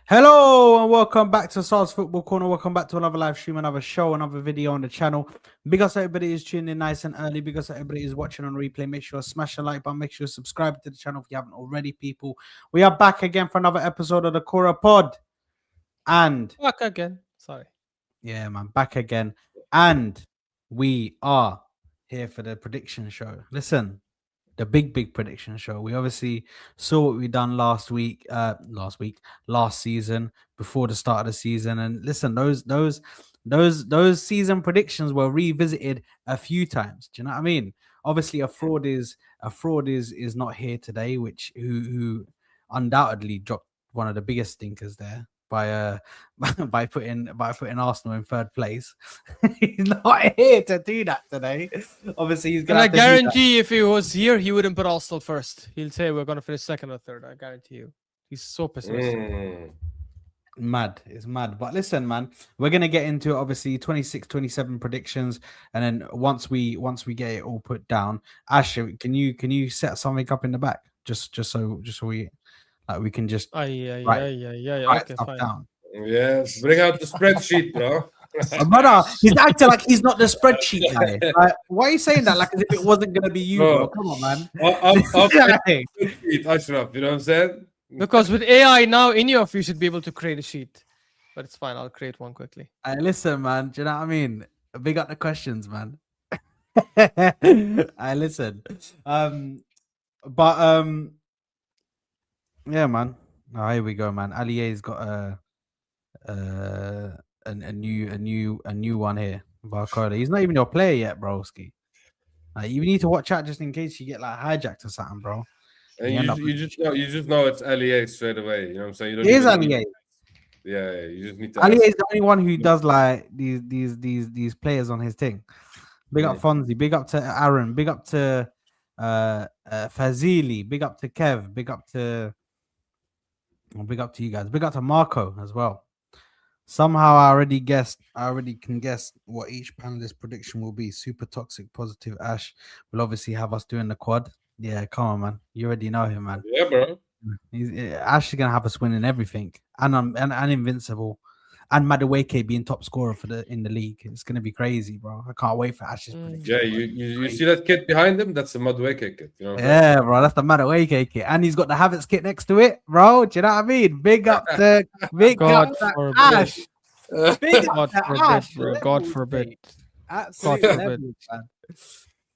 Hello and welcome back to SARS Football Corner. Welcome back to another live stream, another show, another video on the channel. Because everybody is tuning in nice and early. Because everybody is watching on replay. Make sure to smash the like button. Make sure to subscribe to the channel if you haven't already, people. We are back again for another episode of the Koora Pod. And back again. Sorry. Yeah, man, back again. And we are here for the prediction show. Listen, the big prediction show. We obviously saw what we done last season, before the start of the season. And listen, those season predictions were revisited a few times. Do you know what I mean? Obviously, a fraud is not here today, which who undoubtedly dropped one of the biggest stinkers there by by putting Arsenal in third place. He's not here to do that today. Obviously, he's gonna. And I guarantee if he was here, he wouldn't put Arsenal first. He'll say we're gonna finish second or third. I guarantee you. He's so pessimistic. Mad. It's mad. But listen, man, we're gonna get into obviously 26, 27 predictions, and then once we get it all put down, Ash, can you set something up in the back just so we we can just write stuff fine. down. Yes, bring out the spreadsheet, bro. Brother, he's acting like he's not the spreadsheet guy. Why are you saying that? Like as if it wasn't gonna be you, bro. Come on, man. I'll spreadsheet, Ashraf. You know what I'm saying? Because with AI now in your you should be able to create a sheet. But it's fine. I'll create one quickly. Listen, man. Do you know what I mean? Big up the questions, man. I listen. Yeah, man. Oh, here we go, man. Aliyah's got a new one here. Barcola. He's not even your player yet, broski. You need to watch out just in case you get like hijacked or something, bro. And you just know it's Aliyah straight away. You know what I'm saying? You don't it is Aliyah. Yeah, you just need to. Aliyah is the only one who does like these players on his thing. Big up Fonzie, big up to Aaron, big up to Fazili, big up to Kev, big up to you guys, big up to Marco as well. Somehow I already can guess what each panelist prediction will be. Super toxic positive Ash will obviously have us doing the quad. Yeah, come on, man. You already know him, man. Yeah, bro. Ash is gonna have us winning everything, and invincible, and Madueke being top scorer in the league. It's gonna be crazy, bro. I can't wait for Ash's prediction. Yeah, you see that kid behind him? That's the Madueke kid. You know yeah, bro. That's the Madueke kid, and he's got the Havertz kit next to it, bro. Do you know what I mean? Big up to Ash. Big up to Ash. God forbid. Absolutely.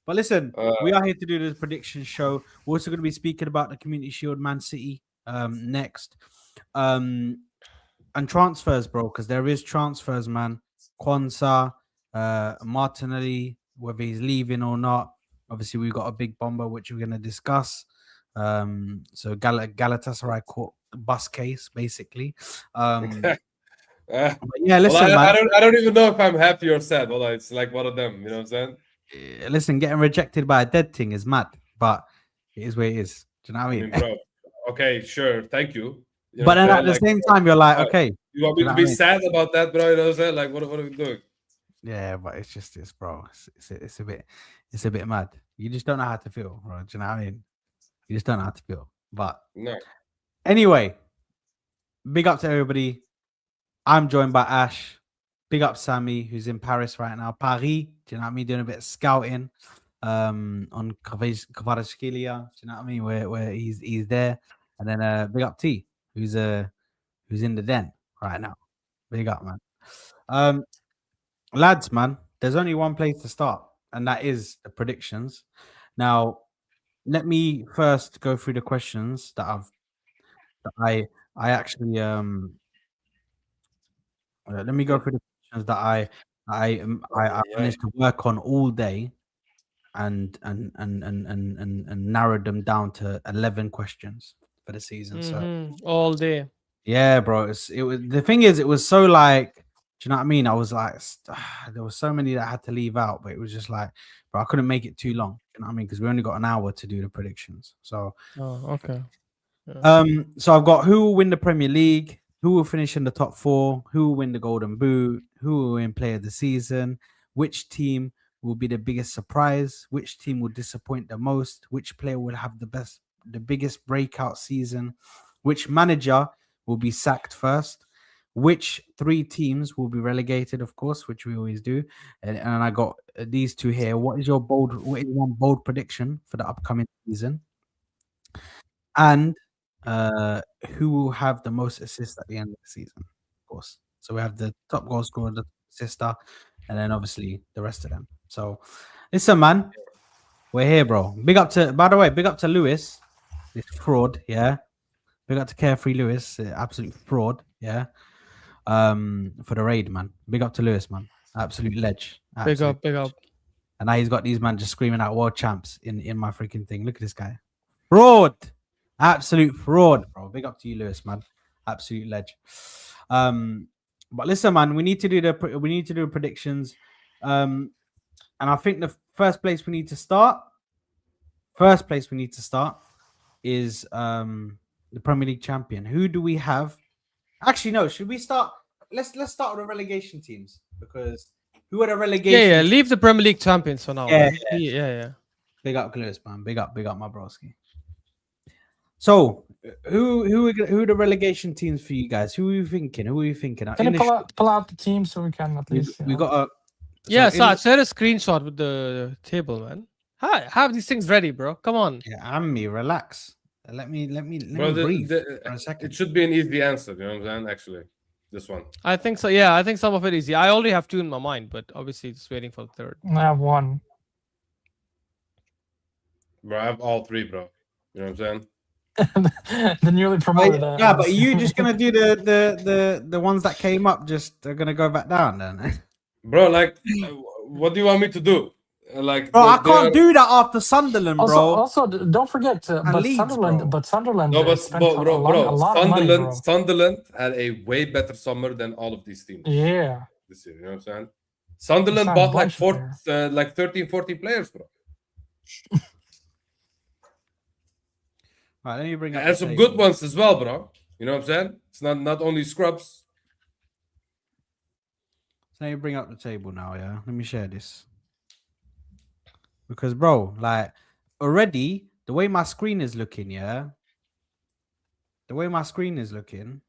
But listen, we are here to do this prediction show. We're also going to be speaking about the Community Shield Man City next. And transfers, bro, because there is transfers, man. Quansah, Martinelli, whether he's leaving or not. Obviously, we've got a big bomber, which we're going to discuss. So Galatasaray caught bus case, basically. Yeah, listen, well, man. I don't even know if I'm happy or sad. Well, it's like one of them, you know what I'm saying? Listen, getting rejected by a dead thing is mad, but it is where it is. Do you know what I mean? Bro, okay, sure, thank you. But then at the same time, you're like, okay. You want me to be sad about that, bro? You know what I'm saying? Like, what are we doing? Yeah, but it's just this, bro. It's a bit mad. You just don't know how to feel, bro. Do you know what I mean? You just don't know how to feel. But no. Anyway, big up to everybody. I'm joined by Ash. Big up Sami, who's in Paris right now. Paris, do you know what I mean? Doing a bit of scouting on Kvaratskhelia. Do you know what I mean? Where he's there. And then big up T, who's in the den right now. Big up, man. Lads, man, there's only one place to start, and that is the predictions. Now, let me first go through the questions that I actually let me go through the questions that I managed to work on all day, and narrowed them down to 11 questions for the season. So all day. Yeah, bro. The thing is, it was so like, do you know what I mean? I was like, there was so many that I had to leave out, but it was just like, bro, I couldn't make it too long. You know what I mean? Because we only got an hour to do the predictions. So, okay. Yeah. So I've got who will win the Premier League, who will finish in the top 4, who will win the Golden Boot, who will win Player of the Season, which team will be the biggest surprise, which team will disappoint the most, which player will have the biggest breakout season, which manager will be sacked first. Which 3 teams will be relegated, of course, which we always do. And I got these 2 here. What is one bold prediction for the upcoming season? And who will have the most assists at the end of the season, of course. So we have the top goal scorer, the assister, and then obviously the rest of them. So listen, man, we're here, bro. Big up to Lewis, this fraud, yeah. Big up to Carefree Lewis, absolute fraud, yeah. For the raid, man. Big up to Lewis, man. Absolute ledge. Big up. And now he's got these man just screaming out world champs in my freaking thing. Look at this guy. Fraud. Absolute fraud, bro. Big up to you, Lewis, man. Absolute ledge. But listen, man, we need to do the predictions. And I think the first place we need to start is the Premier League champion. Who do we have? Actually, no, should we start? Let's start with the relegation teams, because who are the relegation? Yeah. Leave the Premier League champions for now. Yeah, man. Yeah. Big up Lewis, man. Big up my broski. So, who are the relegation teams for you guys? Who are you thinking? Can you pull out the team so we can at least? We got a. Yeah, Saj, share a screenshot with the table, man. Have these things ready, bro. Come on. Yeah, Ammi, relax. Let me Bro, breathe for a second. it should be an easy answer. You know what I'm saying? Actually, this one. I think so. Yeah, I think some of it is easy. I already have 2 in my mind, but obviously just waiting for the third. I have 1. Bro, I have all 3, bro. You know what I'm saying? The newly promoted. Yeah, but are you just gonna do the ones that came up? Just are gonna go back down then? Bro, like, what do you want me to do? Like, Bro, I can't do that after Sunderland, bro. Also, don't forget, but Leeds, Sunderland, bro. but Sunderland. No, but spent a lot of money, bro. Sunderland had a way better summer than all of these teams. Yeah. This year, you know what I'm saying? Sunderland signed bought a like bunch like 13, 14 players, bro. Right, let me bring up And the some table. good ones as well, bro. You know what I'm saying? It's not only scrubs. So let me bring up the table now, yeah. Let me share this. Because, bro, like, already, the way my screen is looking, yeah? The way my screen is looking.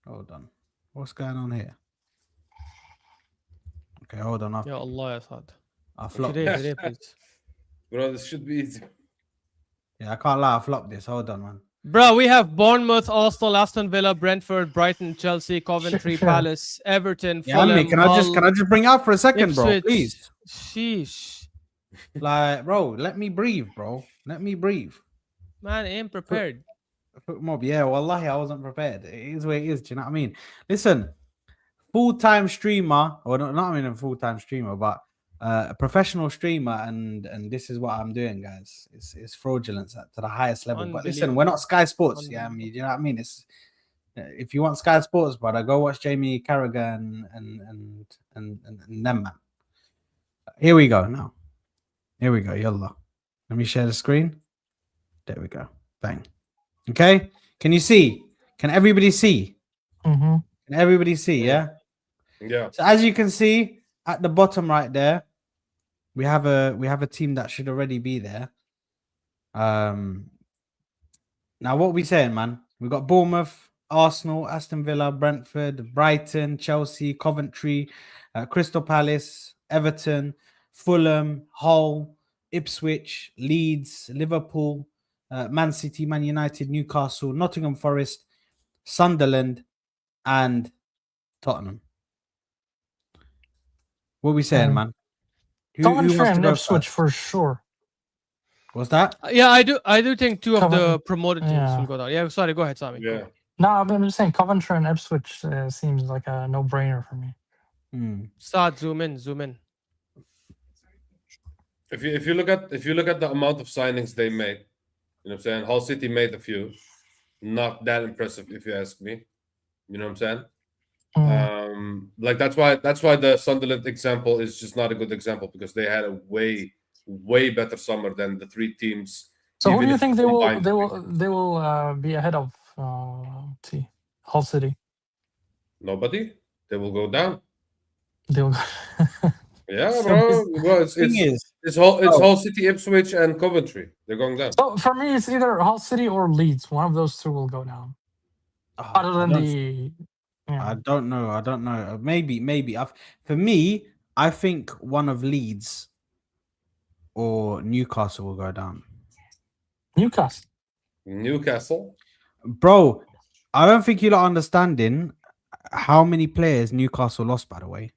Hold on. What's going on here? Okay, hold on. Ya Allah, Asad. I flopped Today, this. please. Bro, this should be easy. Yeah, I can't lie. I flopped this. Hold on, man. Bro, we have Bournemouth, Arsenal, Aston Villa, Brentford, Brighton, Chelsea, Coventry, Sure. Palace, Everton, Yeah, Fulham, Ammi, can I just bring up for a second, bro? Ipswich. Please. Sheesh. Like, bro, let me breathe, bro. Let me breathe. Man, I ain't prepared. Mob, yeah, wallahi, I wasn't prepared. It is where it is. Do you know what I mean? Listen, full-time streamer, or not even a full-time streamer, but a professional streamer, and this is what I'm doing, guys. It's fraudulent to the highest level. But listen, we're not Sky Sports. Yeah, I mean, you know what I mean? It's if you want Sky Sports, brother, go watch Jamie Carragher and them, man. Here we go now. Here we go. Yallah. Let me share the screen. There we go. Bang. Okay. Can you see? Can everybody see? Mm-hmm. Can everybody see? Yeah. Yeah. So as you can see at the bottom right there, we have a team that should already be there. Now what are we saying, man? We got Bournemouth, Arsenal, Aston Villa, Brentford, Brighton, Chelsea, Coventry, Crystal Palace, Everton, Fulham, Hull, Ipswich, Leeds, Liverpool, Man City, Man United, Newcastle, Nottingham Forest, Sunderland, and Tottenham. What are we saying, man? Who Coventry wants to and go Ipswich first? for sure. What's that? Yeah, I do think 2 of the Covent- promoted teams yeah. will go down. Yeah, sorry, go ahead, Sami. Go. Yeah. No, I'm just saying Coventry and Ipswich seems like a no-brainer for me. Start, zoom in. If you look at the amount of signings they made, you know what I'm saying? Hull City made a few. Not that impressive, if you ask me. You know what I'm saying? Like that's why the Sunderland example is just not a good example, because they had a way better summer than the 3 teams. So who do even you if think they combined. will be ahead of Hull City? Nobody. They will go down. They'll Yeah, So bro. it's- Well, it's Thing is, Hull City, Ipswich, and Coventry. They're going down. So for me, it's either Hull City or Leeds. One of those two will go down. Other than I don't know. I don't know. Maybe. For me, I think one of Leeds or Newcastle will go down. Newcastle. Bro, I don't think you're understanding how many players Newcastle lost, by the way.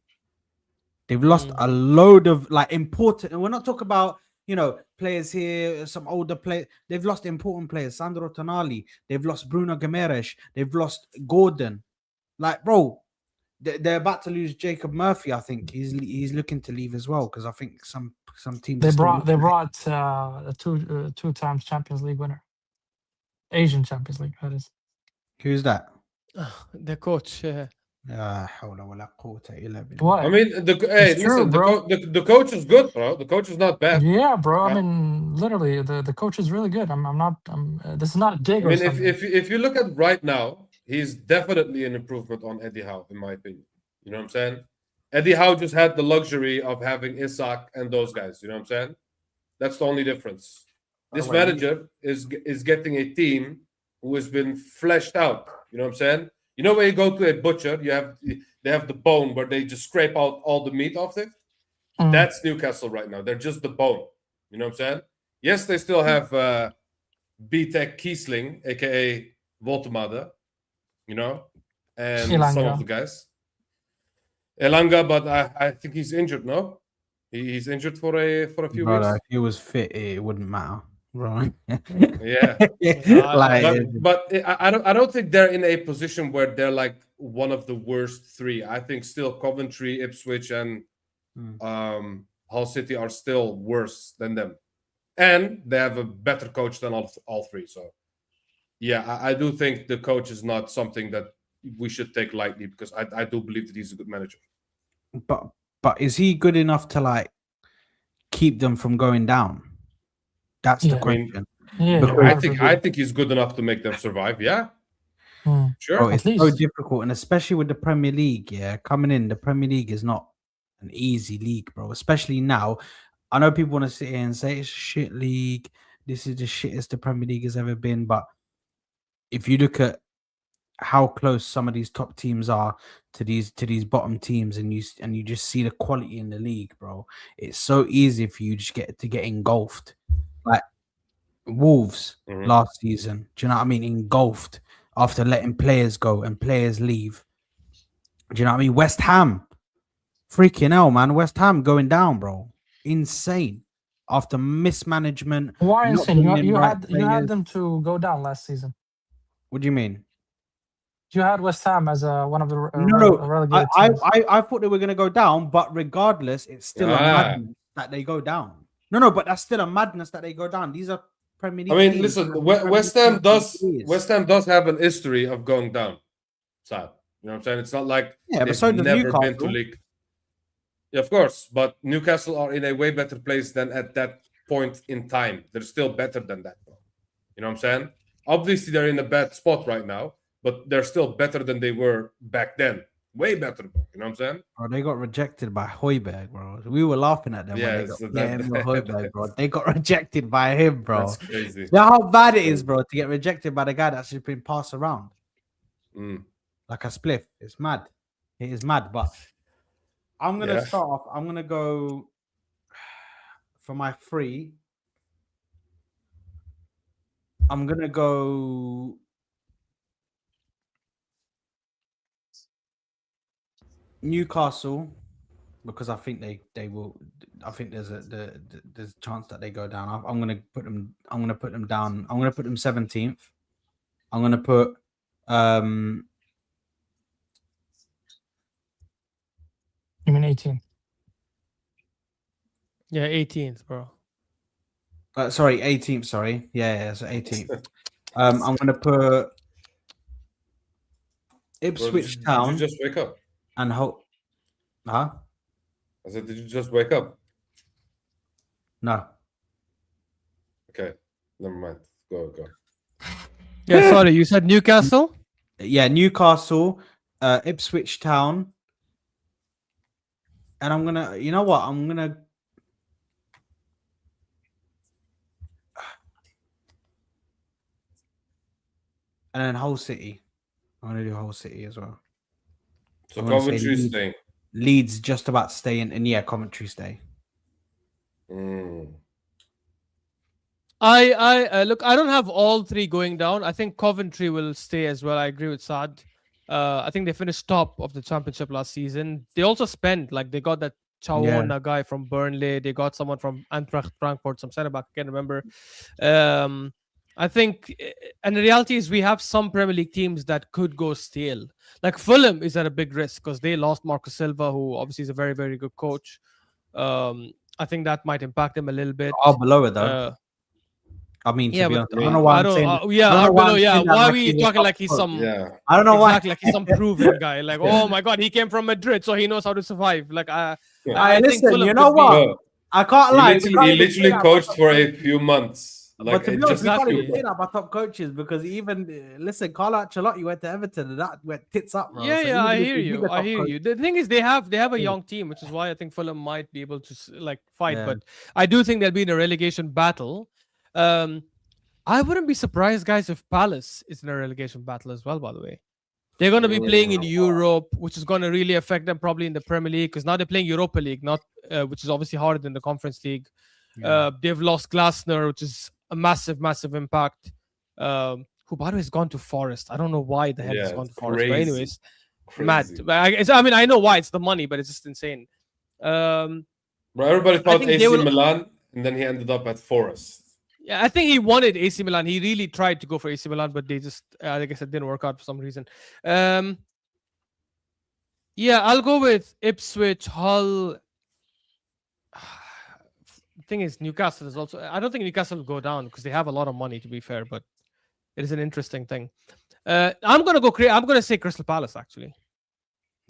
They've lost a load of like important, and we're not talking about, you know, players here, some older players. They've lost important players. Sandro Tonali. They've lost Bruno Guimaraes. They've lost Gordon. Like, bro, they're about to lose Jacob Murphy. I think he's looking to leave as well, because I think some teams They are still brought a two times Champions League winner, Asian Champions League. That is. Who's that? The coach. What? I mean, It's true, bro. the coach is good, bro. The coach is not bad. Yeah, bro. I Yeah. mean, literally, the coach is really good. I'm not. This is not a dig I or mean, something. if you look at right now, he's definitely an improvement on Eddie Howe, in my opinion. You know what I'm saying? Eddie Howe just had the luxury of having Isak and those guys. You know what I'm saying? That's the only difference. This Oh, wait, manager is getting a team who has been fleshed out. You know what I'm saying? You know, when you go to a butcher, they have the bone where they just scrape out all the meat off it. Mm. That's Newcastle right now. They're just the bone. You know what I'm saying? Yes, they still have B-Tech Kiesling, aka Voltemade, you know, and some Elanga. of the guys. Elanga, but I think he's injured. No, he's injured for a few Brother, weeks. if he was fit, it wouldn't matter, right? Yeah, like, but I don't think they're in a position where they're like one of the worst three. I think still Coventry, Ipswich, and Hull City are still worse than them, and they have a better coach than all three. So, yeah, I do think the coach is not something that we should take lightly, because I do believe that he's a good manager. but is he good enough to like keep them from going down? That's the Yeah. I mean, question. Yeah, Because I think he's good enough to make them survive. Yeah, Mm. sure. Bro, At it's so least. difficult, and especially with the Premier League, yeah, coming in, the Premier League is not an easy league, bro. Especially now, I know people want to sit here and say it's a shit league. This is the shittest the Premier League has ever been. But if you look at how close some of these top teams are to these bottom teams, and you just see the quality in the league, bro, it's so easy for you just get engulfed. Like Wolves last season, do you know what I mean? Engulfed after letting players go and players leave. Do you know what I mean? West Ham, freaking hell, man. West Ham going down, bro. Insane. After mismanagement. Why not insane? bringing in You right had players. them to go down last season. What do you mean? You had West Ham as one of the No, relegated I teams. thought they were going to go down, but regardless, it's still a madness that they go down. No, but that's still a madness that they go down. These are Premier League. I mean, teams. listen, West Ham does have an history of going down. Sad. You know what I'm saying? It's not like but so does never been to Newcastle. league. Yeah, of course, but Newcastle are in a way better place than at that point in time. They're still better than that, bro. You know what I'm saying? Obviously, they're in a bad spot right now, but they're still better than they were back then. Way better, bro. You know what I'm saying? Bro, they got rejected by Højbjerg, bro. We were laughing at them when they got Højbjerg, bro. They got rejected by him, bro. That's crazy. You know how bad it is, bro, to get rejected by the guy that's just been passed around like a spliff. It's mad. It is mad. But I'm gonna start off. I'm gonna go for my three. I'm gonna go Newcastle, because I think they will. I think there's a chance that they go down. I'm gonna put them down. I'm gonna put them 17th. I'm gonna put You mean 18? Yeah, 18th, bro. Sorry, 18th. Sorry, yeah, so 18th. I'm gonna put Ipswich Town. Did you just wake up? And hope, huh? I said, did you just wake up? No. Okay, never mind. Go. Yeah, sorry, you said Newcastle? Yeah, Newcastle, Ipswich Town, And I'm gonna, you know what? I'm gonna. And then Hull City. I'm gonna do Hull City as well. So I'm gonna say Coventry Leeds. staying. Leeds just about to stay in, and yeah, Coventry stay. Mm. I look. I don't have all three going down. I think Coventry will stay as well. I agree with Saad. I think they finished top of the championship last season. They also spent like they got that Chawana guy from Burnley. They got someone from Eintracht Frankfurt, some centre back. I can't remember. I think, and the reality is we have some Premier League teams that could go stale. Like Fulham is at a big risk because they lost Marco Silva, who obviously is a very, very good coach. I think that might impact them a little bit. Are below it though. I mean, to be honest, I don't know why I'm saying. I don't know why Arbelo, I'm yeah. saying that Why like are we he's a talking top like he's coach. some Yeah. I don't know exactly like he's some proven guy? Like, oh my god, he came from Madrid, so he knows how to survive. Like, I think listen, Fulham you know could be- what? Bro, I can't lie. we can't he even say literally that about coached top for coaches. a few months. Like But to it be honest, just we can't Exactly. even say that about top coaches because even listen, Carlo Ancelotti went to Everton and that went tits up, bro. Yeah, So yeah, I even if hear he's you. a I top hear coach- you. The thing is, they have a Yeah. young team, which is why I think Fulham might be able to like fight. Yeah. But I do think they'll be in a relegation battle. I wouldn't be surprised, guys, if Palace is in a relegation battle as well. By the way, they're going to be playing in Europe, which is going to really affect them probably in the Premier League because now they're playing Europa League, not which is obviously harder than the Conference League. Yeah. They've lost Glasner, which is a massive, massive impact. Who, by the way, has gone to Forest. I don't know why the hell he's Yeah, gone to it's Forest. But crazy. anyways, mad. Crazy. But I mean, I know why. It's the money, but it's just insane. Bro, everybody thought think they AC will- Milan, and then he ended up at Forest. Yeah, I think he wanted AC Milan. He really tried to go for AC Milan, but they just, like I said, didn't work out for some reason. Yeah, I'll go with Ipswich, Hull. The thing is, Newcastle is also. I don't think Newcastle will go down because they have a lot of money, to be fair, but it is an interesting thing. I'm gonna go. I'm gonna say Crystal Palace. Actually,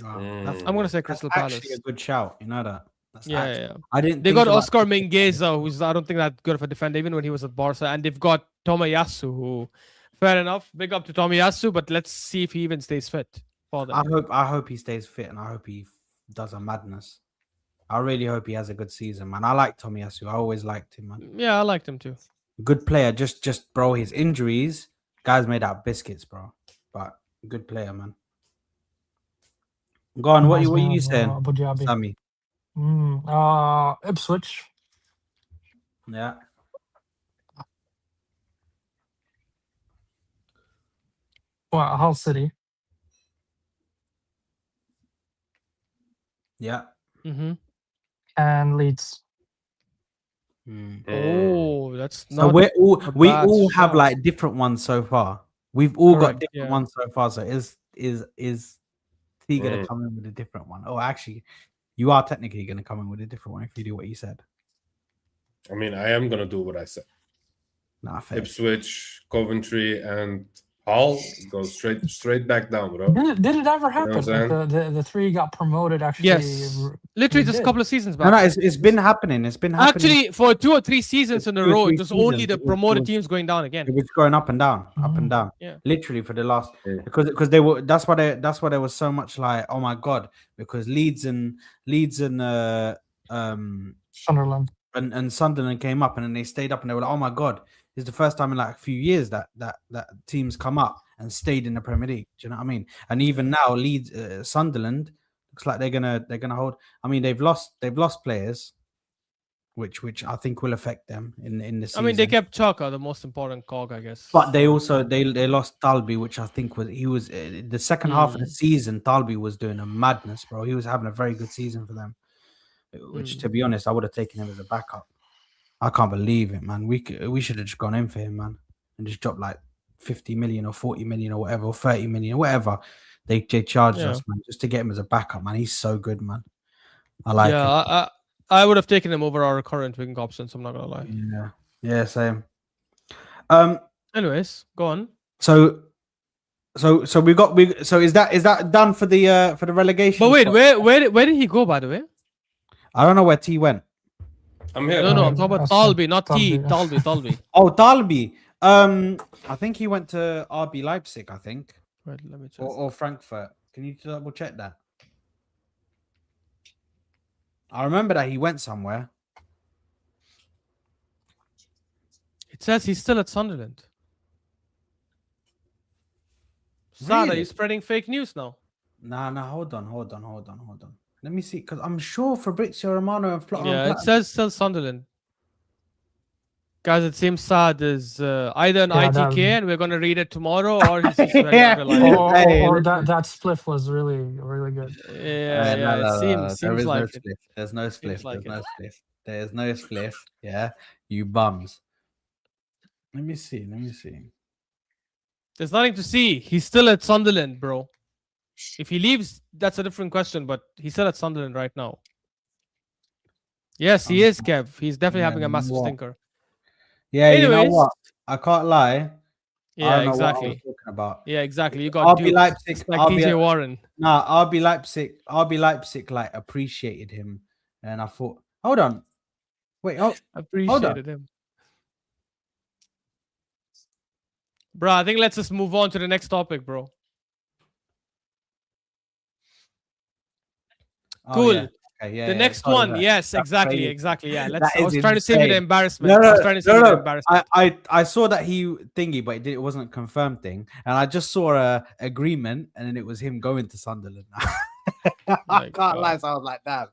Wow. I'm gonna say Crystal That's Palace. actually a good shout. You know that. That's Yeah, actually, yeah. I didn't. They think got about Oscar Crystal Mingueza, who's I don't think that good of a defender, even when he was at Barca, and they've got Tomiyasu, who, fair enough, big up to Tomiyasu, but let's see if he even stays fit for them. I hope he stays fit and I hope he does a madness. I really hope he has a good season, man. I like Tomiyasu. I always liked him, man. Yeah, I liked him too. Good player. Just bro, his injuries, guys made out biscuits, bro. But good player, man. Go on. What Reminds you me of, saying, Abu Dhabi. Sami? Ipswich. Yeah. Well, Hull City. Yeah. Mm-hmm. And Leeds. Oh, that's So not. we bad all have shout. like different ones so far. We've all got Correct, different yeah. ones so far. So is he gonna come in with a different one? Oh, actually, you are technically gonna come in with a different one if you do what you said. I mean, I am gonna do what I said. Nah, fair. Ipswich, Coventry, and Hull go straight back down, bro. Did it ever what happen? I'm saying? Like the three got promoted actually. Yes, literally we just a did. couple of seasons No, back. it's been happening. It's been happening. Actually, for 2 or 3 seasons in a 2 or row, 3 it was only seasons, the it was- promoted it was- teams going down again. It was going up and down, up and Mhm. down. Yeah. Literally for the last Yeah. because they were that's why there was so much like, oh my god, because Leeds and Sunderland. and Sunderland came up and then they stayed up and they were like, oh my god, this is the first time in like a few years that teams come up and stayed in the Premier League. Do you know what I mean? And even now, Leeds, Sunderland looks like they're gonna hold. I mean, they've lost players, which I think will affect them in the season. I mean, they kept Chaka, the most important cog, I guess. But they also they lost Dalby, which I think was the second half of the season. Dalby was doing a madness, bro. He was having a very good season for them. Which, to be honest, I would have taken him as a backup. I can't believe it, man. We should have just gone in for him, man, and just dropped like 50 million or 40 million or whatever, or 30 million or whatever they charged us, man, just to get him as a backup, man. He's so good, man. I like him. I would have taken him over our current wing options. I'm not gonna lie. Yeah, same. Anyways, go on. So is that done for the relegation? But wait, spot? where did he go, by the way? I don't know where T went. I'm here. No, I'm talking about Dalby, not T. Dalby. Dalby. Oh, Dalby. I think he went to RB Leipzig. I think, Wait, let me check. or Frankfurt. Can you double check that? I remember that he went somewhere. It says he's still at Sunderland. Sad, are Really? you spreading fake news now? Nah, hold on. Let me see, because I'm sure Fabrizio Romano and Florian Yeah, it Platten- says still Sunderland. Guys, it seems Saad is either an Yeah, ITK that- and we're going to read it tomorrow, or he's just very Yeah. unreliable. Hey, or listen. that spliff was really good. Yeah, No, it seems there is like no it. spliff. There's no spliff. Seems like There's no spliff. There's no spliff. Yeah, you bums. Let me see. There's nothing to see. He's still at Sunderland, bro. If he leaves, that's a different question, but he's still at Sunderland right now. Yes, he is, Kev. He's definitely Yeah, having a massive what? stinker. Yeah, you know Anyways. what? I can't lie. I Yeah, don't know what I was exactly. talking about. Yeah, exactly. You got RB duped. Leipzig. Just like DJ Warren. Nah, RB Leipzig like appreciated him, and I thought, hold on, wait, Appreciated him. Bro, I think let's just move on to the next topic, bro. Cool. Yeah. Okay, yeah, The next sorry, one, that- yes, that's exactly, crazy. yeah. That I was is trying to save you the insane. embarrassment. I was trying to save you the embarrassment. I saw that he thingy, but it wasn't a confirmed thing, and I just saw a agreement, and then it was him going to Sunderland. I My can't lie, God. so I was like, damn.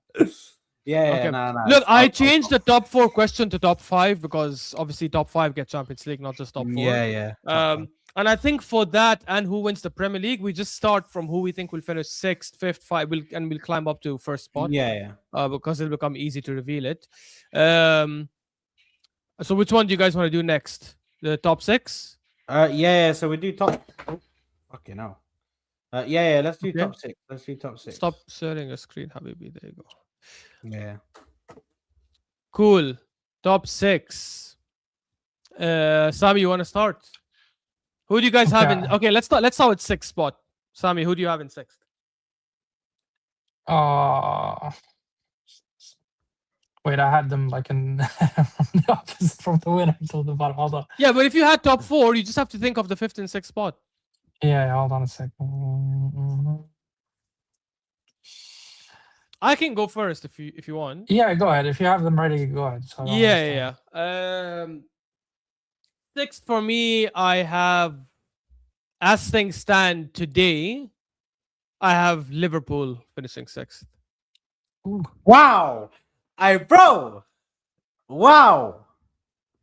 Yeah, Okay. no. Look, I changed the top 4 question to top 5 because obviously top 5 get Champions League, not just top 4. Yeah. top five. And I think for that and who wins the Premier League, we just start from who we think will finish 6th, 5th, 5, and we'll climb up to first spot. Yeah. Because it'll become easy to reveal it. So which one do you guys want to do next? The top 6? Yeah. So we do top. Oh, fucking hell. Yeah. Let's do Okay. top 6. Let's do top 6. Stop sharing a screen, Habibi. There you go. Yeah. Cool. Top 6. Sami, you want to start? Who do you guys have in? Okay. Okay, let's start with 6th spot. Sami, who do you have in 6th? Wait, I had them like in the opposite from the winner until the bottom. Hold on. Yeah, but if you had top 4, you just have to think of the 5th and 6th spot. Yeah, hold on a second. I can go first if you want. Yeah, go ahead. If you have them ready, go ahead. So I don't understand. Yeah. 6th for me, I have, as things stand today, I have Liverpool finishing 6th. Ooh. Wow. Bro. Wow.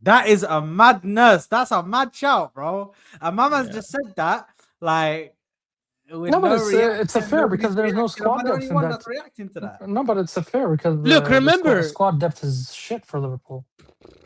That is a madness. That's a mad shout, bro. And Mama's just said that, like, with No, but reaction, it's a fair nobody's because there's no reacting. I'm squad the depth only in one that. that's reacting to that. No, but it's a fair because Look, remember- squad depth is shit for Liverpool.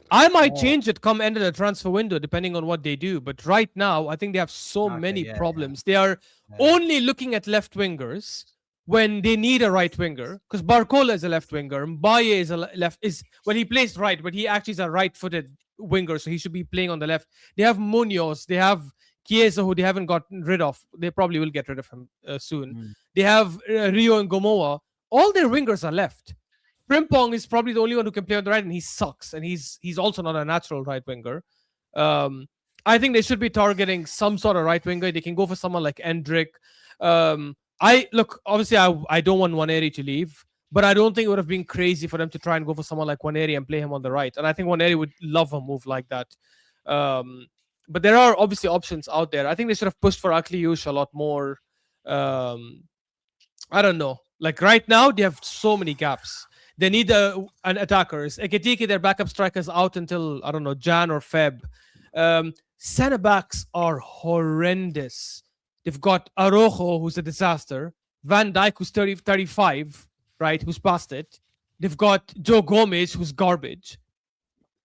I might change it come end of the transfer window, depending on what they do. But right now, I think they have so Okay, many yeah. problems. They are Yeah. only looking at left wingers when they need a right winger. Because Barcola is a left winger, Mbaye is a left. He plays right, but he actually is a right-footed winger, so he should be playing on the left. They have Munoz, they have Chiesa, who they haven't gotten rid of. They probably will get rid of him soon. Mm. They have Rio and Gomoa. All their wingers are left. Frimpong is probably the only one who can play on the right, and he sucks. And he's also not a natural right winger. I think they should be targeting some sort of right winger. They can go for someone like Endrick. Obviously, I don't want Waneri to leave, but I don't think it would have been crazy for them to try and go for someone like Waneri and play him on the right. And I think Waneri would love a move like that. But there are obviously options out there. I think they should have pushed for Akliush a lot more. I don't know. Like right now, they have so many gaps. They need an attacker. Ekitike, their backup strikers, out until, I don't know, Jan or Feb. Centre backs are horrendous. They've got Araujo, who's a disaster. Van Dijk, who's 35, right? Who's past it. They've got Joe Gomez, who's garbage.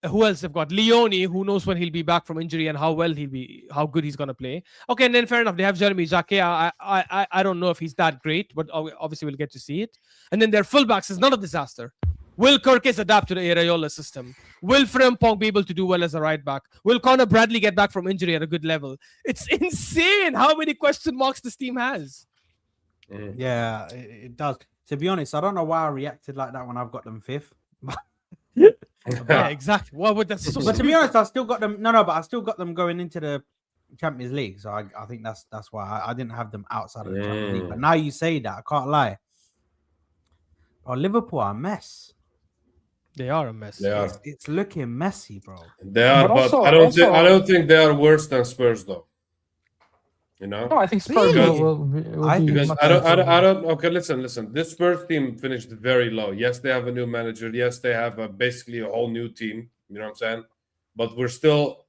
Who else they've got? Leone, who knows when he'll be back from injury and how good he's going to play. Okay, and then fair enough, they have Jeremy Jacquet. I don't know if he's that great, but obviously we'll get to see it. And then their fullbacks is not a disaster. Will Kirkes adapt to the Areola system? Will Frimpong be able to do well as a right back? Will Conor Bradley get back from injury at a good level? It's insane how many question marks this team has. Yeah, it does. To be honest, I don't know why I reacted like that when I've got them 5th. Yeah, exactly. What would that? So But to be honest, I still got them. No, but I still got them going into the Champions League. So I think that's why I didn't have them outside of the Champions League. But now you say that, I can't lie. Oh, Liverpool are a mess. They are a mess. They are. It's looking messy, bro. They are, But but also- I also- don't think they are worse than Spurs though. You know? No, I think Spurs Really? will I be think Because much I don't. Okay, listen. This Spurs team finished very low. Yes, they have a new manager. Yes, they have basically a whole new team. You know what I'm saying? But we still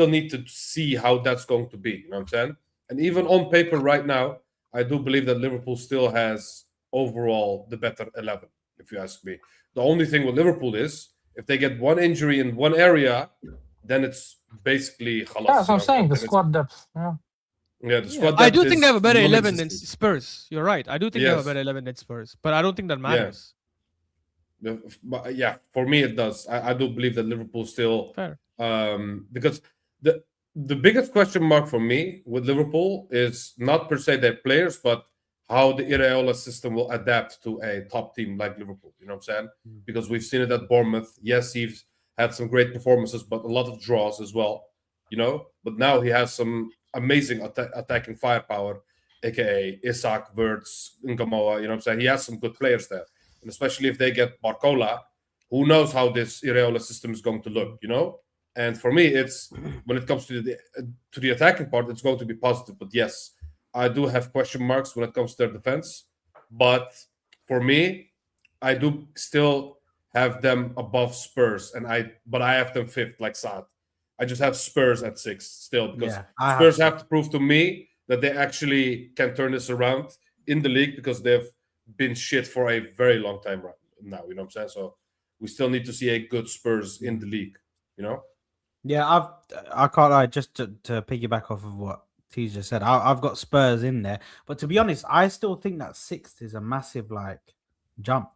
need to see how that's going to be. You know what I'm saying? And even on paper right now, I do believe that Liverpool still has overall the better 11. If you ask me, the only thing with Liverpool is if they get one injury in one area, then it's basically khalas, Yeah, that's what I'm you know, saying. The then it's- squad depth. Yeah. Yeah, the Yeah, squad I depth do think they is have a better 11 than non-existent. Spurs. You're right. I do think they have a Yes. better 11 than Spurs, but I don't think that matters. But yeah, for me it does. I do believe that Liverpool still Fair. because the biggest question mark for me with Liverpool is not per se their players, but how the Iraola system will adapt to a top team like Liverpool. You know what I'm saying? Because we've seen it at Bournemouth. Yes, he's had some great performances, but a lot of draws as well. You know, but now he has some amazing attacking firepower, aka Isak, Wirtz, Ngamoa. You know what I'm saying? He has some good players there. And especially if they get Barcola, who knows how this Iraola system is going to look, you know? And for me, it's when it comes to the attacking part, it's going to be positive. But yes, I do have question marks when it comes to their defense. But for me, I do still have them above Spurs, but I have them fifth, like Saad. I just have Spurs at sixth still because I Spurs have to prove to me that they actually can turn this around in the league because they've been shit for a very long time right now. You know what I'm saying? So we still need to see a good Spurs in the league. You know? Yeah, I can't lie. Just to piggyback off of what T just said, I've got Spurs in there. But to be honest, I still think that sixth is a massive jump.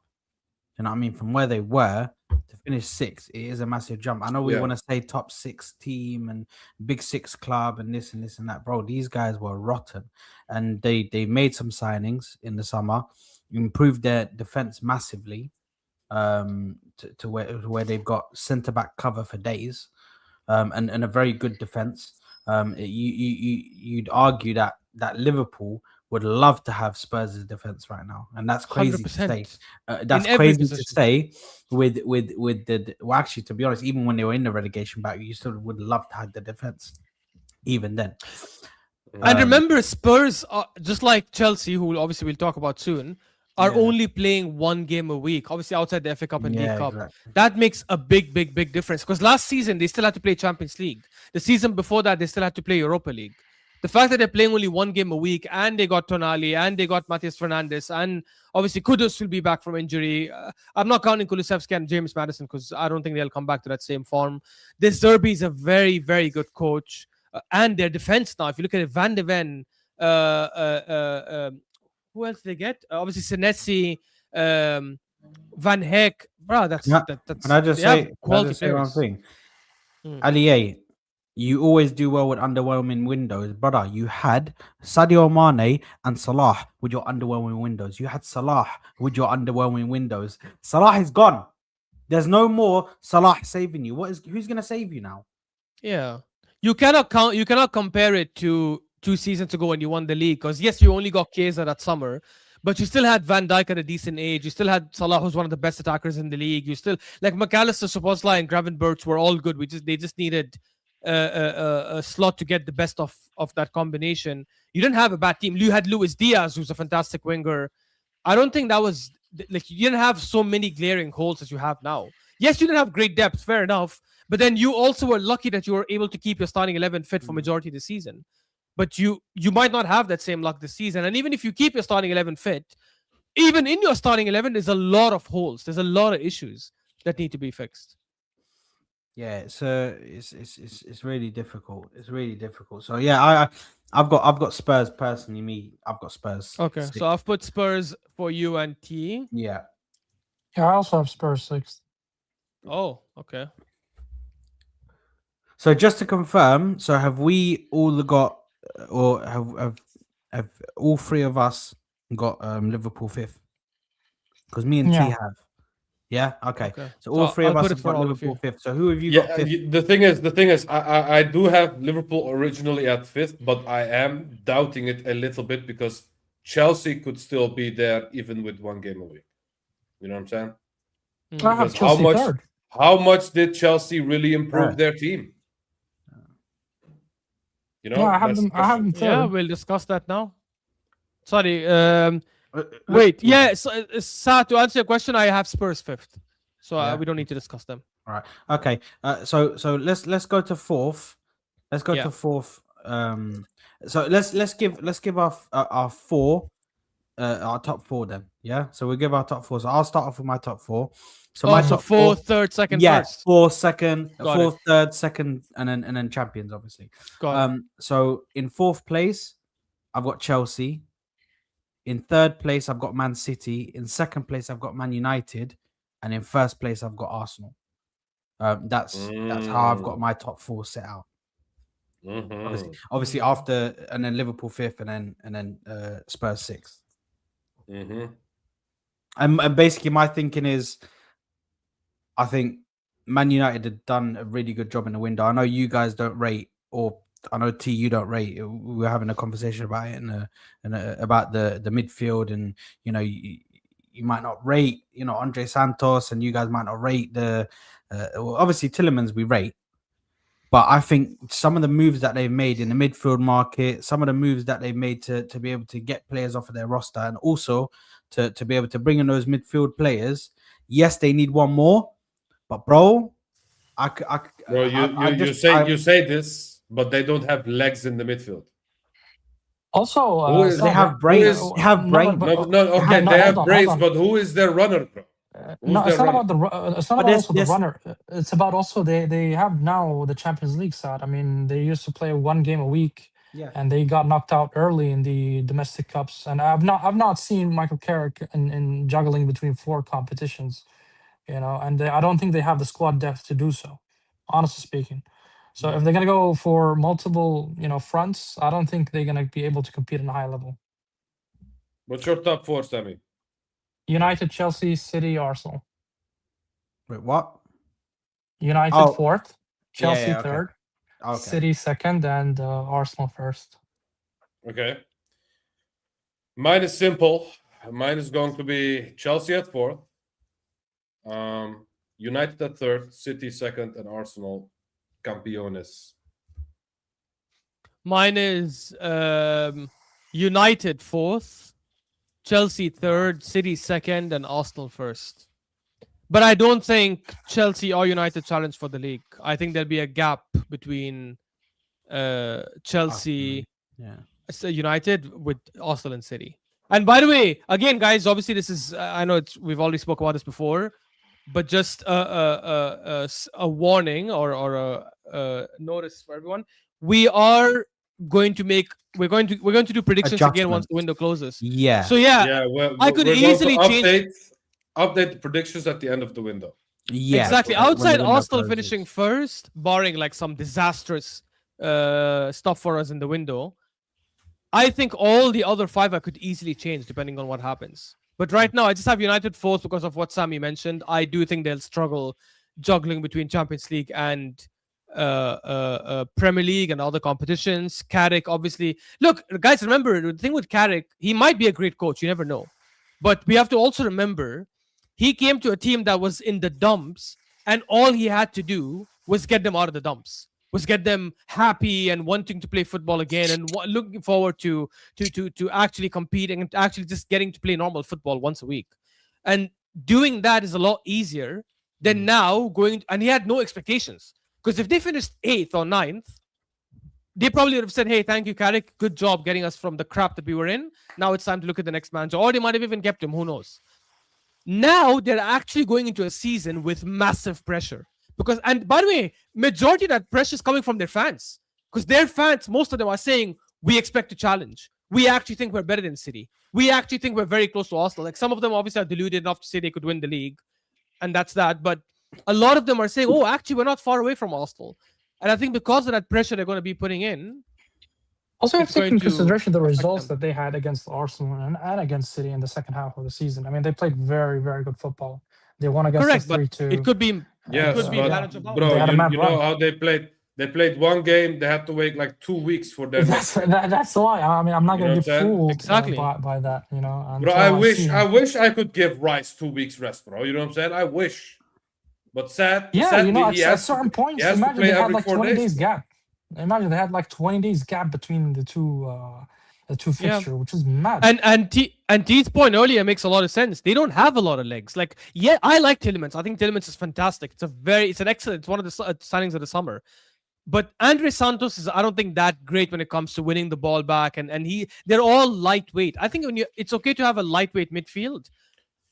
You know what I mean? From where they were to finish sixth, it is a massive jump. I know we Yeah. want to say top six team and big six club and this and this and that, bro. These guys were rotten, and they made some signings in the summer, improved their defense massively, to where they've got centre back cover for days, and a very good defense. You'd argue that Liverpool would love to have Spurs' defense right now, and that's crazy to say. 100%. That's In every crazy to position. say. With the well, actually, to be honest, even when they were in the relegation battle, you still would love to have the defense. Even then, And remember, Spurs, are, just like Chelsea, who obviously we'll talk about soon, are Yeah. only playing one game a week. Obviously, outside the FA Cup and Yeah, League Cup, exactly. that makes a big difference. Because last season they still had to play Champions League. The season before that, they still had to play Europa League. The fact that they're playing only one game a week, and they got Tonali, and they got Matheus Fernandes, and obviously Kudus will be back from injury. I'm not counting Kulusevski and James Madison because I don't think they'll come back to that same form. This Zerbi is a very good coach, and their defense now. If you look at it, Van de Ven, who else did they get? Obviously Senesi, Van Heck, bro. That's Can I just they have say? Can I quality just say one players. thing? Mm. Ali A, you always do well with underwhelming windows, brother. You had Sadio Mane and Salah with your underwhelming windows. You had Salah with your underwhelming windows. Salah is gone. There's no more Salah saving you. Who's gonna save you now? Yeah, you cannot compare it to 2 seasons ago when you won the league. Because yes, you only got Chiesa that summer, but you still had Van Dijk at a decent age. You still had Salah, who's one of the best attackers in the league. You still like McAllister, Szoboszlai, and Gravenberch were all good. They just needed a slot to get the best of that combination. You didn't have a bad team. You had Luis Diaz, who's a fantastic winger. I don't think that was like you didn't have so many glaring holes as you have now. Yes, you didn't have great depth, fair enough. But then you also were lucky that you were able to keep your starting 11 fit for majority of the season. But you might not have that same luck this season. And even if you keep your starting 11 fit, even in your starting 11, there's a lot of holes. There's a lot of issues that need to be fixed. Yeah, it's really difficult. It's really difficult. So yeah, I've got Spurs personally. I've got Spurs. Okay, sixth. so I've put Spurs for you and T. Yeah. Yeah, I also have Spurs sixth. Oh, okay. So just to confirm, so have we all got, or have all three of us got Liverpool fifth? Because me and T Yeah. have. Yeah. Okay. Okay. So all So three I'll of us put it have for got all of Liverpool you. fifth. So who have you Yeah, got fifth? the thing is, I do have Liverpool originally at fifth, but I am doubting it a little bit because Chelsea could still be there even with one game a week. You know what I'm saying? I have Because Chelsea third. how much did Chelsea really improve their team? You know, Yeah, I have that's them. the I have them question. Yeah, third. we'll discuss that now. Sorry. Look, Wait. Yeah. So, Sa, to answer your question, I have Spurs fifth, so Yeah. we don't need to discuss them. All right. Okay. So let's go to fourth. Let's go Yeah. to fourth. So let's give our four, our top four then. Yeah. So we'll give our top four. So I'll start off with my top four. So my top fourth, third, second, yeah, first. fourth, second, Got fourth, third, second, and then champions, obviously. Got it. So in fourth place, I've got Chelsea. In third place, I've got Man City. In second place, I've got Man United, and in first place, I've got Arsenal. That's how I've got my top four set out. Obviously after, and then Liverpool fifth, and then Spurs sixth. And basically, my thinking is, I think Man United had done a really good job in the window. I know you guys don't rate, or I know T, you don't rate. We were having a conversation about it and about the midfield, and you know, you might not rate, you know, Andre Santos, and you guys might not rate the. Well, obviously Tillemans we rate, but I think some of the moves that they've made in the midfield market, some of the moves that they've made to be able to get players off of their roster, and also to be able to bring in those midfield players. Yes, they need one more, but bro, you say this, but they don't have legs in the midfield. Also, they have brains. They have brains. Okay, they have brains, but who is their runner, bro? No, it's not about it's not about also the this- runner. It's about also they have now the Champions League side. I mean, they used to play one game a week, and they got knocked out early in the domestic cups. And I've not seen Michael Carrick in juggling between 4 competitions, you know. And I don't think they have the squad depth to do so, honestly speaking. So if they're gonna go for multiple, you know, fronts, I don't think they're gonna be able to compete on a high level. What's your top 4, Sami? United, Chelsea, City, Arsenal. Wait, what? United fourth, Chelsea okay. third, Okay. City second, and Arsenal first. Okay. Mine is simple. Mine is going to be Chelsea at 4th, United at 3rd, City 2nd, and Arsenal campeones. Mine is United 4th, Chelsea 3rd, City 2nd, and Arsenal 1st. But I don't think Chelsea or United challenge for the league. I think there'll be a gap between Chelsea, United, with Arsenal and City. And by the way, again, guys, obviously this is I know we've already spoke about this before, but just a warning or a notice for everyone. We're going to do predictions again once the window closes. Yeah. So well, I could easily update the predictions at the end of the window. Yeah, exactly. Outside Arsenal finishing first, barring like some disastrous stuff for us in the window, I think all the other 5 I could easily change depending on what happens. But right now, I just have United 4th because of what Sami mentioned. I do think they'll struggle juggling between Champions League and Premier League and other competitions. Carrick, obviously. Look, guys, remember, the thing with Carrick, he might be a great coach. You never know. But we have to also remember, he came to a team that was in the dumps, and all he had to do was get them out of the dumps, was get them happy and wanting to play football again and looking forward to actually competing and actually just getting to play normal football once a week. And doing that is a lot easier than now going, and he had no expectations. Because if they finished 8th or 9th, they probably would have said, hey, thank you, Carrick. Good job getting us from the crap that we were in. Now it's time to look at the next manager. Or they might have even kept him. Who knows? Now they're actually going into a season with massive pressure. Because, and by the way, majority of that pressure is coming from their fans. Because their fans, most of them are saying, we expect to challenge. We actually think we're better than City. We actually think we're very close to Arsenal. Like some of them obviously are deluded enough to say they could win the league. And that's that. But a lot of them are saying, oh, actually, we're not far away from Arsenal. And I think because of that pressure they're going to be putting in. Also, you have to take into consideration the results that they had against Arsenal and against City in the second half of the season. I mean, they played very, very good football. They won against us 3-2. It could be Yes, it could be but manageable. bro, you know how they played. They played one game. They had to wait like 2 weeks for their next game. That's why. I mean, I'm not You gonna know get what I'm saying? fooled Exactly. by that. You know, Bro, until I see wish him. I could give Rice 2 weeks rest, bro. You know what I'm saying? I wish. But Yeah, sadly, you know, he at has certain to, points, he has to imagine play they had every like 4 20 days. days gap. Imagine they had like 20 days gap between the two fixture, which is mad. And T's point earlier makes a lot of sense. They don't have a lot of legs. Like, yeah, I like Tielemans. I think Tielemans is fantastic. It's an excellent. It's one of the signings of the summer. But Andre Santos is, I don't think, that great when it comes to winning the ball back, and they're all lightweight. I think it's okay to have a lightweight midfield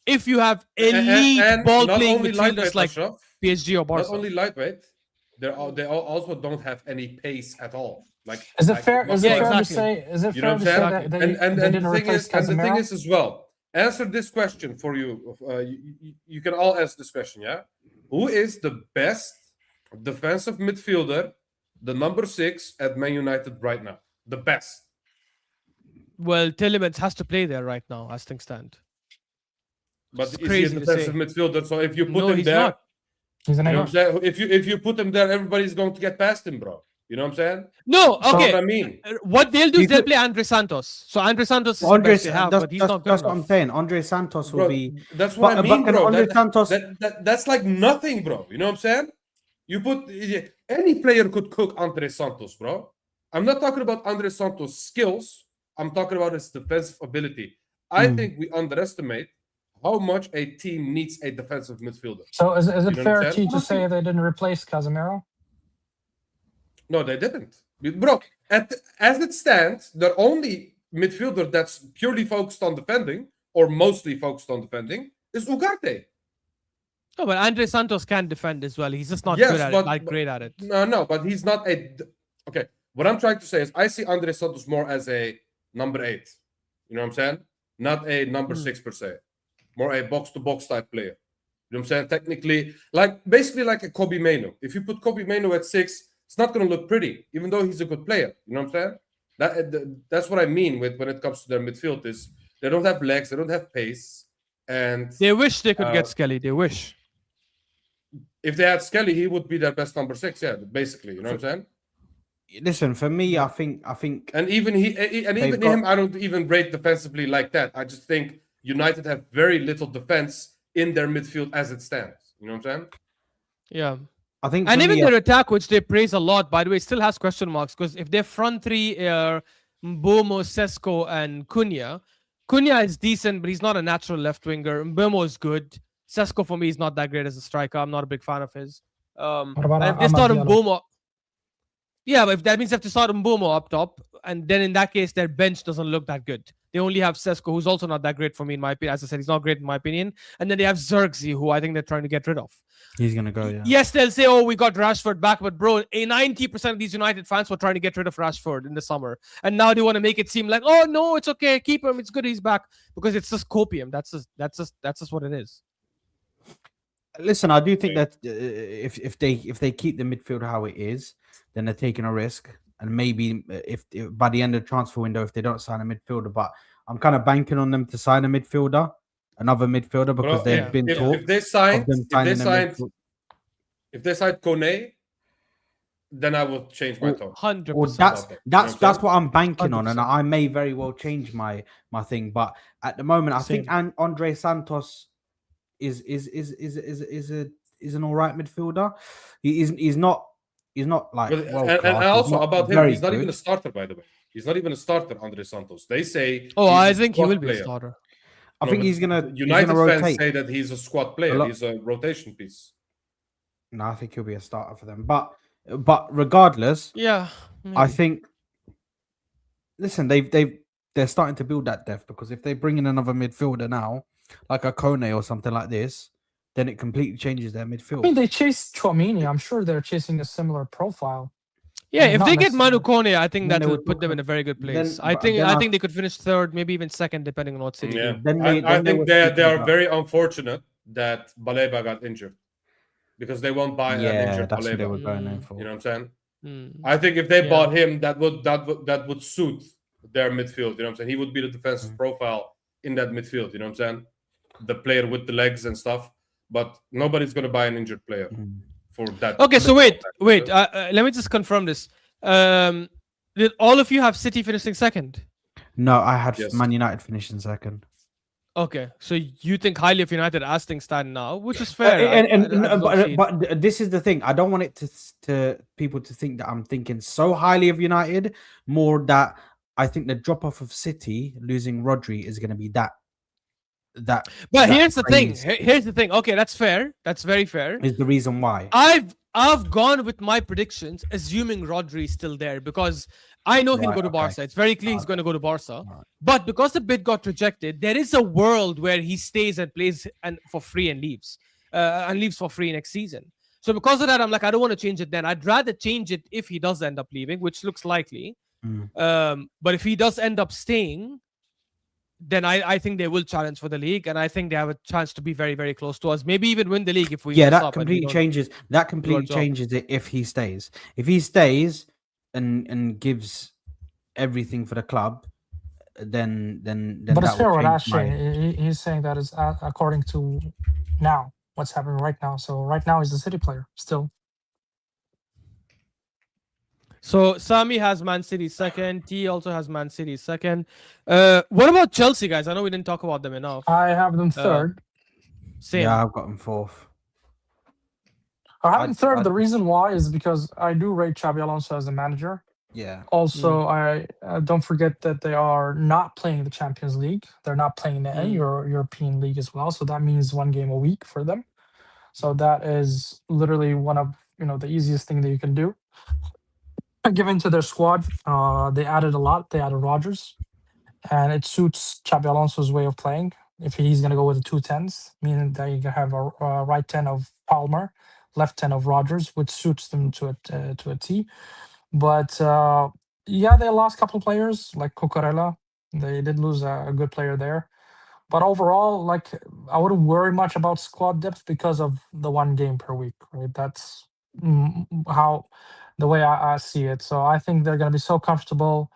if you have elite and ball not playing only midfielders lightweight, like Ashraf, PSG or Barca. not only lightweight, they also don't have any pace at all. Like, Is it fair? Is it Yeah, fair to exactly. say? Is it You know fair what to I'm say saying? that And they the didn't thing replace is, and the thing Casemiro? is as well. Answer this question for you. You can all ask this question. Yeah, who is the best defensive midfielder, the number 6 at Man United right now? The best. Well, Tielemans has to play there right now as things stand. But It's is he a crazy to defensive say. midfielder? So if you put No, him he's there, not. He's an you know eight. what I'm saying? If you put him there, everybody's going to get past him, bro. You know what I'm saying? No, That's okay. what I mean. What they'll do is He's they'll the- play Andre Santos. So Andre Santos is the Andre, best they have, but he's not good that's what I'm enough. saying. Andre Santos will Bro, be. that's what I But mean, can bro. Andre Santos? That's like nothing, bro. You know what I'm saying? You put any player could cook Andre Santos, bro. I'm not talking about Andre Santos' skills. I'm talking about his defensive ability. I think we underestimate how much a team needs a defensive midfielder. So is it You know what I'm fair saying? to say they didn't replace Casemiro? No, they didn't, bro. As it stands, their only midfielder that's purely focused on defending or mostly focused on defending is Ugarte. No, but Andre Santos can defend as well. He's just not Yes, good at but- it, like great at it. No, but he's not a. Okay, what I'm trying to say is I see Andre Santos more as a number 8. You know what I'm saying? Not a number 6 per se. More a box-to-box type player. You know what I'm saying? Technically, basically like a Kobe Mainoo. If you put Kobe Mainoo at 6, it's not going to look pretty, even though he's a good player. You know what I'm saying? That's what I mean with when it comes to their midfield is they don't have legs, they don't have pace, and They wish they could get Skelly. They wish. if they had Skelly, he would be their best number 6. Yeah, basically. You know what I'm saying? Listen, for me, I think, And even They've him, I don't even rate defensively like that. I just think United have very little defense in their midfield as it stands. You know what I'm saying? Yeah. I think, And for even me, their attack, which they praise a lot, by the way, still has question marks because if their front three are Mbomo, Sesko, and Cunha is decent, but he's not a natural left winger. Mbomo is good. Sesko for me is not that great as a striker. I'm not a big fan of his. What about And if they Amad start Diallo? Mbomo, yeah, but if that means they have to start Mbomo up top, and then in that case, their bench doesn't look that good. They only have Sesko, who's also not that great for me, in my opinion. As I said, he's not great in my opinion. And then they have Xerxes, who I think they're trying to get rid of. he's gonna go. Yeah. Yes, they'll say, "Oh, we got Rashford back," but bro, 90% of these United fans were trying to get rid of Rashford in the summer, and now they want to make it seem like, "Oh no, it's okay, keep him, it's good, he's back," because it's just copium. That's just what it is. Listen, I do think that if they keep the midfield how it is, then they're taking a risk, and maybe if by the end of the transfer window, if they don't sign a midfielder, but I'm kind of banking on them to sign a midfielder, another midfielder, because Bro, they've been talk if they signed of them signing a midfielder. if they signed Kone, then I would change my tone. 100%. Or that's what I'm banking on, and 100%. I may very well change my thing. But at the moment, I think Andre Santos is an all right midfielder. He's not like But, world and class. also about him, he's not good. even a starter, by the way. He's not even a starter, Andre Santos. They say Oh, he's I a think he squad will be a player. starter. I No, think but he's gonna United fans rotate. say that he's a squad player. He's a rotation piece. No, I think he'll be a starter for them. But regardless, Yeah, I maybe. think. Listen, they're starting to build that depth, because if they bring in another midfielder now, like a Kone or something like this, then it completely changes their midfield. I mean, they chased Chouamini. I'm sure they're chasing a similar profile. Yeah, mean, if not they get Manu necessarily. Kone, I think Then that they will would put them put in a very good place. then- I but think then I I- think they could finish third, maybe even second, depending on what city. Yeah, Then I they think were they speaking are about- very unfortunate that Baleba got injured because they won't buy an Yeah, injured that's what they were Baleba. going in for. You know what I'm saying? Mm. I think if they Yeah. bought him, that would suit their midfield. You know what I'm saying? He would be the defensive profile in that midfield. You know what I'm saying? The player with the legs and stuff. But nobody's going to buy an injured player for that. Okay, so commitment wait. factor. Let me just confirm this. Did all of you have City finishing second? No, I had Yes. Man United finishing second. Okay, so you think highly of United as things stand now, which is fair. I don't see it. But this is the thing. I don't want it to people to think that I'm thinking so highly of United. More that I think the drop off of City losing Rodri is going to be that. But that here's the thing. crazy Here's the thing. Okay, that's fair. That's very fair. is the reason why. I've gone with my predictions, assuming Rodri is still there, because I know he'll Right, go to okay. Barca. It's very clear he's going to go to Barca. Right. But because the bid got rejected, there is a world where he stays and plays and for free and leaves for free next season. So because of that, I'm like, I don't want to change it then. I'd rather change it if he does end up leaving, which looks likely. But if he does end up staying, then I think they will challenge for the league, and I think they have a chance to be very, very close to us. Maybe even win the league if we Yeah, mess that up and we completely don't changes. That do our completely job. changes it if he stays. If he stays and gives everything for the club, then But it's that fair will what change Ash my. saying. He's saying that is according to now what's happening right now. So right now he's a City player still. So Sami has Man City second. T also has Man City second. What about Chelsea, guys? I know we didn't talk about them enough. I have them third. Same. Yeah, I've got him fourth. I have them third. I'd- The reason why is because I do rate Xabi Alonso as a manager. Yeah. Also, I don't forget that they are not playing the Champions League. They're not playing the European League as well. So that means one game a week for them. So that is literally one of the easiest thing that you can do. Given to their squad, they added a lot. They added Rodgers, and it suits Xabi Alonso's way of playing. If he's going to go with the 2 10s, meaning that you can have a right 10 of Palmer, left 10 of Rodgers, which suits them to a T. But yeah, they lost a couple of players like Cucurella. They did lose a good player there. But overall, like I wouldn't worry much about squad depth because of the one game per week. Right? That's how the way I see it. So I think they're going to be so comfortable.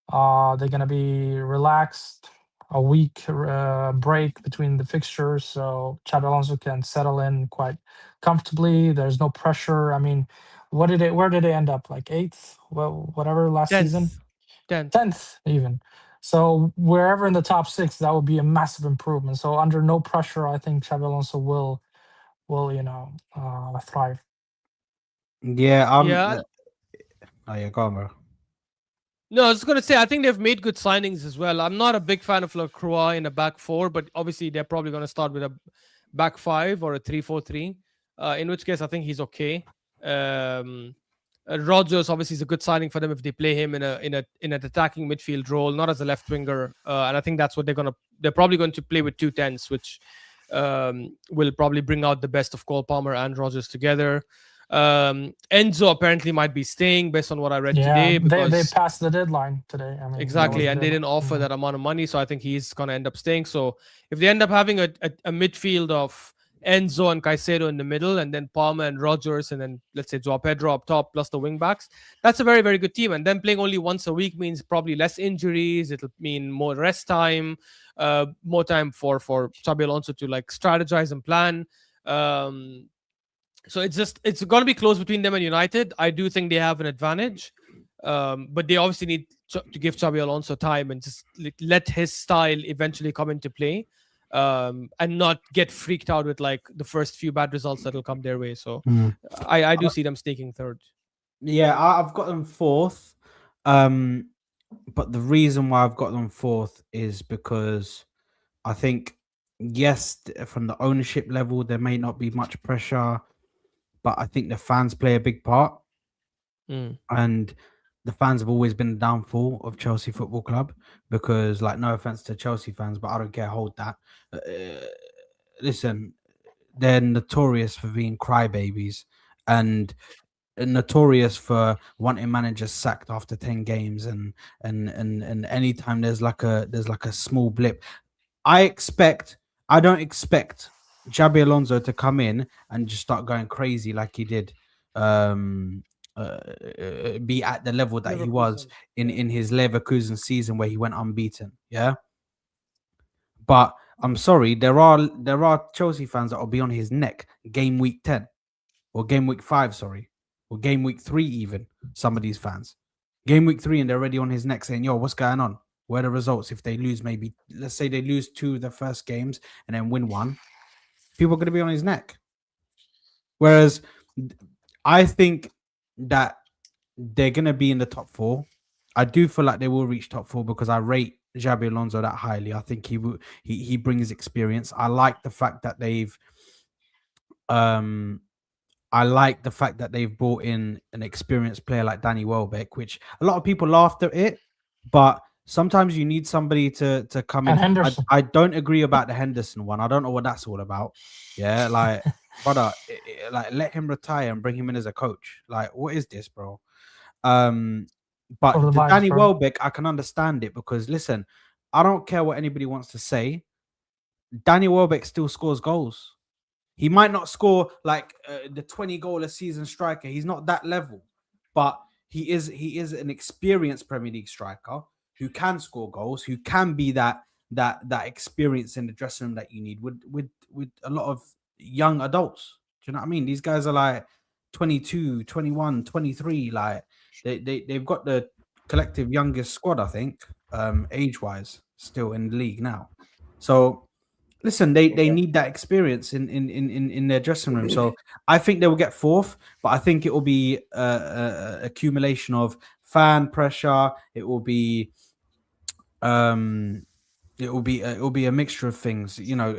They're going to be relaxed. A week break between the fixtures, so Xabi Alonso can settle in quite comfortably. There's no pressure. I mean, where did they end up? Like eighth, well, whatever last season, 10th even. So wherever in the top six, that would be a massive improvement. So under no pressure, I think Xabi Alonso will thrive. Yeah. Yeah. Oh yeah, go on, bro. No, I was going to say, I think they've made good signings as well. I'm not a big fan of Koora in a back four, but obviously they're probably going to start with a back five or a 3-4-3, in which case I think he's okay. Rodgers obviously is a good signing for them if they play him in an attacking midfield role, not as a left winger. And I think that's what they're probably going to play with 2 10s, which will probably bring out the best of Cole Palmer and Rodgers together. Enzo apparently might be staying based on what I read today. Because they passed the deadline today. I mean, exactly, and they didn't offer that amount of money, so I think he's gonna end up staying. So if they end up having a midfield of Enzo and Caicedo in the middle, and then Palmer and Rodgers, and then let's say Joao Pedro up top plus the wing backs, that's a very, very good team. And then playing only once a week means probably less injuries. It'll mean more rest time, more time for Xabi Alonso to like strategize and plan. So it's going to be close between them and United. I do think they have an advantage, but they obviously need to give Xabi Alonso time and just let his style eventually come into play, and not get freaked out with like the first few bad results that'll come their way. So I do see them sneaking third. Yeah, I've got them fourth. But the reason why I've got them fourth is because I think, yes, from the ownership level, there may not be much pressure, but I think the fans play a big part. And the fans have always been the downfall of Chelsea Football Club because, like, no offense to Chelsea fans, but I don't care, hold that. Listen, they're notorious for being crybabies and notorious for wanting managers sacked after 10 games and anytime there's like a small blip. I don't expect Xabi Alonso to come in and just start going crazy like he did, be at the level that he was in his Leverkusen season where he went unbeaten. Yeah, but I'm sorry, there are Chelsea fans that will be on his neck game week 10. or game week 5, sorry, or game week 3 even, some of these fans. Game week 3 and they're already on his neck saying, yo, what's going on? Where are the results? If they lose, maybe, let's say they lose 2 of the first games and then win 1, people are going to be on his neck. Whereas I think that they're going to be in the top 4. I do feel like they will reach top 4 because I rate Xabi Alonso that highly. I think he brings experience. I like the fact that they've brought in an experienced player like Danny Welbeck, which a lot of people laughed at it, but sometimes you need somebody to come And in. Henderson. I don't agree about the Henderson one. I don't know what that's all about. Yeah, like brother, like let him retire and bring him in as a coach. Like, what is this, bro? But Or the the vibes, Danny bro. Welbeck, I can understand it because listen, I don't care what anybody wants to say. Danny Welbeck still scores goals. He might not score like the 20 goal a season striker. He's not that level, but he is an experienced Premier League striker who can score goals, who can be that experience in the dressing room that you need with a lot of young adults. Do you know what I mean? These guys are like 22, 21, 23. Like they've got the collective youngest squad, I think, age-wise, still in the league now. So listen, they need that experience in their dressing room. So I think they will get 4th, but I think it will be accumulation of fan pressure. It will be a mixture of things. You know,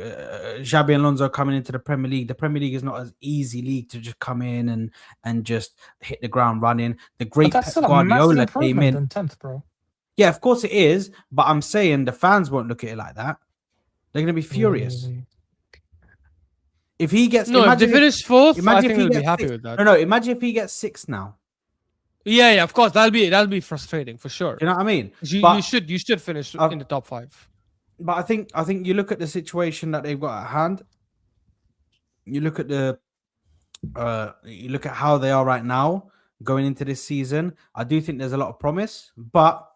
Xabi Alonso coming into the Premier League. The Premier League is not an easy league to just come in and just hit the ground running. The But great that's Pep still a massive Guardiola came improvement in. than 10th, bro. Yeah, of course it is, but I'm saying the fans won't look at it like that. They're going to be furious. If he gets if they finish 4th, I imagine think if he they'll be gets happy 6. with that. No, imagine if he gets 6 now. Yeah, of course. That'll be frustrating for sure. Do you know what I mean? You should finish in the top 5. But I think you look at the situation that they've got at hand. You look at how they are right now going into this season. I do think there's a lot of promise, but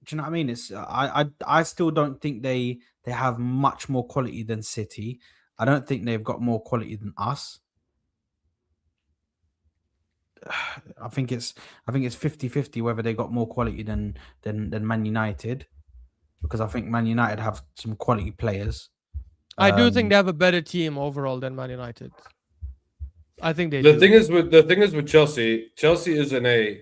do you know what I mean? It's I still don't think they have much more quality than City. I don't think they've got more quality than us. I think it's 50-50 whether they got more quality than Man United, because I think Man United have some quality players. I do think they have a better team overall than Man United. I think they The do. thing is with Chelsea is in a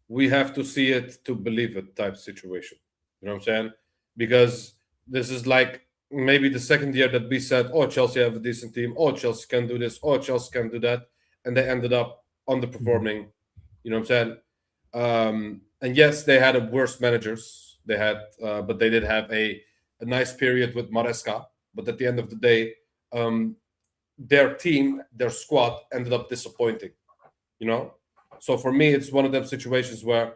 we have to see it to believe it type situation. You know what I'm saying? Because this is like maybe the second year that we said, oh, Chelsea have a decent team. Oh, Chelsea can do this. Oh, Chelsea can do that. And they ended up underperforming. You know what I'm saying? And yes, they had a worse managers. They had, but they did have a nice period with Maresca. But at the end of the day, their team, their squad ended up disappointing. You know? So for me, it's one of them situations where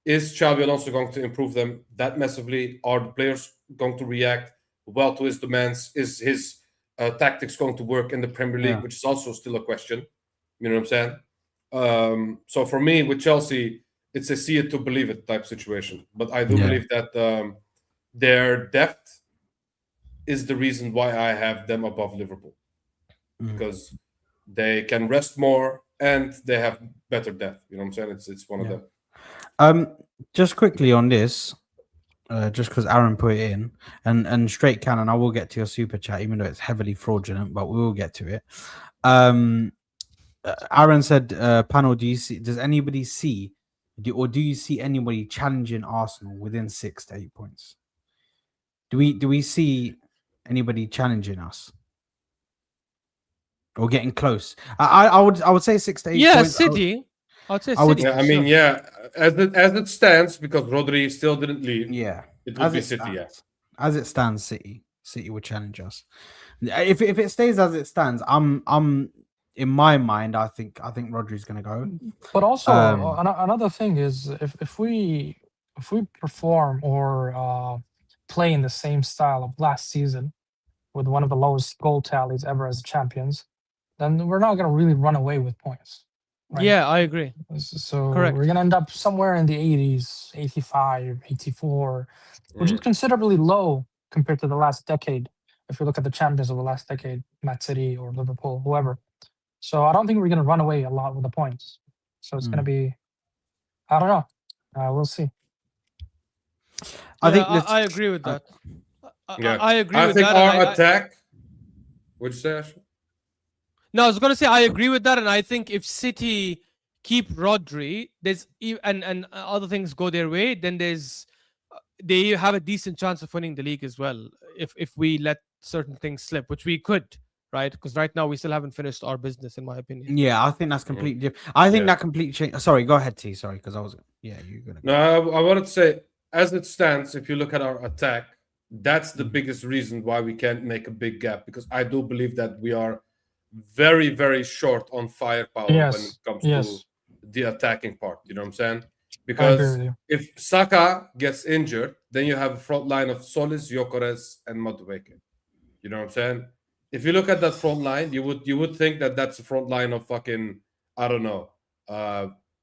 is Xabi Alonso going to improve them that massively? Are the players going to react well to his demands? Is his tactics going to work in the Premier League, which is also still a question. You know what I'm saying? So for me, with Chelsea, it's a see it to believe it type situation. But I do believe that their depth is the reason why I have them above Liverpool. Because they can rest more and they have better depth. You know what I'm saying? It's one of them. Just quickly on this, just because Aaron put it in, and straight cannon, I will get to your super chat, even though it's heavily fraudulent, but we will get to it. Aaron said, panel, does anybody see, or do you see anybody challenging Arsenal within 6 to 8 points? Do we see anybody challenging us? Or getting close? I would say 6 to 8 points. City. I would say City. I mean, as it stands, because Rodri still didn't leave. Yeah, it would be City. Stands. As it stands, City would challenge us. If it stays as it stands, I'm in my mind, I think Rodri's going to go. But also another thing is if we perform or play in the same style of last season with one of the lowest goal tallies ever as champions, then we're not going to really run away with points. Right? Yeah, I agree. So Correct. we're going to end up somewhere in the 80s, 85, 84, which is considerably low compared to the last decade. If you look at the champions of the last decade, Man City or Liverpool, whoever. So I don't think we're gonna run away a lot with the points. So it's gonna be, I don't know. We'll see. I think I agree with that. Yeah, I agree I with think that. our attack. What'd you say, Ash? No, I was gonna say I agree with that, and I think if City keep Rodri, and other things go their way, then they have a decent chance of winning the league as well. If we let certain things slip, which we could, right? Because right now we still haven't finished our business, in my opinion. Yeah, I think that's completely different. I think that completely changed. Sorry, go ahead, T. Sorry, because I was. Yeah, you're gonna. No, I wanted to say, as it stands, if you look at our attack, that's the biggest reason why we can't make a big gap, because I do believe that we are very, very short on firepower when it comes to the attacking part. You know what I'm saying? Because if Saka gets injured, then you have a front line of Solis, Gyökeres, and Madueke. You know what I'm saying? If you look at that front line, you would think that that's a front line of fucking, I don't know,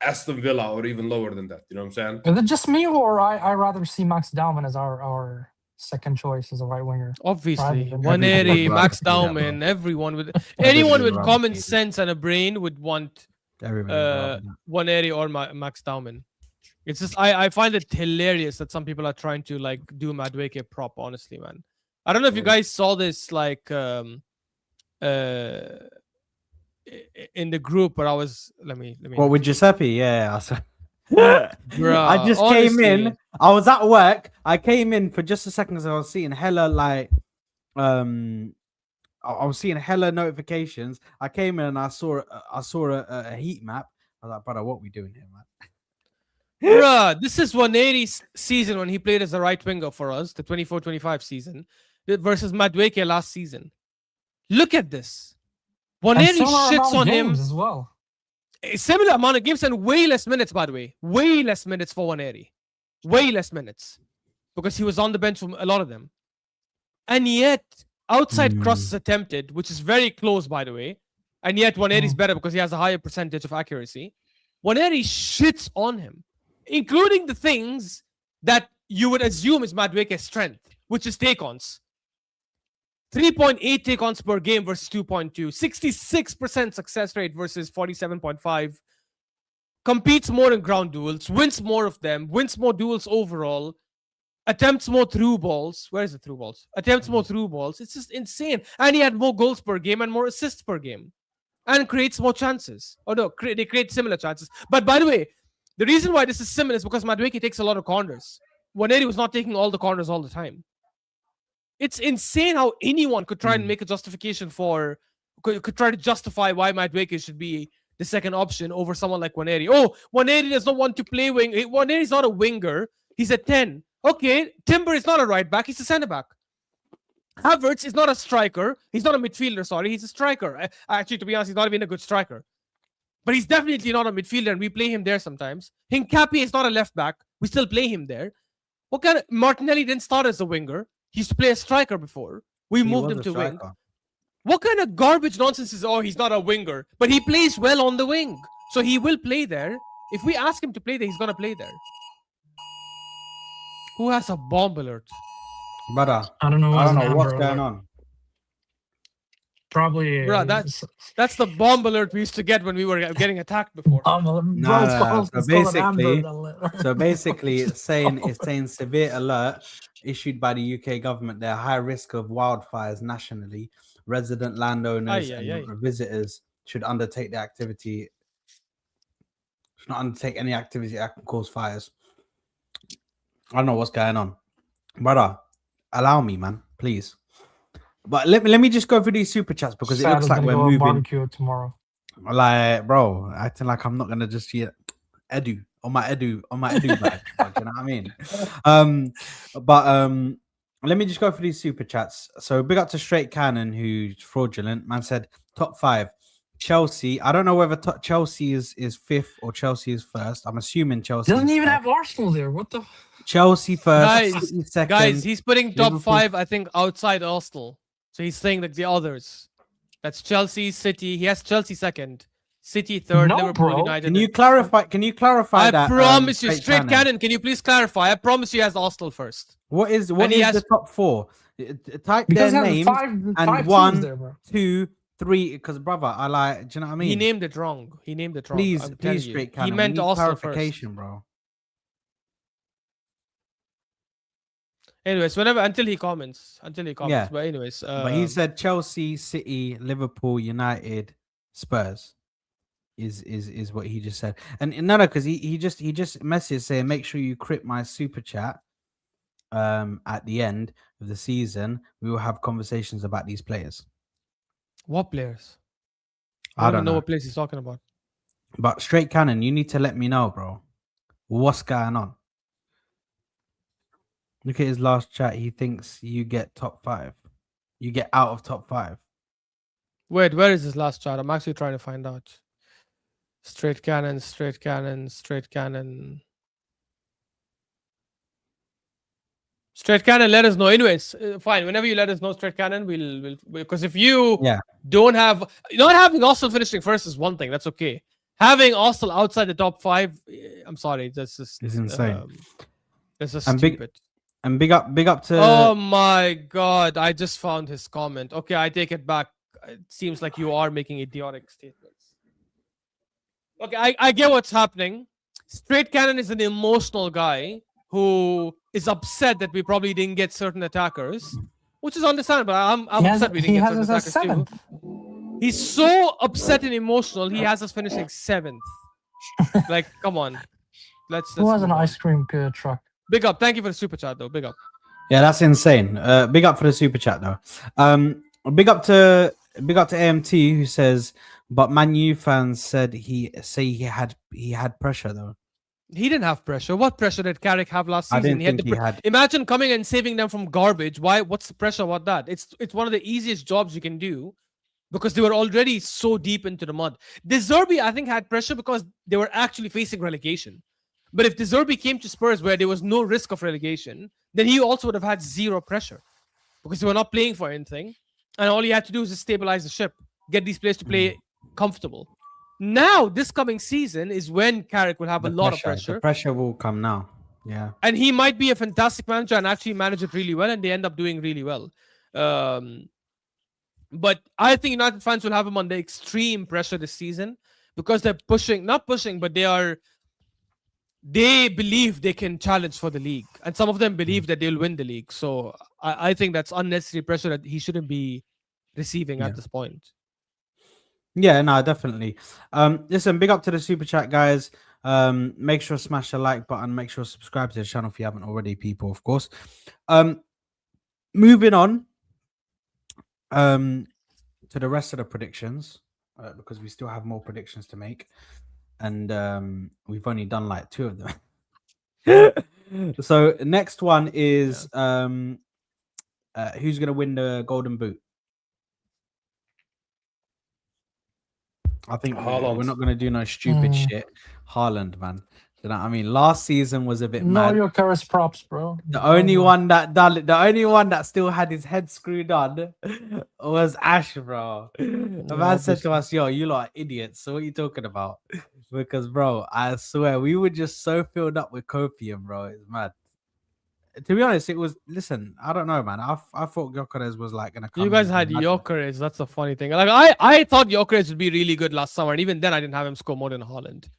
Aston Villa or even lower than that. You know what I'm saying? Is it just me, or I rather see Max Dauman as our second choice as a right winger? Obviously, Rather than Waneri, Max Everybody Dauman, anyone with common sense and a brain would want Waneri or Max Dauman. It's just I find it hilarious that some people are trying to like do Madueke prop. Honestly, man, I don't know if you guys saw this like in the group, but I was let me. What with Giuseppe? Yeah. Bruh, I just came in. I was at work. I came in for just a second because I was seeing hella like I was seeing hella notifications. I came in and I saw a heat map. I was like, brother, what are we doing here, man? Bruh, this is 180's season when he played as a right winger for us, the 24-25 season, versus Madueke last season. Look at this. 180 shits on him as well. A similar amount of games and way less minutes, by the way. Way less minutes for 180. Way less minutes. Because he was on the bench for a lot of them. And yet, outside crosses attempted, which is very close, by the way. And yet, 180 is better because he has a higher percentage of accuracy. 180 shits on him. Including the things that you would assume is Madueke's strength, which is take-ons. 3.8 take-ons per game versus 2.2. 66% success rate versus 47.5. Competes more in ground duels. Wins more of them. Wins more duels overall. Attempts more through balls. Where is the through balls? Attempts more through balls. It's just insane. And he had more goals per game and more assists per game. And creates more chances. Oh no, they create similar chances. But by the way, the reason why this is similar is because Madueke takes a lot of corners. 180 was not taking all the corners all the time. It's insane how anyone could try and make a justification could try to justify why Madueke should be the second option over someone like 180. Oh, 180 does not want to play wing. 180 is not a winger. He's a 10. Okay, Timber is not a right back. He's a centre back. Havertz is not a striker. He's not a midfielder, sorry. He's a striker. Actually, to be honest, he's not even a good striker. But he's definitely not a midfielder, and we play him there sometimes. Hincapié is not a left back. We still play him there. What kind of Martinelli didn't start as a winger. He used to play a striker before. We moved him to wing. What kind of garbage nonsense is, oh, he's not a winger. But he plays well on the wing. So he will play there. If we ask him to play there, he's going to play there. Who has a bomb alert? Brother, I don't know what's going on. Probably. Bro, that's the bomb alert we used to get when we were getting attacked before. So basically, it's saying severe alert issued by the UK government. There are high risk of wildfires nationally. Resident landowners and visitors should undertake any activity that can cause fires. I don't know what's going on, brother. Allow me, man, please. But let me just go through these super chats because it looks like we're moving. Barbecue tomorrow. Like, bro, acting like I'm not gonna just get edu on my edu bag. You know what I mean? Let me just go through these super chats. So big up to Straight Cannon, who's fraudulent. Man said top 5. Chelsea. I don't know whether Chelsea is 5th or Chelsea is 1st. I'm assuming Chelsea doesn't even have Arsenal there. What the? Chelsea 1st. Guys, he's putting top Liverpool. 5, I think, outside Arsenal. So he's saying like the others. That's Chelsea, City. He has Chelsea 2nd, City 3rd, Liverpool, United. Can you clarify that? I promise you, Straight Cannon. Can you please clarify? I promise you, he has Arsenal 1st. What is the top 4? Type their name and 1, 2, 3 because brother, I like. Do you know what I mean? He named it wrong. Please, I'm telling please, you. straight He cannon. meant we need Arsenal first. clarification, bro. Anyways, until he comments. Yeah. But anyways, But he said Chelsea, City, Liverpool, United, Spurs is what he just said. And no, because he just messaged saying make sure you crit my super chat. At the end of the season, we will have conversations about these players. what players? I don't know know. what players he's talking about. But straight cannon, you need to let me know, bro. What's going on? Look at his last chat. He thinks you get top 5. You get out of top 5. Wait, where is his last chat? I'm actually trying to find out. Straight cannon. Straight cannon, let us know. Anyways, fine. Whenever you let us know, straight cannon, we'll because if you don't have, not having Arsenal finishing first is one thing. That's okay. Having Arsenal outside the top 5, I'm sorry, that's just It's insane. That's just And stupid. Big up to. Oh my god! I just found his comment. Okay, I take it back. It seems like you are making idiotic statements. Okay, I get what's happening. Straight cannon is an emotional guy who is upset that we probably didn't get certain attackers, which is understandable. I'm upset we didn't get certain attackers too. He's so upset and emotional. He has us finishing 7th. Like, come on. Let's Who has an move on. ice cream truck? Big up. Thank you for the super chat, though. Big up. Yeah, that's insane. Big up for the super chat though. Big up to AMT who says, but Man U fans said he had pressure though. He didn't have pressure. What pressure did Carrick have last season? I didn't think he had. Imagine coming and saving them from garbage. Why? What's the pressure about that? It's one of the easiest jobs you can do because they were already so deep into the mud. De Zerbi, I think, had pressure because they were actually facing relegation. But if De Zerbi came to Spurs where there was no risk of relegation, then he also would have had zero pressure because they were not playing for anything. And all he had to do was just stabilize the ship, get these players to play comfortable. Now, this coming season is when Carrick will have a lot of pressure. The pressure will come now. Yeah. And he might be a fantastic manager and actually manage it really well, and they end up doing really well. But I think United fans will have him under extreme pressure this season because they're not pushing, but they believe they can challenge for the league. And some of them believe that they'll win the league. So I think that's unnecessary pressure that he shouldn't be receiving at this point. Yeah, no, definitely. Listen, big up to the super chat, guys. Make sure to smash the like button. Make sure to subscribe to the channel if you haven't already, people, of course. Moving on to the rest of the predictions, because we still have more predictions to make. And we've only done like 2 of them. So next one is who's going to win the Golden Boot? I think we're not going to do no stupid shit. Haaland, man. You know what I mean? Last season was a bit mad. Your Kora's props, bro. The only one that still had his head screwed on was Ash, bro. The man said to us, "Yo, you lot are idiots. So what are you talking about?" Because, bro, I swear we were just so filled up with copium, bro. It's mad. To be honest, it was. Listen, I don't know, man. I thought Gyökeres was like gonna come. You guys had Gyökeres. That's the funny thing. Like I thought Gyökeres would be really good last summer, and even then I didn't have him score more than Haaland.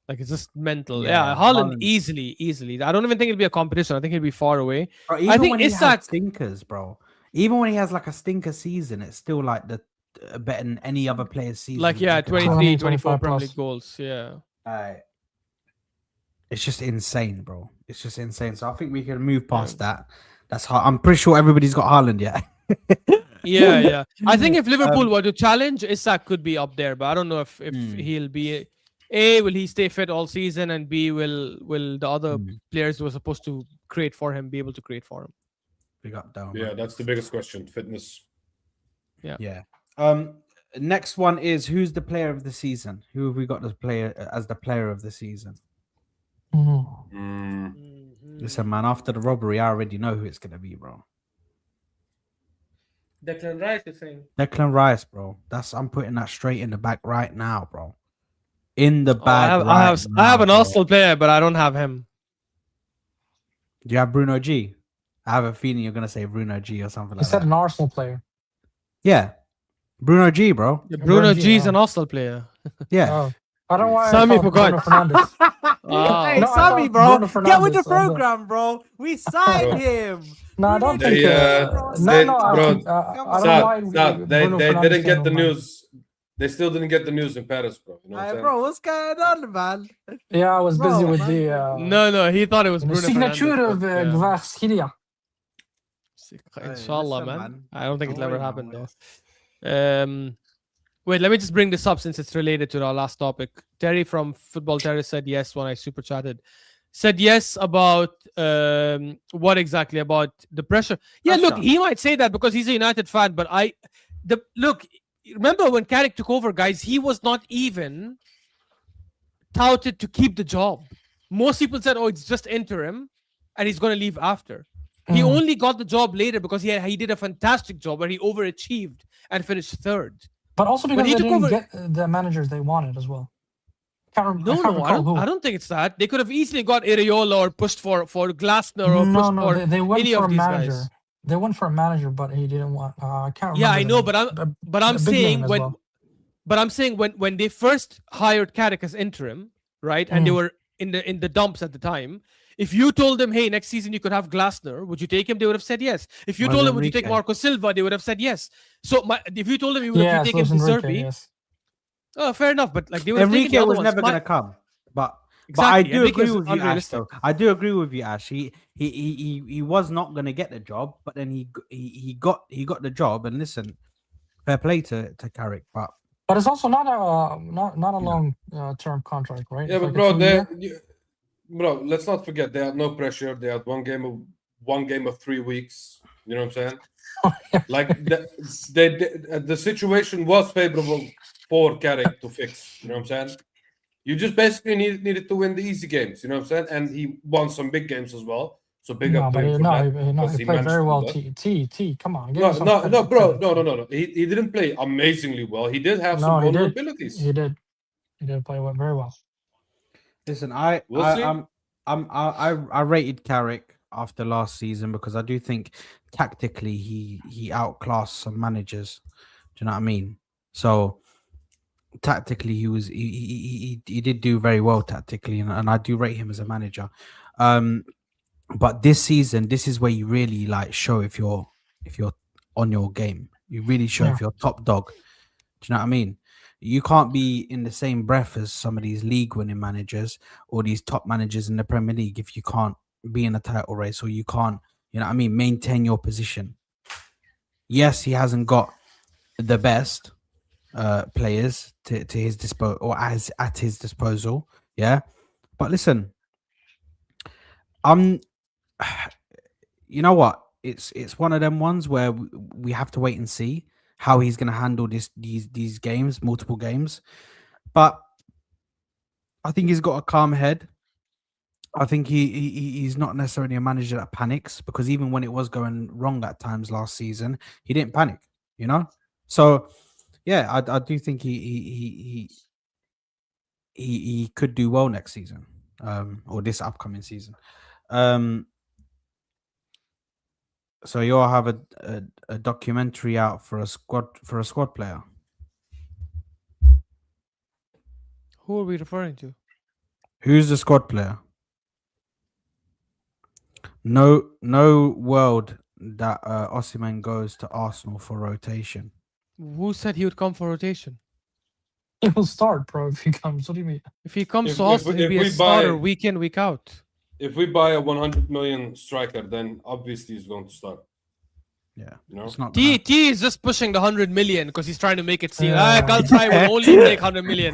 Like, it's just mental. Yeah, Haaland easily. I don't even think it'll be a competition. I think he'll be far away. Bro, I think when he has stinkers, bro. Even when he has like a stinker season, it's still like the better than any other player's season. Like, 23, 24 Premier League goals. Yeah. It's just insane, bro. It's just insane. So I think we can move past that. That's hard. I'm pretty sure everybody's got Haaland, yeah. yeah. I think if Liverpool were to challenge, Isak could be up there, but I don't know if he'll be. A, will he stay fit all season, and B, will the other players who were supposed to create for him be able to create for him? Big up, down. Yeah, that's the biggest question. Fitness. Yeah. Next one is who's the player of the season? Who have we got as the player of the season? Listen, man, after the robbery, I already know who it's gonna be, bro. Declan Rice, you're saying? Declan Rice, bro. I'm putting that straight in the back right now, bro. In the bag. I have an Arsenal player, but I don't have him. Do you have Bruno G? I have a feeling you're gonna say Bruno G or something like that. You said an Arsenal player. Yeah. Bruno G, bro. Yeah, Bruno G, G is oh. an Arsenal player. Yeah. Oh, I don't know why Sami I thought Bruno forgot. Fernandes. Wow. Hey, No, I Sami, thought bro. Bruno Get with the Fernandes, I thought. program, bro. We signed him. No, I Bruno don't G, think. bro. No, I bro, think. I don't know why Sad. Bruno They Fernandes didn't get came the to mind. news. They still didn't get the news in Paris, bro. You know what I'm Hey, saying? bro, what's going on, man? Yeah, I was Bro, busy with man. the No, he thought it was the Bruno signature Fernandes. of but, yeah. Gvarshilia. Inshallah, listen, man. I don't think Don't it'll ever worry, happen man. though. Wait, let me just bring this up since it's related to our last topic. Terry from Football Terry said yes when I super chatted. Said yes about what exactly about the pressure. Yeah, look, Pressure. he might say that because he's a United fan, but look. Remember when Carrick took over, guys? He was not even touted to keep the job. Most people said, "Oh, it's just interim, and he's going to leave after." He only got the job later because he did a fantastic job where he overachieved and finished third. But also because he they took didn't over- get the managers they wanted as well. I can't I don't think it's that. They could have easily got Areola or pushed for Glasner or pushed for they went any for of a these manager. guys. They went for a manager, but he didn't want. I can't remember. Yeah, I the know, name. but I'm a big saying name as when, well. but I'm saying when they first hired Carrick as interim, right, and they were in the dumps at the time. If you told them, hey, next season you could have Glasner, would you take him? They would have said yes. If you Was told them, would you take Enrique. Marco Silva? They would have said yes. So if you told them you Yes, take him Luis to Enrique, Zerbi, yes. oh, fair enough. But like they would have taken Enrique the other was ones. never going to come. But Exactly. I do Enrique agree is with you, Ash. unrealistic. Though. I do agree with you, Ash. He was not going to get the job, but then he got the job. And listen, fair play to Carrick, but it's also not a long term contract, right? Yeah, It's but like a 2 year. bro, let's not forget they had no pressure. They had one game of 3 weeks. You know what I'm saying? Like the situation was favorable for Carrick to fix. You know what I'm saying? You just basically needed to win the easy games. You know what I'm saying? And he won some big games as well. So big up to him for that. because He played managed very to do well. that. T, come on. Give No, him some no, credit, no, bro, credit. no. He didn't play amazingly well. He did have No, some he did. vulnerabilities. He did. He did play very well. listen, We'll see. I rated Carrick after last season because I do think tactically he outclassed some managers. Do you know what I mean? So tactically he did do very well tactically, and I do rate him as a manager. But this season, this is where you really like show if you're on your game. You really show if you're top dog. Do you know what I mean? You can't be in the same breath as some of these league winning managers or these top managers in the Premier League if you can't be in a title race or you can't, you know what I mean, maintain your position. Yes, he hasn't got the best players to his disposal or as at his disposal. Yeah. But listen, you know what? It's one of them ones where we have to wait and see how he's going to handle these games, multiple games. But I think he's got a calm head. I think he's not necessarily a manager that panics because even when it was going wrong at times last season, he didn't panic. You know, so yeah, I do think he could do well next season, or this upcoming season. So you'll have a documentary out for a squad player. Who are we referring to? Who's the squad player? No world that Osimhen goes to Arsenal for rotation. Who said he would come for rotation? He will start, bro, if he comes. What do you mean? If he comes If- to if Arsenal, we- he'll if be a we starter buy- week in, week out. If we buy a 100 million striker, then obviously he's going to start. Yeah, You know? it's not. T is just pushing the 100 million because he's trying to make it seem Yeah. Galatasaray will only take 100 million.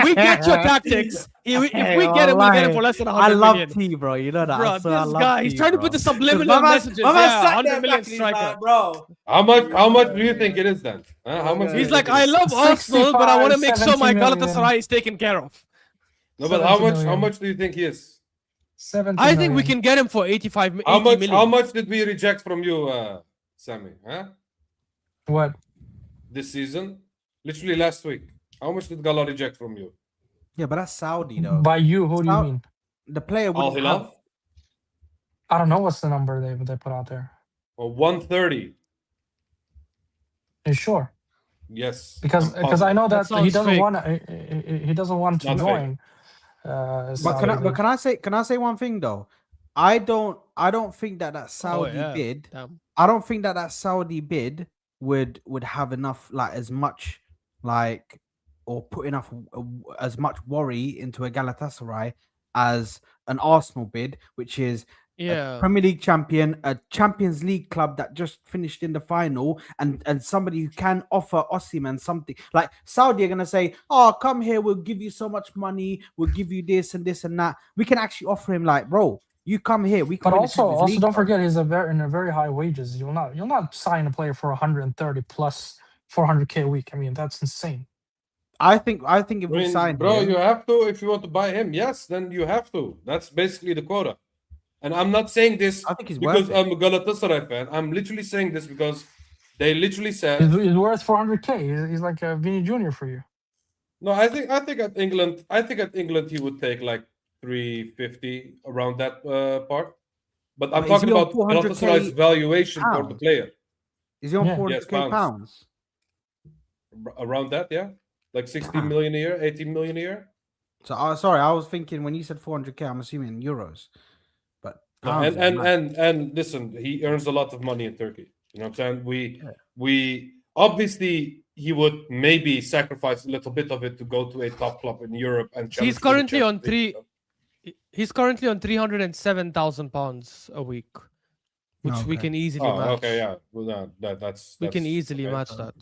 We get your tactics. If we get him, we get him for less than 100 I love million. T, bro. You know that. Bro, I this guy, he's trying to put the subliminal messages. My man Yeah, sat 100 there million back and he's striker. like, bro. How much do you think it is then? Huh? How much? do you He's think like, it I is? love Arsenal, but I want to make sure 65, my 70 million. Galatasaray is taken care of. No, but how 70 much? How million. much do you think he is? 70 I think we million. can get him for 85 How 80 much? million. How much did we reject from you, Sami? Huh? What? This season, literally last week. How much did Gala reject from you? Yeah, but that's Saudi though. By you? Who do you Sau- mean? The player Al wouldn't have. Hilal I don't know what's the number they put out there. or 130? You sure? Yes, because I'm positive. I know That that he sounds doesn't fake. want he doesn't want to Not fake. join. But Saudi. can I say one thing though? I don't think that Saudi yeah. bid. Damn. I don't think that Saudi bid would have enough like as much like or put enough as much worry into a Galatasaray as an Arsenal bid, which is a Yeah. Premier League champion, a Champions League club that just finished in the final, and somebody who can offer Osimhen something. Like Saudi are gonna say, "Oh, come here, we'll give you so much money, we'll give you this and this and that." We can actually offer him like, bro, you come here, we can But win the also, Champions League, don't bro." forget he's in a very high wages. You'll not sign a player for 130 plus 400k a week. I mean, that's insane. I think if I we mean, sign bro, him, you have to if you want to buy him. Yes, then you have to. That's basically the quota. And I'm not saying this I think he's because worth it. I'm a Galatasaray fan. I'm literally saying this because they literally said He's worth 400k. He's like a Vini Jr. for you. no. I think at England he would take like 350 around that part. But I'm But is talking he on about 400K Galatasaray's valuation for the pounds? player. Is he on Yeah. 400k Yes, pounds. pounds? Around that, yeah, like 16 Damn. million a year, 18 million a year. So sorry, I was thinking when you said 400k, I'm assuming in euros. But No, pounds is mad. and listen, he earns a lot of money in Turkey. You know what I'm saying? We obviously he would maybe sacrifice a little bit of it to go to a top club in Europe and challenge He's for the currently on Champions League. He's currently on £307,000 a week, which we Okay. can easily Oh, match. okay, yeah. Well, no, that's We can easily okay. match that.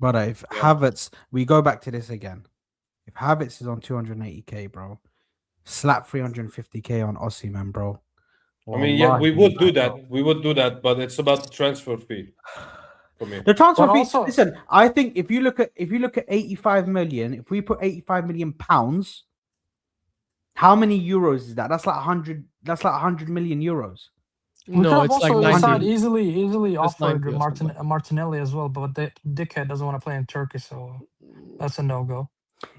But if Yeah. Havertz, we go back to this again. If Havertz is on 280k, bro, slap 350k on Osimhen, bro. I mean, yeah, we Wallahi, would do like, that. bro. We would do that, but it's about the transfer fee for me. The transfer But fee. also- Listen, I think if you look at 85 million, if we put 85 million pounds, how many euros is that? That's like 100. That's like 100 million euros. We could No, have it's like also 90. Saad easily Just offered 90 or something. Martinelli as well, but the dickhead doesn't want to play in Turkey, so that's a no-go.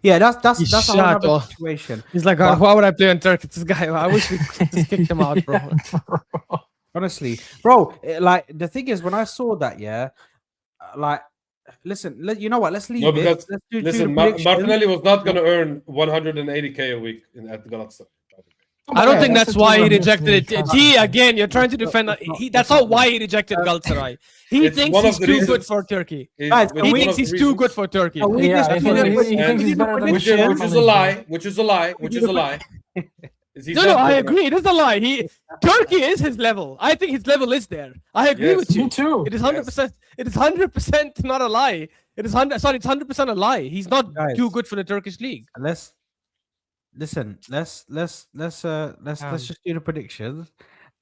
Yeah, that's He's a whole shot other off. situation. He's like, But- why would I play on Turkey? This guy, I wish we just kicked him out, bro. Yeah, bro. Honestly, bro, like the thing is, when I saw that, yeah, like, listen, you know what? Let's leave No, it. because Let's do listen, the predictions. Martinelli was not going to earn 180k a week at Galatasaray. I don't Yeah, think that's why he rejected it. Transfer G, fee. again, you're trying to defend. That's not why he rejected Galatasaray. He It's thinks one of he's the too reasons- good for Turkey. Guys, It's can He we- one thinks of the he's too good reasons- for Turkey. Can we Yeah, just he do the thinks prediction? he's better than which prediction? is a lie. Which is a lie. Which is a lie. Is he No, not I good enough? agree. It is a lie. Turkey is his level. I think his level is there. I agree Yes. with you. Me too. It is 100%. It is 100% not a lie. It is 100. Sorry, it's 100% a lie. He's not Guys. too good for the Turkish league. Let's just do the predictions,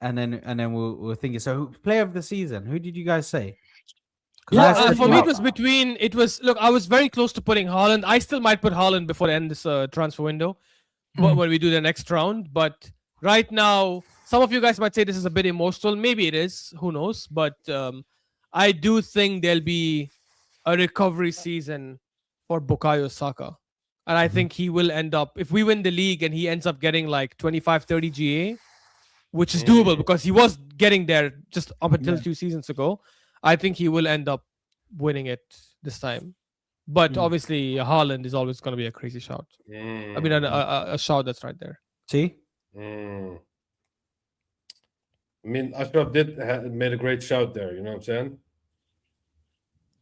and then we'll think it. So, player of the season, who did you guys say? 'Cause Yeah, I said For me, Klopp. it was between. It was look. I was very close to putting Haaland. I still might put Haaland before the end of this transfer window, when we do the next round. But right now, some of you guys might say this is a bit emotional. Maybe it is. Who knows? But I do think there'll be a recovery season for Bukayo Saka, and I think he will end up. If we win the league and he ends up getting like 25-30 GA, which is doable because he was getting there just up until 2 seasons ago. I think he will end up winning it this time. But obviously, Haaland is always going to be a crazy shout. I mean, a shout that's right there. See, I mean, Ashraf made a great shout there. You know what I'm saying?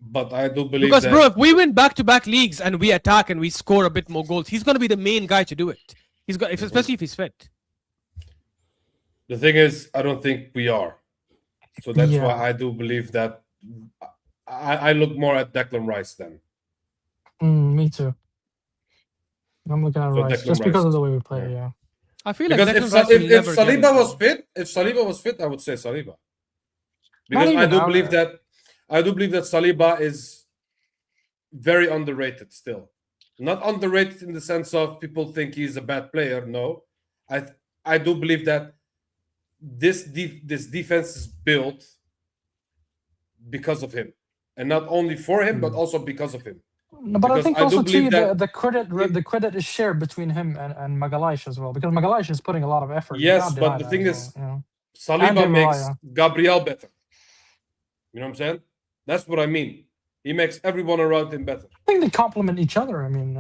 But I do believe Because, that bro, if we win back-to-back leagues and we attack and we score a bit more goals, he's going to be the main guy to do it. He's got, especially if he's fit. the thing is, I don't think we are. So that's Yeah. why I do believe that I look more at Declan Rice then. Me too. I'm looking at So Rice Declan just because Rice. of the way we play. Yeah. I feel Because like if Declan Rice will never get Saliba it. if Saliba was fit, I would say Saliba. Because even, I do believe that Saliba is very underrated still. Not underrated in the sense of people think he's a bad player. No, I do believe that this defense is built because of him, and not only for him, but also because of him. No, but I Because think I do also believe too that the credit is shared between him and Magalhaes as well, because Magalhaes is putting a lot of effort. You Yes, can't but deny the that thing as is, well, you know? Saliba And makes Magalhaes. Gabriel better. You know what I'm saying? That's what I mean. He makes everyone around him better. I think they complement each other. I mean,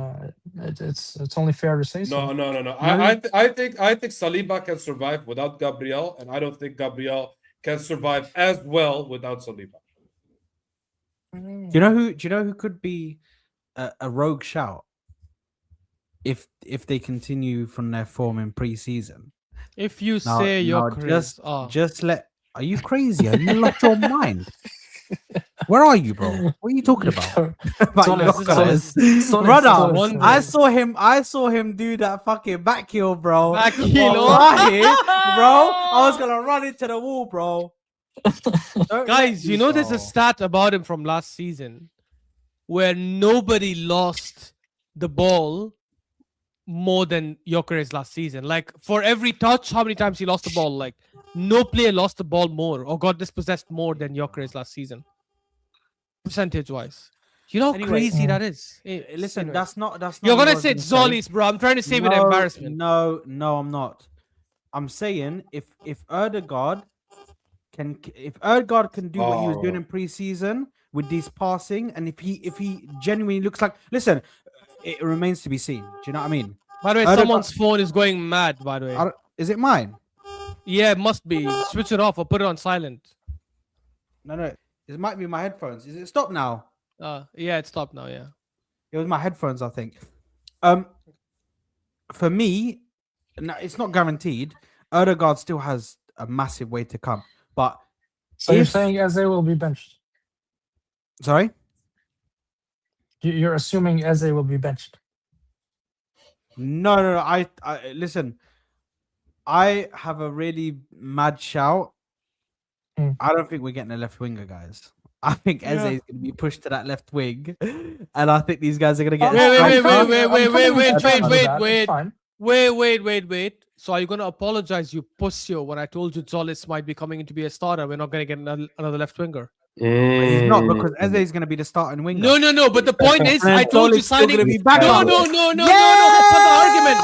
it's only fair to say so. No. I think Saliba can survive without Gabriel, and I don't think Gabriel can survive as well without Saliba. Do you know who could be a rogue shout if they continue from their form in pre-season? If you say Gyökeres, just let. Are you crazy? Have you lost your mind? Where are you, bro? What are you talking about? Brother, I saw him do that fucking back heel, bro. Back heel, bro. I was gonna run into the wall, bro. Guys, you know there's a stat about him from last season where nobody lost the ball more than Gyökeres last season. Like, for every touch, how many times he lost the ball? Like, no player lost the ball more or got dispossessed more than Gyökeres last season, percentage-wise. You know how crazy that is? Listen, that's not. You're gonna say it's Zollis, bro. I'm trying to save an embarrassment. No, I'm not. I'm saying if Erdegaard can do what he was doing in pre-season with these passing, and if he genuinely looks like, listen, it remains to be seen. Do you know what I mean? By the way, someone's phone is going mad. By the way, is it mine? Yeah, it must be. Switch it off or put it on silent. No, it might be my headphones. Is it stopped now? Yeah, it's stopped now. Yeah, it was my headphones, I think. For me, no, it's not guaranteed. Erdegaard still has a massive way to come. But so you're saying Eze will be benched? Sorry? You're assuming Eze will be benched? No. I listen. I have a really mad shout. I don't think we're getting a left winger, guys. I think Eze is going to be pushed to that left wing, and I think these guys are going to get. Wait. So are you going to apologize, you pussy, when I told you Zollis might be coming in to be a starter? We're not going to get another left winger. He's not, because Eze is going to be the starting winger. No. But the point is, I told you signing. No. That's not the argument.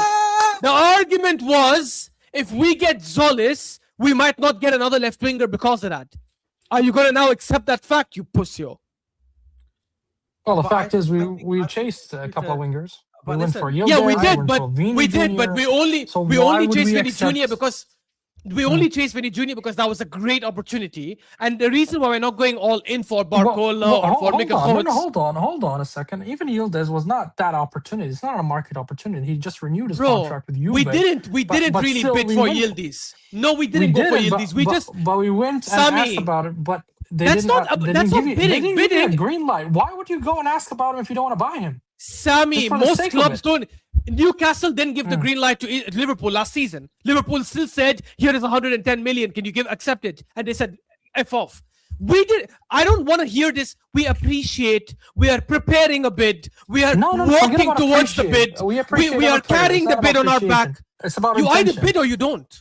The argument was, if we get Zollis, we might not get another left winger because of that. Are you going to now accept that fact, you pussy? Well, the fact is, we chased a couple of wingers. We went for Yildiz, yeah, we did, but we only chased Vinny Jr. because that was a great opportunity. And the reason why we're not going all in for Barcola or for Mika Kovac. Hold on a second. Even Yildiz was not that opportunity. It's not a market opportunity. He just renewed his contract with you. We didn't really bid for Yildiz. No, we didn't go for Yildiz. But we went and asked about it. But that's not bidding. Bidding a green light. Why would you go and ask about him if you don't want to buy him? Sami, most clubs don't. Newcastle didn't give the green light to Liverpool last season. Liverpool still said, "Here is 110 million. Can you accept it?" And they said, "F off." We did. I don't want to hear this. We appreciate. We are preparing a bid. We are walking towards the bid. We are carrying the bid on our back. It's about you either bid or you don't.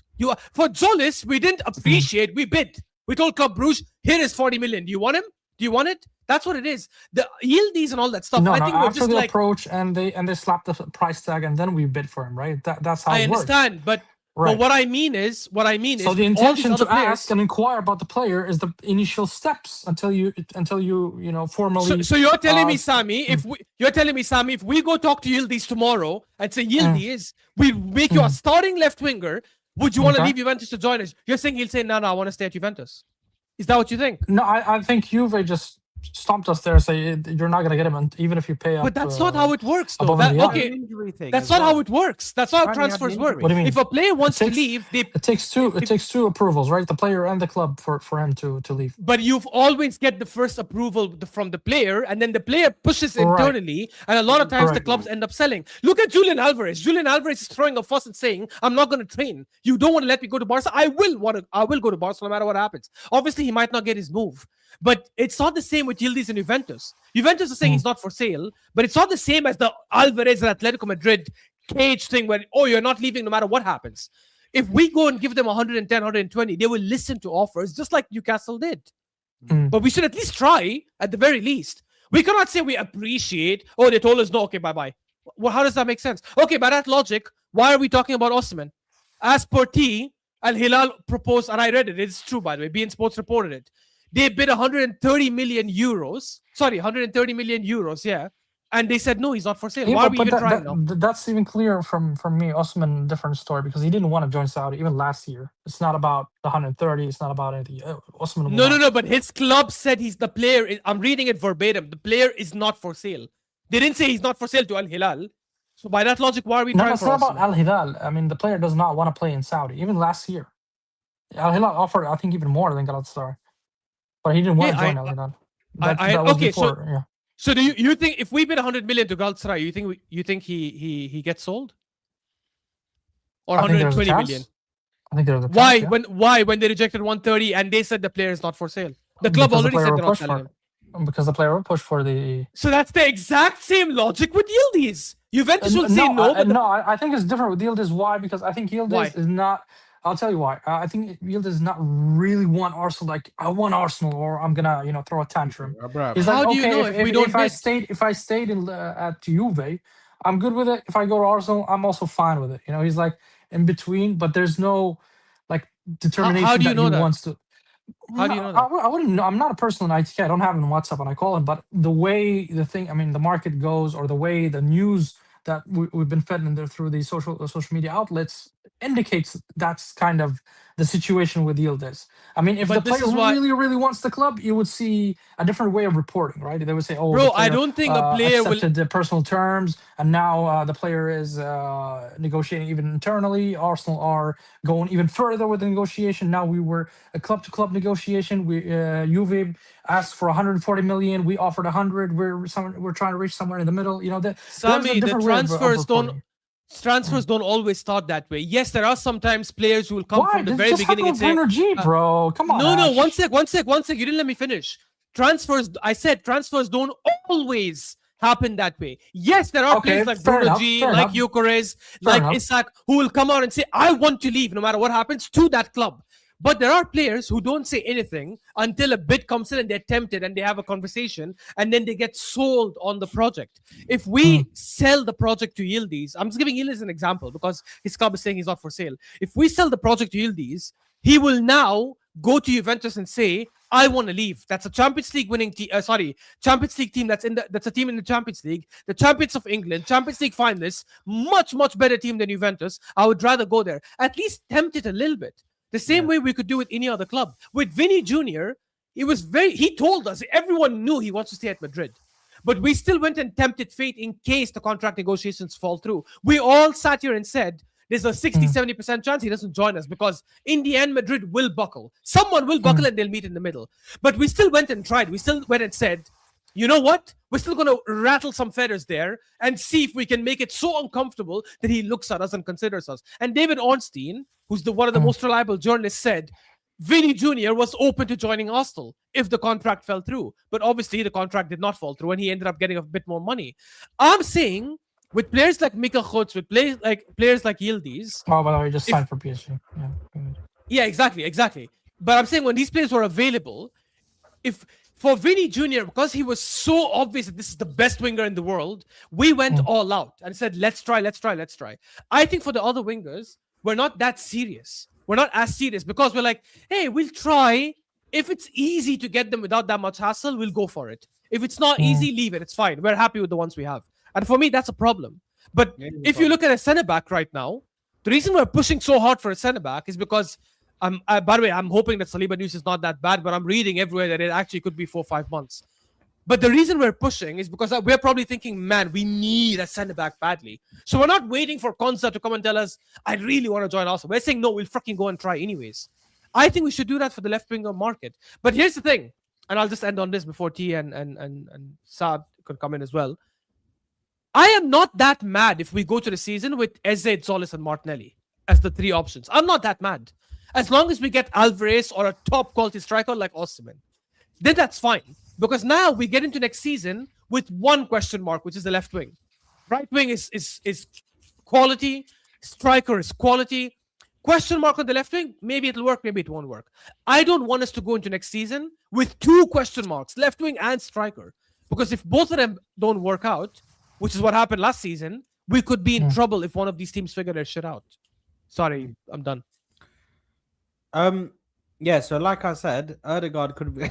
For Zollis, we didn't appreciate. We bid. We told Club Brugge, "Here is 40 million. Do you want him? Do you want it?" That's what it is. The Yildiz and all that stuff. I think we're just the approach and they slapped the price tag and then we bid for him, right? That's how I understand, but what I mean is. So the intention to ask and inquire about the player is the initial steps until you formally. So you're telling me, Sami, if we go talk to Yildiz tomorrow and say, Yildiz, we make you a starting left winger, would you want to leave Juventus to join us? You're saying he'll say, no, I want to stay at Juventus. Is that what you think? No, I think Juve just stomped us there and say you're not going to get him, even if you pay up. But that's not how it works, though. That's not how it works. That's how transfers work. What do you mean? If a player wants to leave, it takes two approvals, right? The player and the club for him to leave. But you've always get the first approval from the player, and then the player pushes internally, and a lot of times the clubs end up selling. Look at Julian Alvarez. Julian Alvarez is throwing a fuss and saying, "I'm not going to train. You don't want to let me go to Barca. I will go to Barca no matter what happens." Obviously, he might not get his move. But it's not the same with Yildiz and Juventus. Juventus is saying he's not for sale, but it's not the same as the Alvarez and Atletico Madrid cage thing where, you're not leaving no matter what happens. If we go and give them 110, 120, they will listen to offers just like Newcastle did. But we should at least try, at the very least. We cannot say we appreciate, they told us no, okay, bye-bye. Well, how does that make sense? Okay, by that logic, why are we talking about Osimhen? As per T, Al Hilal proposed, and I read it, it's true, by the way, beIN Sports reported it. They bid 130 million euros. Sorry, 130 million euros. Yeah, and they said no, he's not for sale. Yeah, Why are we even trying now? that's even clearer from me. Osman, different story, because he didn't want to join Saudi even last year. It's not about the 130. It's not about anything. Osman. No. But his club said he's the player. I'm reading it verbatim. The player is not for sale. They didn't say he's not for sale to Al Hilal. So by that logic, why are we No, trying it's for not about Osman? Al Hilal. I mean, the player does not want to play in Saudi. Even last year, Al Hilal offered, I think, even more than Galatasaray, but he didn't want to join Al Hilal. That was okay, before, yeah. So do you think if we bid 100 million to Galatasaray, you think he gets sold? Or 120 million? I think there's a chance, yeah. Why when they rejected 130 and they said the player is not for sale? The club Because already the player said will they're not push selling him. because the player will push for the. So that's the exact same logic with Yildiz. Juventus will say no. I think it's different with Yildiz. Why? Because I think Yildiz is not. I'll tell you why. I think Yildiz does not really want Arsenal. Like, I want Arsenal, or I'm gonna throw a tantrum. How He's like, do you know if I stayed at Juve, I'm good with it. If I go to Arsenal, I'm also fine with it. He's like in between, but there's no like determination how do you know he that? wants to. How do you know that? I wouldn't know. I'm not a person in ITK. I don't have him on WhatsApp, and I call him. But the way the market goes, or the way the news that we've been fed through these social media outlets indicates that's kind of the situation with Yildiz. I mean, if the player really wants the club, you would see a different way of reporting, right? They would say, "Oh, bro, I don't think a player accepted the personal terms, and now the player is negotiating even internally. Arsenal are going even further with the negotiation. Now we were a club-to-club negotiation. Juve asked for 140 million. We offered 100. We're trying to reach somewhere in the middle. Sami, the transfers don't always start that way. Yes, there are sometimes players who will come from the very beginning and say, bro, come on. No, one sec. You didn't let me finish. I said transfers don't always happen that way. Yes, there are players like Bruno G, like Gyökeres, like Isak, who will come out and say, I want to leave no matter what happens to that club. But there are players who don't say anything until a bid comes in and they're tempted and they have a conversation and then they get sold on the project. If we sell the project to Yildiz, I'm just giving Yildiz an example because his club is saying he's not for sale. If we sell the project to Yildiz, he will now go to Juventus and say, I want to leave. That's a Champions League winning team. Champions League team that's a team in the Champions League, the champions of England, Champions League finalists, much better team than Juventus. I would rather go there. At least tempt it a little bit. The same way we could do with any other club. With Vinny Jr., he told us, everyone knew he wants to stay at Madrid. But we still went and tempted fate in case the contract negotiations fall through. We all sat here and said, there's a 60-70% chance he doesn't join us because in the end, Madrid will buckle. Someone will buckle and they'll meet in the middle. But we still went and tried. We still went and said, you know what? We're still going to rattle some feathers there and see if we can make it so uncomfortable that he looks at us and considers us. And David Ornstein, who's one of the most reliable journalists, said Vinny Jr. was open to joining Arsenal if the contract fell through. But obviously, the contract did not fall through and he ended up getting a bit more money. I'm saying with players like Mikkel Gotts, with players like Yildiz. Oh, by the way, just signed for PSG. Yeah, exactly. But I'm saying when these players were available, for Vinny Jr., because he was so obvious that this is the best winger in the world, we went all out and said, let's try. I think for the other wingers, we're not that serious. We're not as serious because we're like, hey, we'll try. If it's easy to get them without that much hassle, we'll go for it. If it's not easy, leave it. It's fine. We're happy with the ones we have. And for me, that's a problem. But if you look at a centre-back right now, the reason we're pushing so hard for a centre-back is because by the way, I'm hoping that Saliba news is not that bad, but I'm reading everywhere that it actually could be 4-5 months. But the reason we're pushing is because we're probably thinking, man, we need a centre-back badly. So we're not waiting for Quansah to come and tell us, I really want to join Arsenal. We're saying, no, we'll fucking go and try anyways. I think we should do that for the left-winger market. But here's the thing, and I'll just end on this before T and Saad could come in as well. I am not that mad if we go to the season with Eze, Zolis, and Martinelli as the three options. I'm not that mad. As long as we get Alvarez or a top quality striker like Osimhen, then that's fine. Because now we get into next season with one question mark, which is the left wing. Right wing is quality. Striker is quality. Question mark on the left wing, maybe it'll work, maybe it won't work. I don't want us to go into next season with two question marks, left wing and striker. Because if both of them don't work out, which is what happened last season, we could be in trouble if one of these teams figure their shit out. Sorry, I'm done. Yeah, so like I said, Erdegaard could be.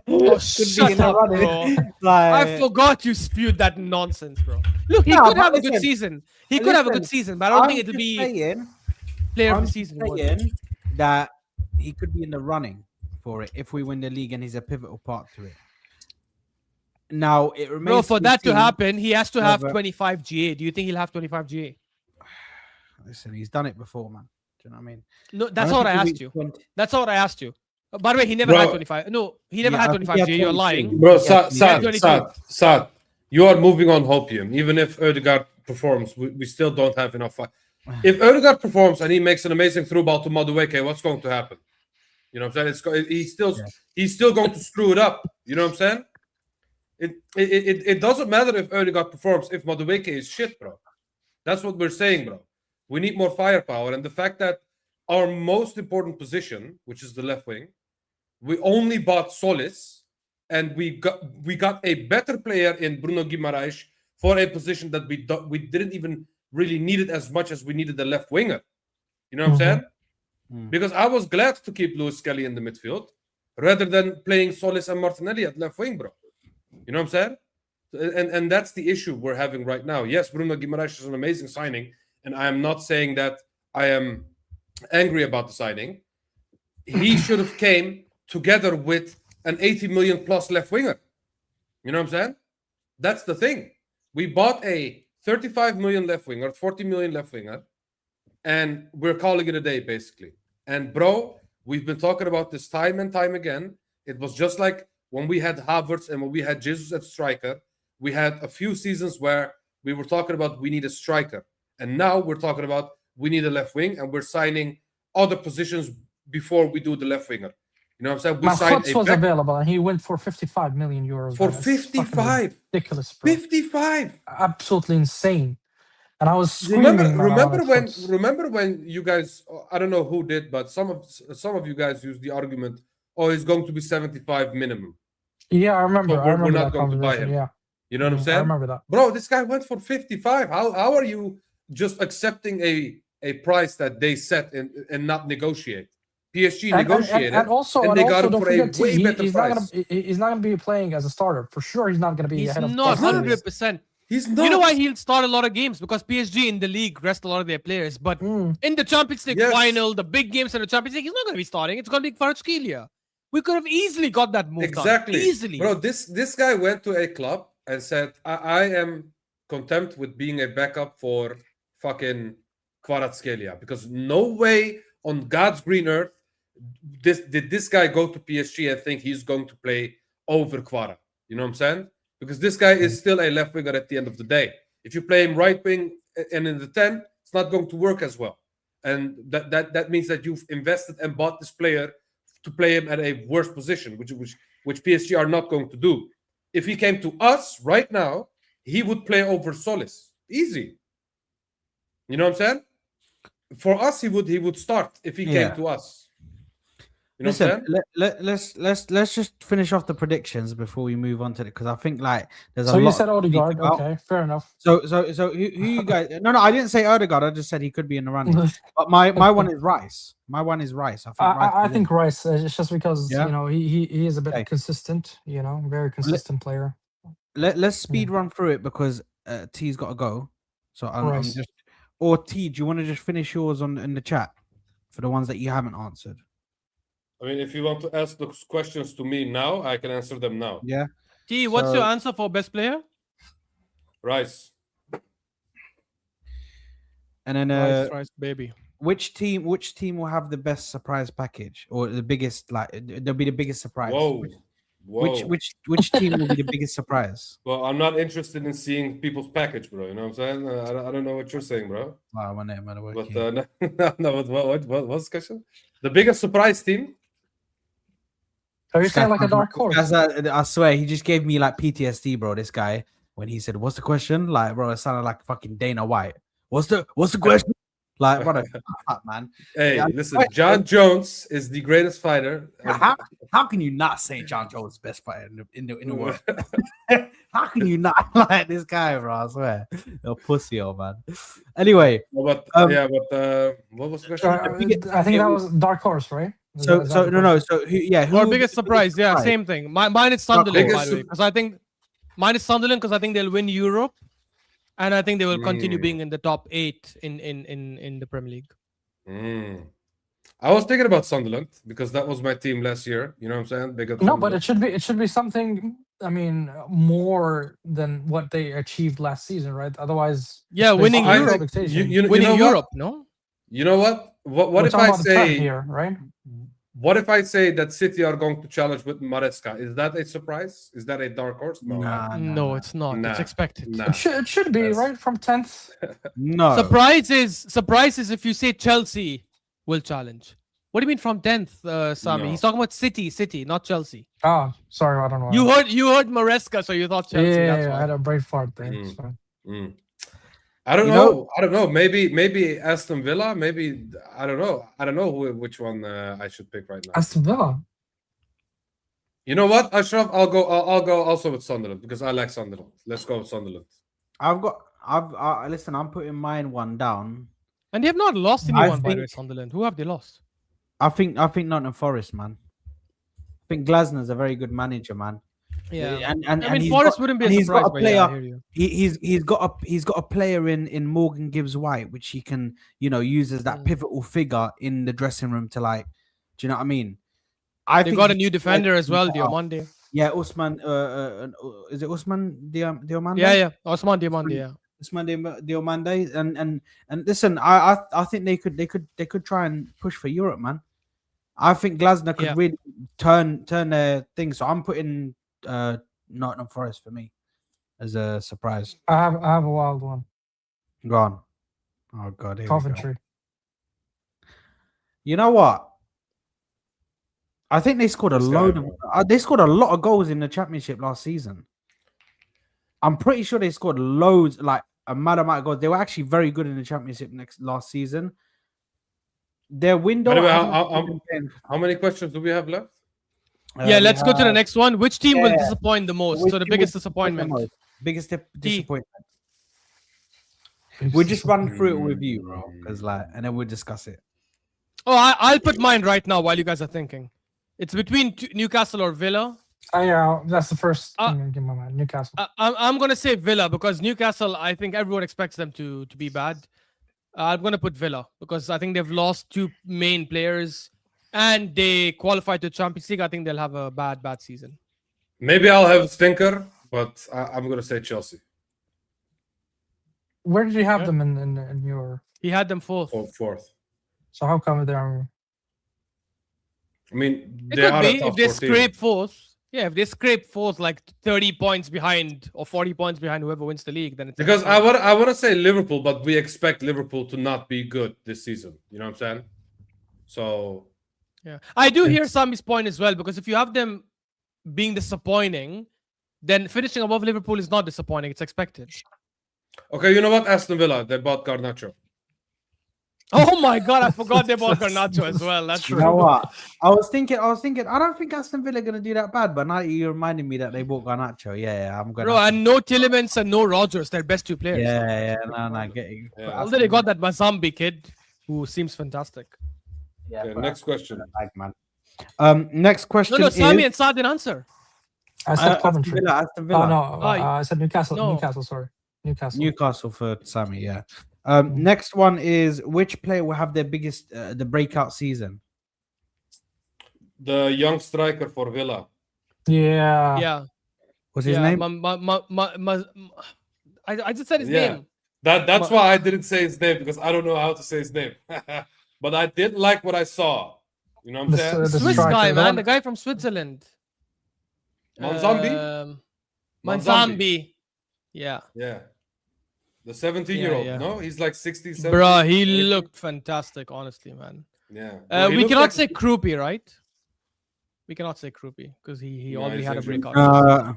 Oh, shut up, bro. I forgot you spewed that nonsense, bro. Look, he No, could but have a good listen, season. He could have a good listen, season, but I don't think I'm it'll just be saying, player of I'm the just season. award. saying that he could be in the running for it if we win the league, and he's a pivotal part to it. Now it remains. Bro, for be that to seen happen, he has to have whether- 25 GA. Do you think he'll have 25 GA? Listen, he's done it before, man. Do you know what I mean? No, that's don't what I think he'll asked reach you. 20. That's what I asked you. By the way, he never Bro. had 25. No, he never Yeah, had I think he 25 had GA. You're 22. lying. Bro, Yeah, Sad, 22. You are moving on hopium. Even if Ødegaard performs, we still don't have enough fight. If Ødegaard performs and he makes an amazing through ball to Madueke, what's going to happen? You know what I'm saying? He's still going to screw it up. You know what I'm saying? It doesn't matter if Ødegaard performs if Madueke is shit, bro. That's what we're saying, bro. We need more firepower, and the fact that our most important position, which is the left wing, we only bought Solis, and we got a better player in Bruno Guimaraes for a position that we didn't even really need it as much as we needed the left winger. You know what I'm saying? Because I was glad to keep Lewis Skelly in the midfield rather than playing Solis and Martinelli at left wing, bro. You know what I'm saying? And that's the issue we're having right now. Yes, Bruno Guimaraes is an amazing signing, and I am not saying that I am angry about the signing. He should have came together with an 80 million plus left winger. You know what I'm saying? That's the thing. We bought a 35 million left winger, 40 million left winger, and we're calling it a day, basically. And bro, we've been talking about this time and time again. It was just like when we had Havertz and when we had Jesus at striker. We had a few seasons where we were talking about we need a striker. And now we're talking about we need a left wing, and we're signing other positions before we do the left winger. You know what I'm saying? We signed Mahots was available, and he went for 55 million euros. for That's 55. ridiculous, bro. 55. Absolutely insane. And I was screaming. Remember when you guys? I don't know who did, but some of you guys used the argument, "Oh, he's going to be 75 minimum." Yeah, I remember. So I remember we're not that going to buy conversation. him. Yeah, You know what I'm saying? I remember that. Bro, this guy went for 55. How are you just accepting a price that they set and not negotiate? PSG negotiated, and also they got him don't for a forget, way better he's price. he's not gonna be playing as a starter for sure. He's not gonna be He's ahead of not Barcelona. 100%. He's not. You know why he'll start a lot of games? Because PSG in the league rest a lot of their players. But in the Champions League final, the big games in the Champions League, he's not going to be starting. It's going to be Kvaratskhelia. We could have easily got that move Exactly. done. Easily. Bro, this guy went to a club and said, I am content with being a backup for fucking Kvaratskhelia. Because no way on God's green earth did this guy go to PSG and think he's going to play over Kvara. You know what I'm saying? Because this guy is still a left winger at the end of the day. If you play him right wing and in the 10, it's not going to work as well. And that means that you've invested and bought this player to play him at a worse position, which PSG are not going to do. If he came to us right now, he would play over Solis. Easy. You know what I'm saying? For us, he would start if he came to us. You know Listen, let's just finish off the predictions before we move on to it, because I think like there's a So lot. you said Odegaard, okay, fair enough. So who you guys? No, I didn't say Odegaard. I just said he could be in the running. But my one is Rice. My one is Rice. I think Rice. It's just because Yeah? you know he is a bit Okay. consistent. You know, very consistent player. Let's speed run through it because T's got to go. So I'm Rice. just. Or T, do you want to just finish yours in the chat for the ones that you haven't answered? I mean, if you want to ask those questions to me now, I can answer them now. Yeah. T, what's So- your answer for best player? Rice. And then Rice, baby. which team will have the best surprise package or the biggest, like there'll be the biggest surprise? Whoa. Which team will be the biggest surprise? Well, I'm not interested in seeing people's package, bro. You know what I'm saying? I don't know what you're saying, bro. Wow, my name, man. But what's the question? The biggest surprise team? Are you saying like a dark horse? I swear, he just gave me like PTSD, bro. This guy, when he said, "What's the question?" Like, bro, it sounded like fucking Dana White. What's the question? Like, brother, man. Hey, Yeah, listen, John Jones is the greatest fighter. How can you not say John Jones is the best fighter in the world? How can you not like this guy, bro? I swear, a pussy, old man. Anyway, what was the question? I think that was dark horse, right? So Is so that no no. So who Or would be biggest the surprise? Yeah, same thing. Mine is Sunderland, by Biggest the way, because I think mine is Sunderland because I think they'll win Europe, and I think they will continue being in the top 8 in the Premier League. I was thinking about Sunderland because that was my team last year. You know what I'm saying? Big up No, but Sunderland. it should be something. I mean, more than what they achieved last season, right? Otherwise, Yeah, it's winning based on Europe. expectation. You Winning know Europe, what? no? You know what? What We're if talking I about the trend say here, right? what if I say that City are going to challenge with Maresca? Is that a surprise? Is that a dark horse? No, right? No, it's not. It's Nah, expected. nah. It should be That's- right from 10th. No. Surprise is if you say Chelsea will challenge. What do you mean from 10th, Sami? No. He's talking about City, not Chelsea. Oh, sorry, I don't know. You heard Maresca, so you thought Chelsea. yeah, That's I why. had a brain fart there. Mm. So. I don't You know. know- I don't know. Maybe Aston Villa. Maybe I don't know. I don't know which one I should pick right now. Aston Villa. You know what, Ashraf? I'll go also with Sunderland because I like Sunderland. Let's go with Sunderland. Listen, I'm putting mine one down. And they have not lost I anyone by the way, think- Sunderland. Who have they lost? I think Nottingham Forest, man. I think Glasner's a very good manager, man. Yeah. And I mean, he's Forest got- wouldn't be and a he's got surprise, a but yeah, I player- hear you. He's got a player in Morgan Gibbs White, which he can use as that pivotal figure in the dressing room to like. Do you know what I mean? They got a new defender as well, Diomande. Yeah, Usman. Is it Usman Diomande? Yeah, Osman Diomande. Yeah. Usman Diomande. And listen, I think they could try and push for Europe, man. I think Glasner could really turn their thing. So I'm putting Nottingham Forest for me as a surprise. I have a wild one. Go on. Oh God, here we go. Coventry. You know what? I think they scored a load of. They scored a lot of goals in the championship last season. I'm pretty sure they scored loads, like a mad amount of goals. They were actually very good in the championship last season. Their window. By the way, how many questions do we have left? Yeah, let's go to the next one. Which team will disappoint the most? Which So the team biggest will disappointment. Biggest disappointment. We'll just run through it with you, bro, because and then we'll discuss it. Oh, I'll put mine right now while you guys are thinking. It's between Newcastle or Villa. Yeah, that's the first thing I get in my mind. Newcastle. I'm gonna say Villa because Newcastle. I think everyone expects them to be bad. I'm gonna put Villa because I think they've lost 2 main players and they qualified to Champions League. I think they'll have a bad season. Maybe I'll have a stinker, but I'm gonna say Chelsea. Where did you have them in your? He had them fourth. Fourth. So how come they're? I mean, It they could are be a top if they 14. scrape fourth. Yeah, if they scrape fourth, like 30 points behind or 40 points behind whoever wins the league, then it's Because I want to say Liverpool, but we expect Liverpool to not be good this season. You know what I'm saying? So yeah, I do hear Sami's point as well because if you have them being disappointing, then finishing above Liverpool is not disappointing. It's expected. okay, you know what? Aston Villa, they bought Garnacho. Oh my God, I forgot they bought Garnacho as well. That's true. You know what? I was thinking. I don't think Aston Villa are gonna do that bad, but now you reminded me that they bought Garnacho. Yeah, I'm gonna. Bro, and no Tillemans and no Rogers, their best 2 players. Yeah, no, get you. Yeah. Although they got that Mazambi kid who seems fantastic. Yeah, Okay, next question. man. Next question. No, Sami is, and Saad didn't answer. I said Coventry. Aston Villa. Oh no, I said Newcastle. No. Newcastle, sorry, Newcastle. Newcastle for Sammy, yeah. Next one is which player will have their biggest the breakout season? The young striker for Villa. Yeah. Yeah. What's his name? I just said his Yeah. name. That's why I didn't say his name because I don't know how to say his name. But I did like what I saw. You know what I'm saying? The Swiss striker, guy, the man. one- The guy from Switzerland. Manzambi? Manzambi. Yeah. Yeah. The 17-year-old. yeah. No, he's like 60, 70. Bruh, he looked fantastic, honestly, man. Yeah. Bro, he We looked cannot like- say Krupi, right? We cannot say Krupi because he already had a breakout.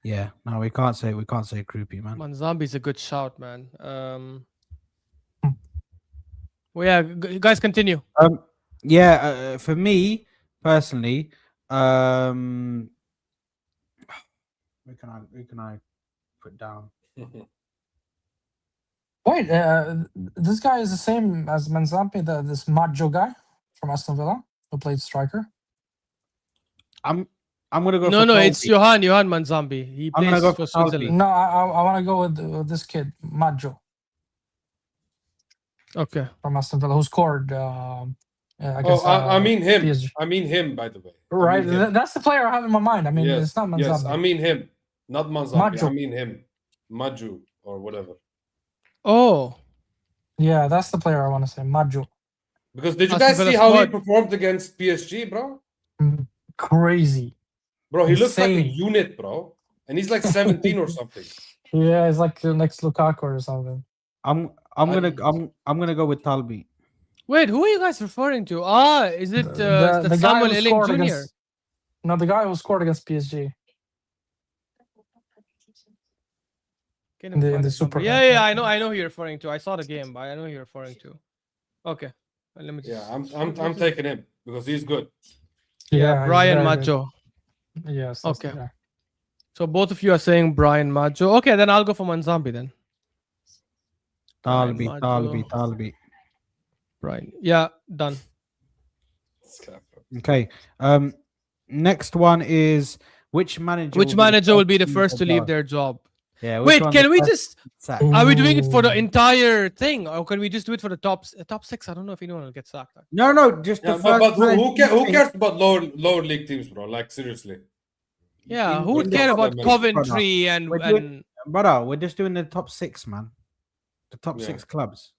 Yeah, no, we can't say Krupi, man. Manzambi's a good shout, man. Well, yeah, you guys continue. For me personally, who can I put down? Wait, this guy is the same as Manzampi, this Maggio guy. from Aston Villa who played striker. I'm gonna go. No, for it's Talbi. Johan Manzambi. He I'm gonna plays go for for Talbi. Switzerland. No, I want to go with this kid, Maggio Okay. from Aston Villa, who scored against. I mean him. PSG. I mean him, by the way. Right, I mean him. that's the player I have in my mind. I mean, Yes, it's not Manzambi. yes, I mean him, not Manzambi. Maggio. I mean him, Maju or whatever. Oh. Yeah, that's the player I want to say, Maggio. Because did you Aston guys Villa see how he squad. performed against PSG, bro? Crazy. Bro, he looks like a Insane. unit, bro, and he's like 17 or something. Yeah, it's like the next Lukaku or something. I'm gonna go with Talbi. Wait, who are you guys referring to? Is it The the guy Samuel who Elling scored Jr.? against. No, the guy who scored against PSG. Can In the find his Super number. League. Yeah, I know who you're referring to. I saw the game, but I know who you're referring to. Okay. Well, let me just... Yeah, I'm taking him because he's good. Yeah, he's Brian very good. Maggio. Yes. that's Okay. the guy. So both of you are saying Brian Maggio. Okay, then I'll go for Manzambi then. Brian Talbi. Maggio. Brian. Yeah, done. Okay. Next one is which manager? Which manager will be the first to leave their job? Yeah. Wait, can we just... sack? Are we doing it for the Ooh. entire thing, or can we just do it for the top six? I don't know if anyone will get sacked. No, just Yeah, the but first. who cares about lower league teams, bro? Like seriously. Yeah, In- who would in the care about tournament. Coventry and We're doing- Brother, we're just doing the top 6, man. The top Yeah. 6 clubs.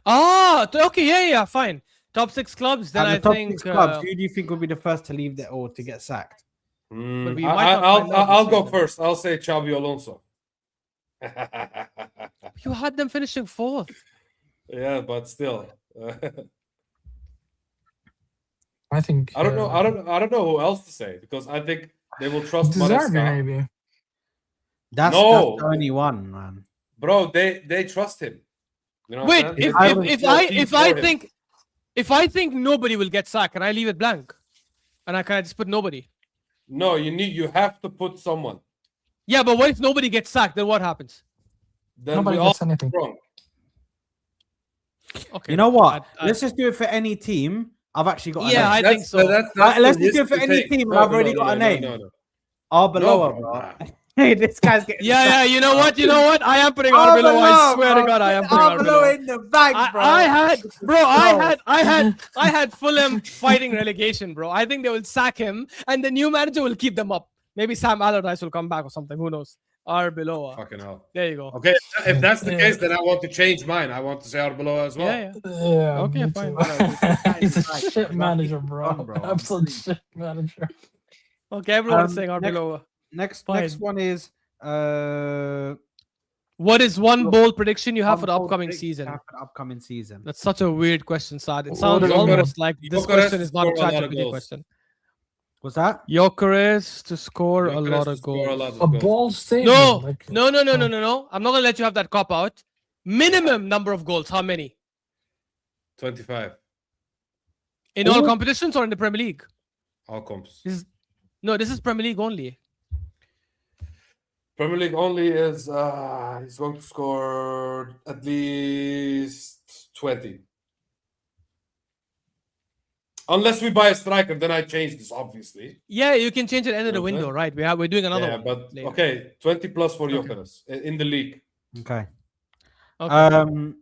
okay, yeah, fine. Top 6 clubs. Then At I the top think 6 clubs, who do you think will be the first to leave or to get sacked? we might not find out I'll this go season. first. I'll say Xabi Alonso. you had them finishing 4th. Yeah, but still, I think. I don't know. I don't know who else to say because I think they will trust Deserve Maresca. maybe. That's No. the only one, man. Bro, they trust him. You know Wait, what I'm saying? if I think nobody will get sacked, can I leave it blank? And I can just put nobody. No, you have to put someone. Yeah, but what if nobody gets sacked? Then what happens? Then Nobody we all gets anything. wrong. Okay. You know what? I- Let's just do it for any team. I've actually got. Yeah, a name. I think so. Let's just do it for any team, and I've already got a name. No. Arbeloa, No, bro. bro. Hey, this guy's getting. Yeah, you know what? I am putting Arbeloa. I swear to God, I am putting Arbeloa. in the bag, bro. I had Fulham fighting relegation, bro. I think they will sack him, and the new manager will keep them up. Maybe Sam Allardyce will come back or something. Who knows? Arbeloa. Fucking hell. There you go. Okay, if that's the Yeah. case, then I want to change mine. I want to say Arbeloa as well. Yeah. Yeah. Okay, me fine, too. whatever. He's a Right, shit right. manager, bro. Done, bro. Absolute shit manager. Okay, everyone's saying next- Arbeloa. Next Fine. one is What is one bold prediction you have for the one upcoming prediction season? for the upcoming season. That's such a weird question, Sad. It What sounds is- almost like this Gyökeres question is not a score a lot of ChatGPT goals. question. What's that? Gyökeres to score a Gyökeres lot to of score a goals. lot of A goals. bold statement. No, like- no. I'm not gonna let you have that cop out. Minimum number of goals. How many? 25. In all Ooh. competitions or in the Premier League? All comps. This is Premier League only. Premier League only is he's going to score at least 20. Unless we buy a striker, then I change this, obviously. Yeah, you can change it at the end of the Okay. window, right? We're doing another Yeah, one. but later. okay, 20 plus for Okay. Gyökeres in the league. Okay. Okay.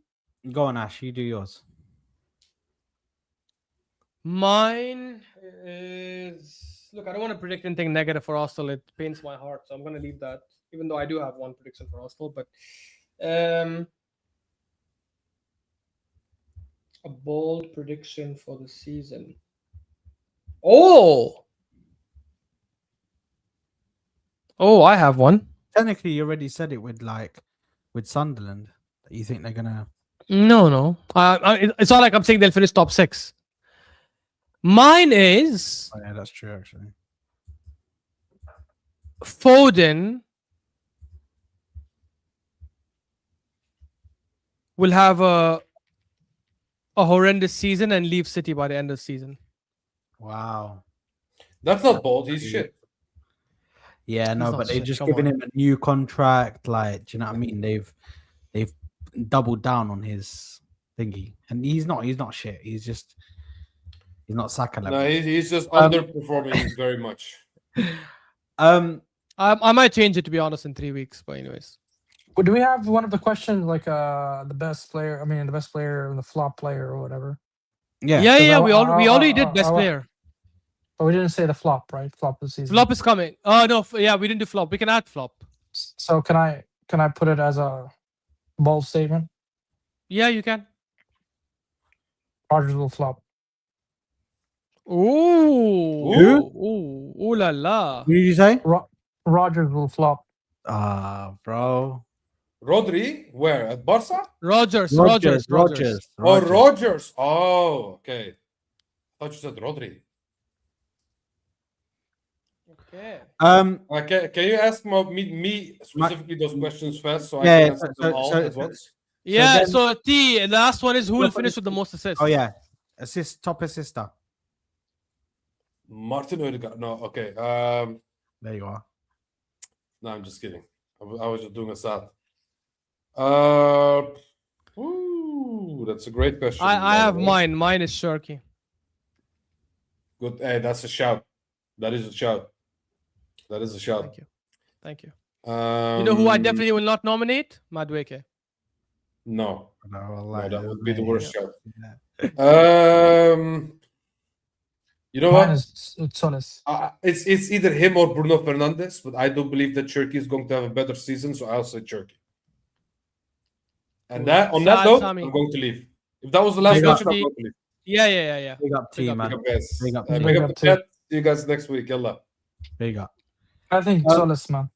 Go on, Ash. You do yours. Mine is look. I don't want to predict anything negative for Arsenal. It pains my heart, so I'm going to leave that. Even though I do have one prediction for Arsenal, but a bold prediction for the season. Oh, I have one. Technically, you already said it with Sunderland. That you think they're gonna. No. It's not like I'm saying they'll finish top 6. Mine is Oh, yeah, that's true. Actually, Foden will have a horrendous season and leave City by the end of the season. wow. That's not bold. He's shit. Yeah, no, not but they've shit, just come given on. him a new contract. Like, do you know what I mean? They've doubled down on his thingy, and he's not shit. He's just He's not Saka level. No, he's just underperforming very much. I might change it, to be honest, in 3 weeks. But anyways, Do we have one of the questions like the best player? I mean, the best player and the flop player or whatever. Yeah. yeah. I- We already did I- best I- player. But we didn't say the flop, right? Flop of the season. Flop is coming. Oh no, yeah, we didn't do flop. We can add flop. So can I put it as a bold statement? Yeah, you can. Rodgers will flop. Ooh, ooh la la. What did you say? Rodgers will flop. Bro. Rodri, where at Barca? Rogers. Oh, Rogers. Oh, okay. I thought you said Rodri. Okay. Can you ask me specifically those questions first, so I Yeah, can answer them all at once? Yeah. then- So T, the last one is who will finish with the most assists. Oh yeah, top assister. Martin Odegaard. No, okay. There you are. No, I'm just kidding. I was just doing a sad. That's a great question. I have mine. Mine is Shirky. Good. Hey, that's a shout. That is a shout. That is a shout. Thank you. You know who I definitely will not nominate? Madueke. No. No, That would be the worst shout. Yeah. You know Mine what? is Solis. It's either him or Bruno Fernandes, but I do believe that Turkey is going to have a better season, so I'll say Turkey. And on that note, Sami. I'm going to leave. If that was the last question, I'm going to leave. Yeah. Big up team, man. Big up, guys. Big up, Big up the team. chat. See you guys next week. Yalla. Big up. I think Solis, man.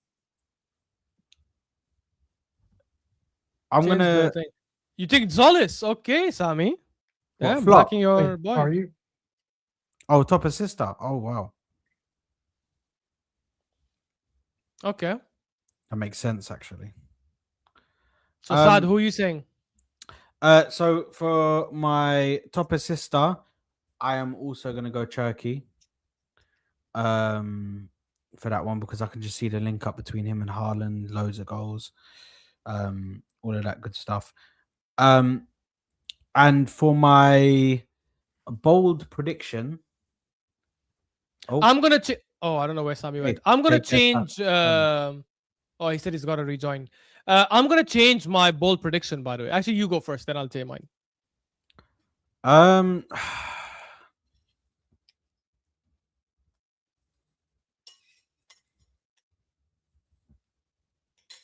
I'm Change gonna. the thing. You think Zolis? Okay, Sami. Yeah, I'm flop? backing your Wait, boy. are you? Oh, top assister. Oh wow, Okay. that makes sense actually. So Saad, who are you saying? So for my top assister, I am also gonna go Turkey. For that one because I can just see the link up between him and Haaland, loads of goals, all of that good stuff. And for my bold prediction, I'm gonna I don't know where Sami went. I'm gonna take that change. He said he's got to rejoin. I'm gonna change my bold prediction. By the way, actually, you go first, then I'll take mine.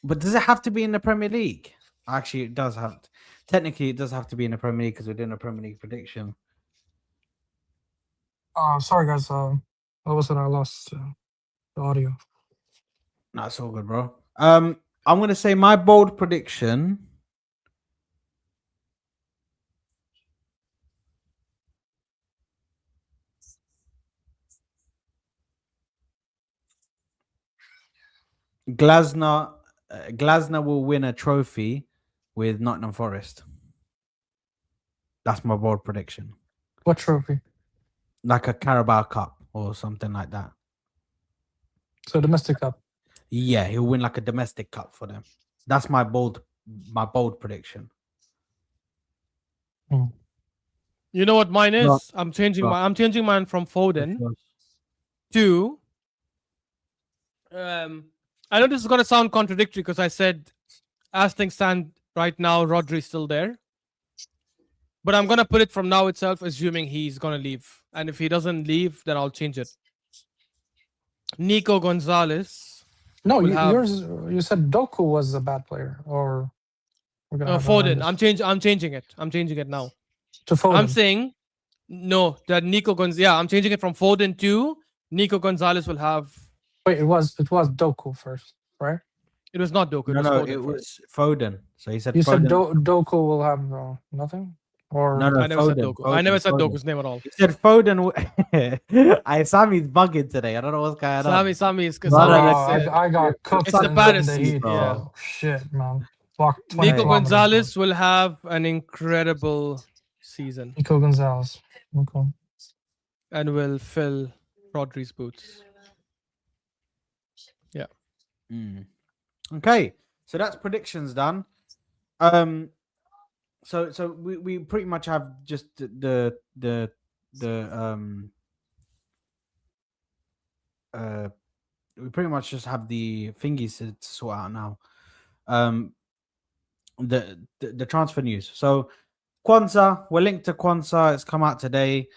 But does it have to be in the Premier League? Actually, it does have. Technically, it does have to be in the Premier League because we're doing a Premier League prediction. Sorry guys. What was it? I lost the audio. That's all good, bro. I'm gonna say my bold prediction. Glasner will win a trophy with Nottingham Forest. That's my bold prediction. What trophy? Like a Carabao Cup or something like that. So domestic cup. Yeah, he'll win like a domestic cup for them. That's my bold prediction. You know what mine is? No. I'm changing No. I'm changing mine from Foden to. I know this is gonna sound contradictory because I said, as things stand right now, Rodri's still there. But I'm gonna put it from now itself, assuming he's gonna leave. And if he doesn't leave, then I'll change it. Nico Gonzalez. No, We'll have- you said Doku was a bad player, or we're gonna have Foden. Hernandez. I'm changing it. I'm changing it now. To Foden. I'm saying no, that Nico Gonzalez. Yeah, I'm changing it from Foden to Nico Gonzalez will have. Wait, it was Doku first, right? It was not Doku. It was Foden. So he said You Foden. said Doku will have nothing, or No, I never said Foden, Doku. I never said Foden. Doku's name at all. He said Foden. Sami's bugging today. I don't know what's going on. Sami is. No, I got cooked. It's the in baddest, heat. bro. Oh, shit, man. Walked 20 Nico kilometers, Gonzalez will have an incredible season bro. Nico Gonzalez. Okay. and will fill Rodri's boots. Yeah. Okay, so that's predictions done. So we pretty much have just the we pretty much just have the thingies to sort out now. The transfer news. So Quansah, we're linked to Quansah. It's come out today.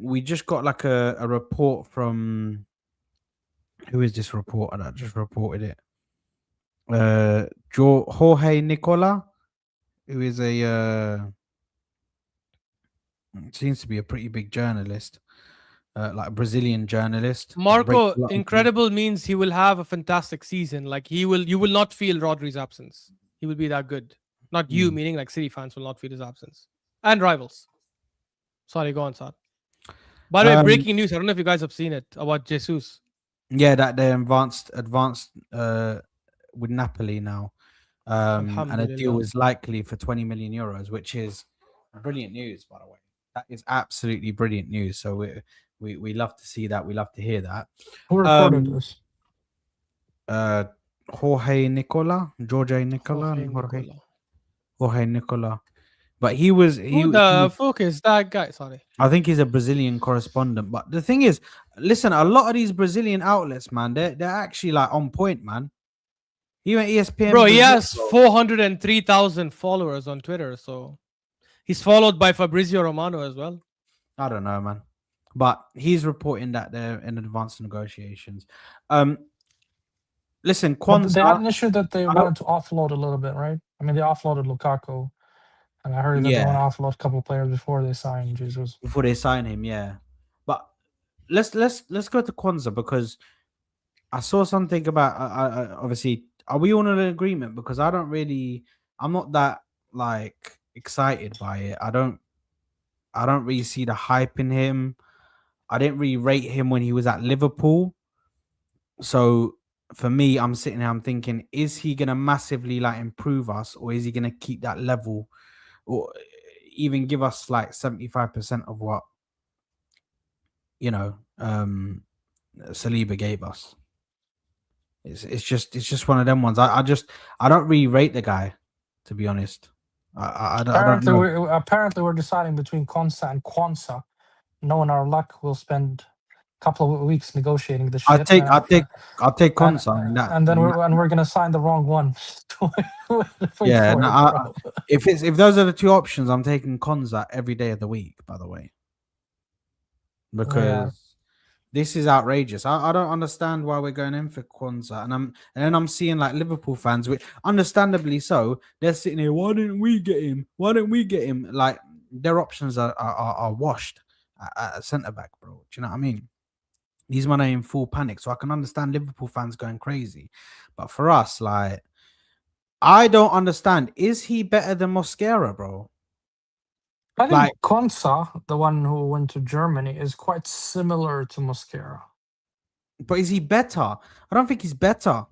We just got like a report from, who is this reporter that just reported it? Jorge Nicola, who is seems to be a pretty big journalist, like a Brazilian journalist. Marco, incredible means he will have a fantastic season. Like you will not feel Rodri's absence. He will be that good. Not you, meaning like City fans will not feel his absence. And rivals. Sorry, go on, Saad. By the way, breaking news. I don't know if you guys have seen it about Jesus. Yeah, that they're advanced with Napoli now. And a deal is likely for 20 million euros, which is brilliant news, by the way. That is absolutely brilliant news. So we love to see that. We love to hear that. Who reported this? Jorge Nicola. But he was Who the fuck is that guy? Sorry. I think he's a Brazilian correspondent. But the thing is, listen, a lot of these Brazilian outlets, man, they're actually like on point, man. Even ESPN. Bro, he has 403,000 followers on Twitter, so he's followed by Fabrizio Romano as well. I don't know, man. But he's reporting that they're in advanced negotiations. Listen, Quansah, they had an issue that they wanted to offload a little bit, right? I mean, they offloaded Lukaku, and I heard that they want to offload a couple of players before they sign Jesus. Before they sign him, yeah. But let's go to Quansah, because I saw something about obviously. Are we all in an agreement? Because I'm not that like excited by it. I don't really see the hype in him. I didn't really rate him when he was at Liverpool. So for me, I'm sitting here, I'm thinking, is he gonna massively like improve us, or is he gonna keep that level, or even give us like 75% of what Saliba gave us? It's just one of them ones. I don't really rate the guy, to be honest. I don't know. Apparently, we're deciding between Quansah and Quansah. Knowing our luck, we'll spend a couple of weeks negotiating the shit. I'll take Quansah, and then we're gonna sign the wrong one. If those are the two options, I'm taking Quansah every day of the week. By the way, because this is outrageous. I don't understand why we're going in for Quansah, and then I'm seeing like Liverpool fans, which understandably so, they're sitting here. Why didn't we get him? Why don't we get him? Like their options are washed at centre back, bro. Do you know what I mean? These men are in full panic, so I can understand Liverpool fans going crazy. But for us, like, I don't understand. Is he better than Mosquera, bro? I think Quansah, the one who went to Germany, is quite similar to Mosquera. But is he better? I don't think he's better.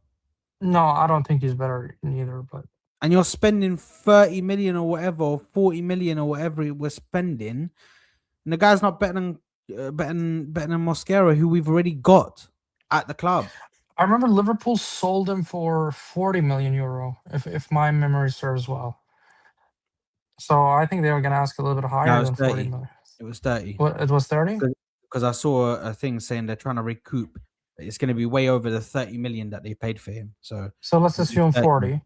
No, I don't think he's better neither. But and you're spending 30 million or whatever, or 40 million or whatever we're spending, and the guy's not better than Mosquera, who we've already got at the club. I remember Liverpool sold him for 40 million euro, if my memory serves well. So I think they were going to ask a little bit higher than 40 million. It was 30. What, it was 30? Because I saw a thing saying they're trying to recoup. It's going to be way over the 30 million that they paid for him. So let's assume 40.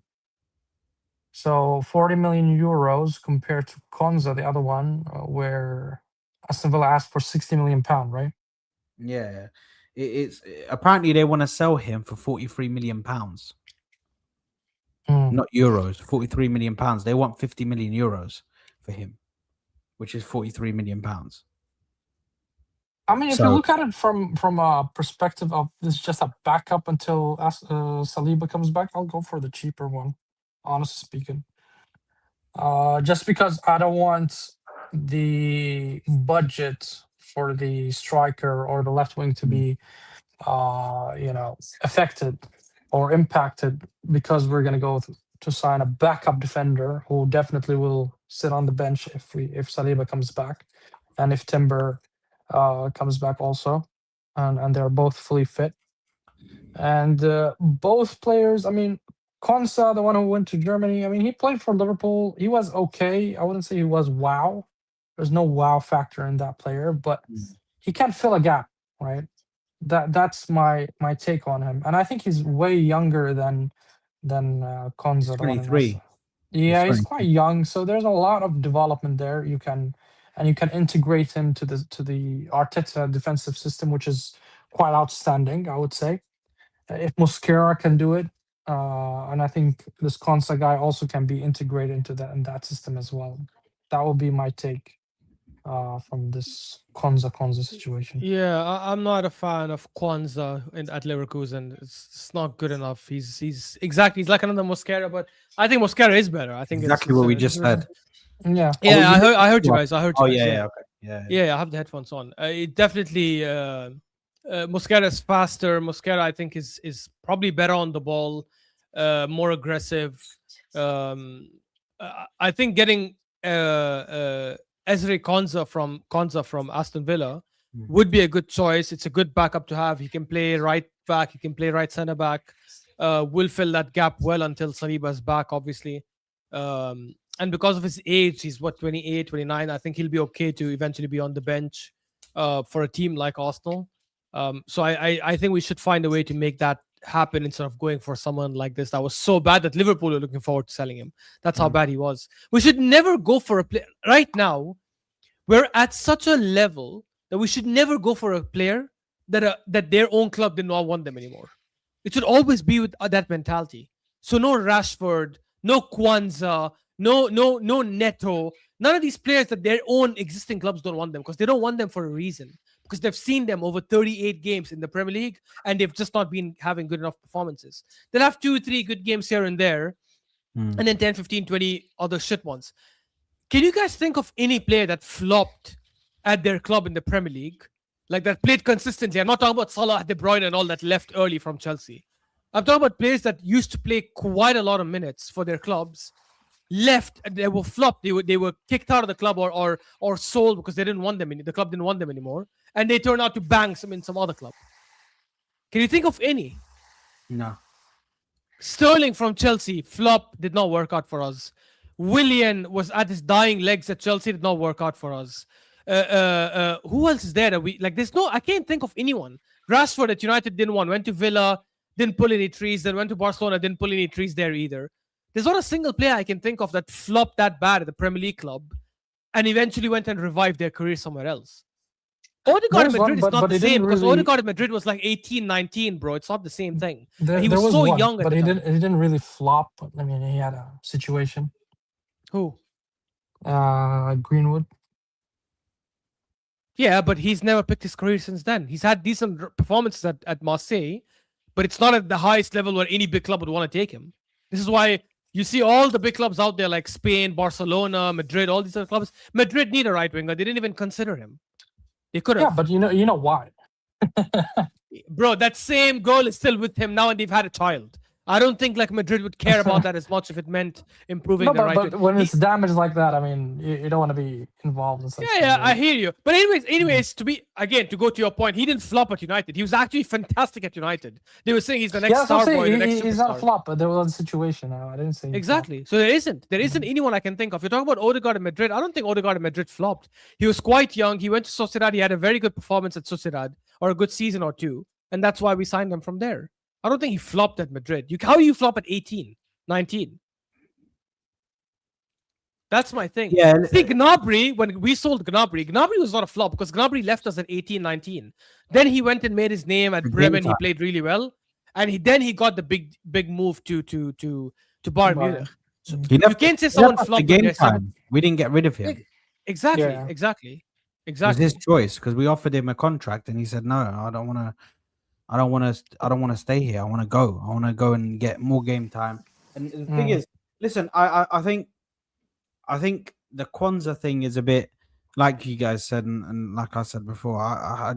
So 40 million euros compared to Quansah, the other one, where Aston Villa asked for 60 million pound, right? Yeah. It's apparently they want to sell him for 43 million pounds. Not euros, 43 million pounds. They want 50 million euros for him, which is 43 million pounds. I mean, if you look at it from a perspective of this is just a backup until Saliba comes back, I'll go for the cheaper one, honestly speaking. Just because I don't want the budget for the striker or the left wing to be, affected or impacted, because we're going to go to sign a backup defender who definitely will sit on the bench if Saliba comes back, and if Timber comes back also, and they're both fully fit. And both players, I mean, Quansah, the one who went to Germany, I mean, he played for Liverpool. He was okay. I wouldn't say he was wow, There's no wow factor in that player, but he can fill a gap, right? That's my take on him, and I think he's way younger than Quansah, the one in us. 23. Yeah, he's 23. quite young, so there's a lot of development there. You can integrate him to the Arteta defensive system, which is quite outstanding, I would say. If Mosquera can do it, and I think this Quansah guy also can be integrated into that system as well. That would be my take from this Quansah situation. Yeah, I'm not a fan of Quansah at Leverkusen. It's not good enough. He's like another Mosquera, but I think Mosquera is better. I think Exactly what we just said. Yeah. Yeah, Oh, I heard you guys. I heard you Oh guys. yeah, okay. Yeah, I have the headphones on. It definitely Mosquera is faster. Mosquera, I think, is probably better on the ball, more aggressive. I think getting Ezri Quansah from Aston Villa would be a good choice. It's a good backup to have. He can play right back. He can play right center back. Will fill that gap well until Saliba's back, obviously. And because of his age, he's 28, 29. I think he'll be okay to eventually be on the bench for a team like Arsenal. So I think we should find a way to make that happen instead of going for someone like this that was so bad that Liverpool were looking forward to selling him. That's how bad he was. We should never go for a player. Right now, we're at such a level that we should never go for a player that their own club did not want them anymore. It should always be with that mentality. So no Rashford, no Quansah, no Neto, none of these players that their own existing clubs don't want them, because they don't want them for a reason. Because they've seen them over 38 games in the Premier League and they've just not been having good enough performances. They'll have 2-3 good games here and there, and then 10, 15, 20 other shit ones. Can you guys think of any player that flopped at their club in the Premier League, like that played consistently? I'm not talking about Salah, De Bruyne and all that left early from Chelsea. I'm talking about players that used to play quite a lot of minutes for their clubs, left, and they were flopped. They were kicked out of the club or sold because they didn't want them. The club didn't want them anymore, and they turned out to bang some in some other club. Can you think of any? No. Sterling from Chelsea, flop, did not work out for us. Willian was at his dying legs at Chelsea, did not work out for us. Who else is there that we like? I can't think of anyone. Rashford at United didn't want, went to Villa, didn't pull any trees, then went to Barcelona, didn't pull any trees there either. There's not a single player I can think of that flopped that bad at the Premier League club and eventually went and revived their career somewhere else. Odegaard at Madrid is not the same, because Odegaard at Madrid was like 18, 19, bro. It's not the same thing. He was so young at but the time. He didn't really flop. I mean, he had a situation. Who? Greenwood. Yeah, but he's never picked his career since then. He's had decent performances at Marseille, but it's not at the highest level where any big club would want to take him. This is why you see all the big clubs out there like Spain, Barcelona, Madrid, all these other clubs. Madrid need a right winger. They didn't even consider him. They could have. Yeah, but you know why? Bro, that same girl is still with him now and they've had a child. I don't think like Madrid would care about that as much if it meant improving the right. But when it's damaged like that, I mean, you don't want to be involved in such. Yeah, I hear you. But anyways, to go to your point, he didn't flop at United. He was actually fantastic at United. They were saying he's the next star boy, the next he's not a flop, but there was a situation. I didn't say exactly. So there isn't anyone I can think of. You're talking about Odegaard at Madrid. I don't think Odegaard at Madrid flopped. He was quite young. He went to Sociedad. He had a very good performance at Sociedad, or a good season or two, and that's why we signed him from there. I don't think he flopped at Madrid. How do you flop at 18, 19? That's my thing. Yeah. See, Gnabry, when we sold Gnabry was not a flop because Gnabry left us at 18, 19. Then he went and made his name at Bremen. He played really well. And he got the big move to Bayern Munich. So you can't say someone flopped. Game time. We didn't get rid of him. Exactly. It was his choice because we offered him a contract and he said, no, I don't want to stay here. I want to go. I want to go and get more game time. And the thing is, listen, I think the Quansah thing is a bit like you guys said, and like I said before. I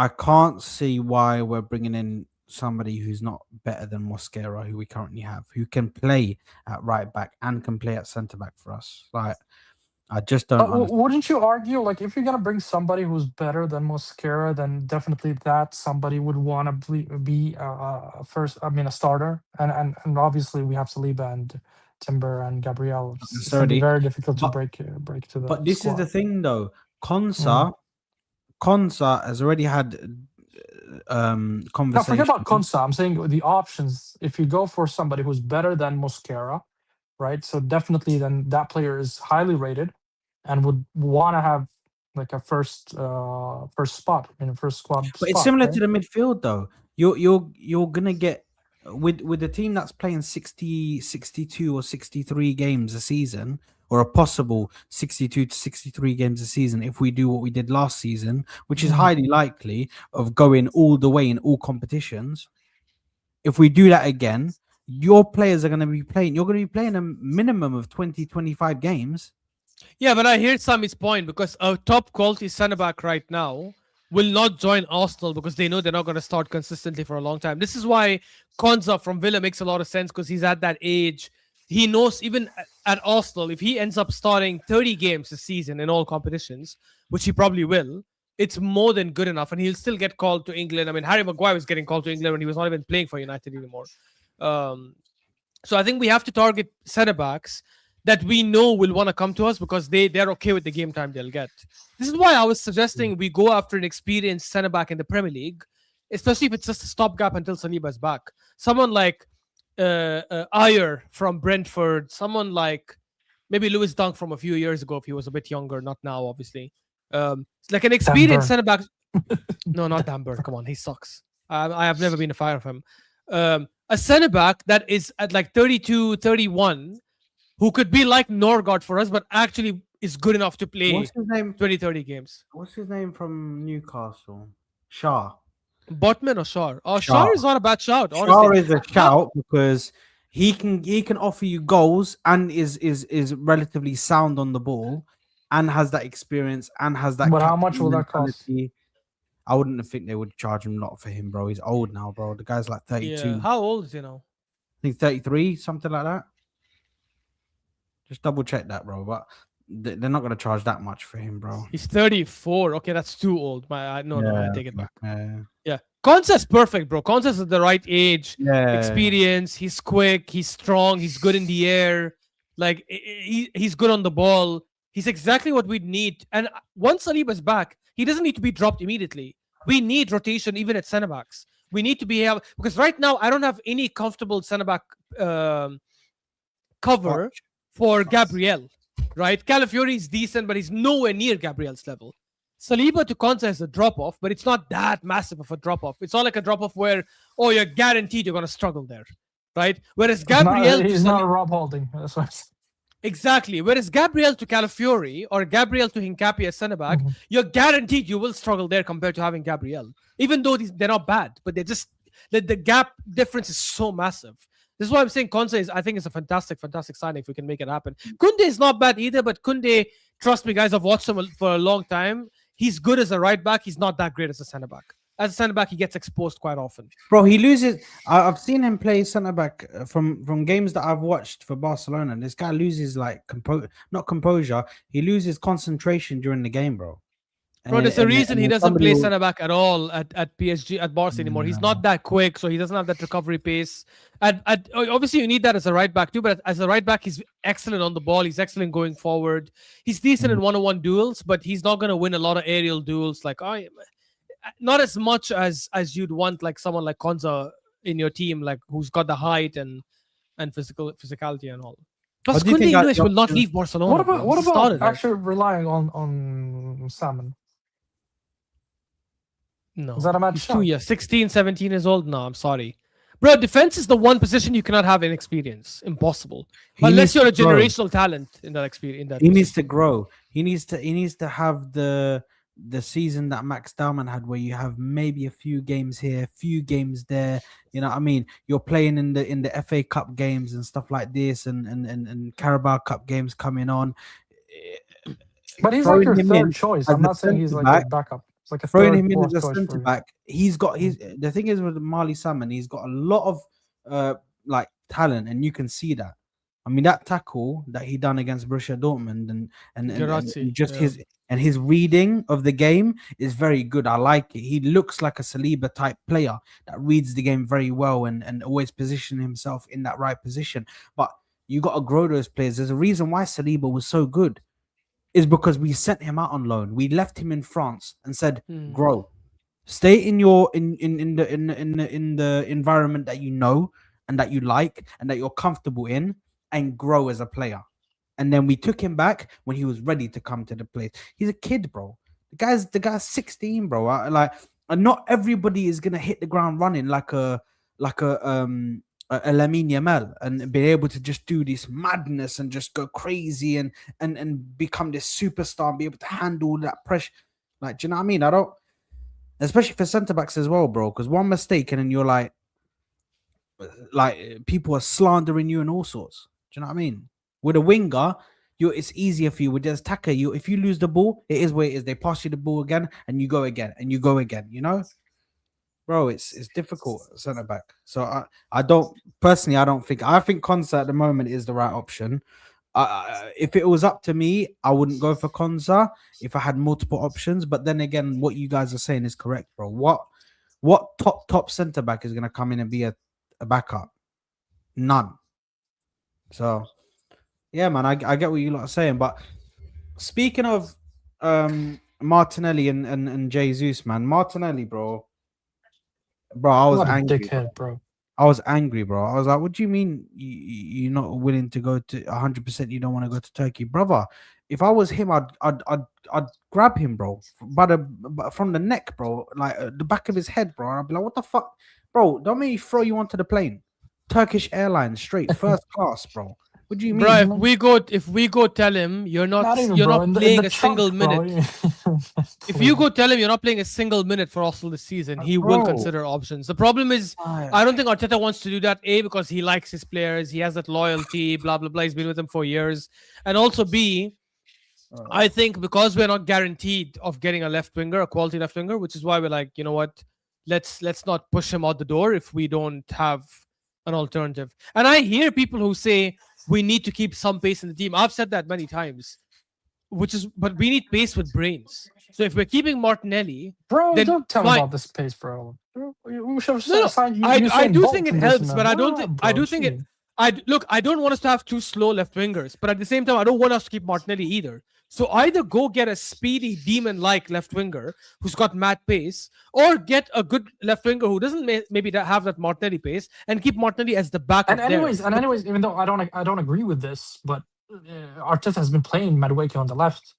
can't see why we're bringing in somebody who's not better than Mosquera, who we currently have, who can play at right back and can play at centre back for us. Like, I just don't. Wouldn't you argue, like, if you're gonna bring somebody who's better than Mosquera, then definitely that somebody would want to be first. I mean, a starter, and obviously we have Saliba and Timber and Gabriel. It's going to necessarily. be very difficult to But- break to the But this squad. is the thing, though. Quansah has already had Now, conversation. forget about Quansah. I'm saying the options. If you go for somebody who's better than Mosquera, right? So definitely, then that player is highly rated and would want to have like a first spot in a first squad. But it's spot, similar right? to the midfield, though. You're gonna get with a team that's playing 60, 62 or 63 games a season, or a possible 62 to 63 games a season, if we do what we did last season, which is highly likely of going all the way in all competitions. If we do that again, your players are going to be playing. You're going to be playing a minimum of 20, 25 games. Yeah, but I hear Sami's point, because a top quality centre back right now will not join Arsenal because they know they're not going to start consistently for a long time. This is why Quansah from Villa makes a lot of sense, because he's at that age. He knows even at Arsenal, if he ends up starting 30 games this season in all competitions, which he probably will, it's more than good enough, and he'll still get called to England. I mean, Harry Maguire was getting called to England when he was not even playing for United anymore. So I think we have to target centre backs that we know will want to come to us because they're okay with the game time they'll get. This is why I was suggesting we go after an experienced centre back in the Premier League, especially if it's just a stopgap until Saliba is back. Someone like Ayer from Brentford, someone like maybe Lewis Dunk from a few years ago if he was a bit younger, not now, obviously. It's like an experienced centre back. No, not Dan Burn. Come on, he sucks. I have never been a fan of him. A centre back that is at like 32, 31, who could be like Norgard for us, but actually is good enough to play What's his name? 20, 30 games. What's his name from Newcastle? Shah. Botman or Shar? Oh, Shah. Shar is not a bad shout. Shah Honestly, is a shout because he can offer you goals and is relatively sound on the ball and has that experience and has that. But how much will that mentality. cost? I wouldn't think they would charge him a lot for him, bro. He's old now, bro. The guy's like 32. yeah. How old is he now? I think 33, something like that. Just double check that, bro. But they're not going to charge that much for him, bro. He's 34. Okay, that's too old. No, I take it back. Yeah. Quansah is perfect, bro. Quansah is at the right age, experience. He's quick. He's strong. He's good in the air. Like, he's good on the ball. He's exactly what we need. And once Saliba's back, he doesn't need to be dropped immediately. We need rotation even at centre backs. We need to be able, because right now I don't have any comfortable centre back cover for Gabriel. Right? Calafiori is decent, but he's nowhere near Gabriel's level. Saliba to Quansah is a drop-off, but it's not that massive of a drop-off. It's not like a drop-off where, oh, you're guaranteed you're going to struggle there. Right? Whereas Gabriel... He's not a Rob Holding. That's what I'm saying. Exactly. Whereas Gabriel to Calafiori or Gabriel to Hincapié as centre back, you're guaranteed you will struggle there compared to having Gabriel. Even though they're not bad, but they're just the gap difference is so massive. This is why I'm saying Quansah I think is a fantastic signing if we can make it happen. Koundé is not bad either, but Koundé, trust me, guys, I've watched him for a long time. He's good as a right back. He's not that great as a centre back. As a centre back, he gets exposed quite often. Bro, he loses. I've seen him play centre back from games that I've watched for Barcelona. And this guy loses like not composure. He loses concentration during the game, bro. Bro, there's a reason he doesn't play centre back at all at PSG at Barca anymore. He's not that quick, so he doesn't have that recovery pace. Obviously, you need that as a right back too. But as a right back, he's excellent on the ball. He's excellent going forward. He's decent in one-on-one duels, but he's not going to win a lot of aerial duels. Like not as much as you'd want, like someone like Quansah in your team, like who's got the height and physicality and all. Plus, Koundé English will not leave Barcelona. What about actually relying on Salmon? No. Is that a match? He's 2 years, 16, 17 years old. No, I'm sorry. Bro, defense is the one position you cannot have inexperience. Impossible. Unless you're a generational talent in that experience. He needs to grow. He needs to have the season that Max Dowman had, where you have maybe a few games here, a few games there. You know what I mean? You're playing in the FA Cup games and stuff like this, and Carabao Cup games coming on. But he's like your third choice. I'm not saying he's like a backup. It's like a throwing him in as a centre back. The thing is with Marley Salmon, he's got a lot of like talent, and you can see that. I mean, that tackle that he done against Borussia Dortmund and his reading of the game is very good. I like it. He looks like a Saliba type player that reads the game very well and always position himself in that right position. But You got to grow those players. There's a reason why Saliba was so good, is because we sent him out on loan. We left him in France and said, grow, stay in your in the environment that you know and that you like and that you're comfortable in, and grow as a player. And then we took him back when he was ready to come to the place. He's a kid, bro. The guy's 16, bro. And not everybody is gonna hit the ground running like a Lamine Yamal and be able to just do this madness and just go crazy and become this superstar and be able to handle that pressure. Like, do you know what I mean? I don't, especially for centre backs as well, bro. Because one mistake and then you're like people are slandering you and all sorts. Do you know what I mean? With a winger, it's easier for you. With the attacker, if you lose the ball, it is what it is. They pass you the ball again, and you go again, and you go again. You know, bro, it's difficult centre back. So I don't personally. I think Quansah at the moment is the right option. If it was up to me, I wouldn't go for Quansah if I had multiple options. But then again, what you guys are saying is correct, bro. What top centre back is gonna come in and be a backup? None. So. Yeah, man, I get what you lot are saying, but speaking of Martinelli and Jesus, man, Martinelli, bro, I was angry. Dickhead, bro. I was angry, bro. I was like, what do you mean you're not willing to go to 100%? You don't want to go to Turkey, brother? If I was him, I'd grab him, bro, from the neck, bro, like the back of his head, bro. I'd be like, what the fuck, bro? Don't make me throw you onto the plane. Turkish Airlines, straight first class, bro. What do you mean? Bro, if we go tell him you're not playing a single minute. If you go tell him you're not playing a single minute for Arsenal this season, he will consider options. The problem is, I don't think Arteta wants to do that. A, because he likes his players, he has that loyalty, blah blah blah. He's been with them for years, and also B, I think because we're not guaranteed of getting a left winger, a quality left winger, which is why we're like, you know what, let's not push him out the door if we don't have an alternative. And I hear people who say we need to keep some pace in the team. I've said that many times, but we need pace with brains. So if we're keeping Martinelli, bro, then don't tell me fine. about this pace, bro. We should have signed you. I do think it helps, but I don't want us to have two slow left wingers, but at the same time, I don't want us to keep Martinelli either. So either go get a speedy demon-like left winger who's got mad pace, or get a good left winger who doesn't maybe have that Martinelli pace, and keep Martinelli as the backup. And anyways, even though I don't agree with this, but Arteta has been playing Madueke on the left.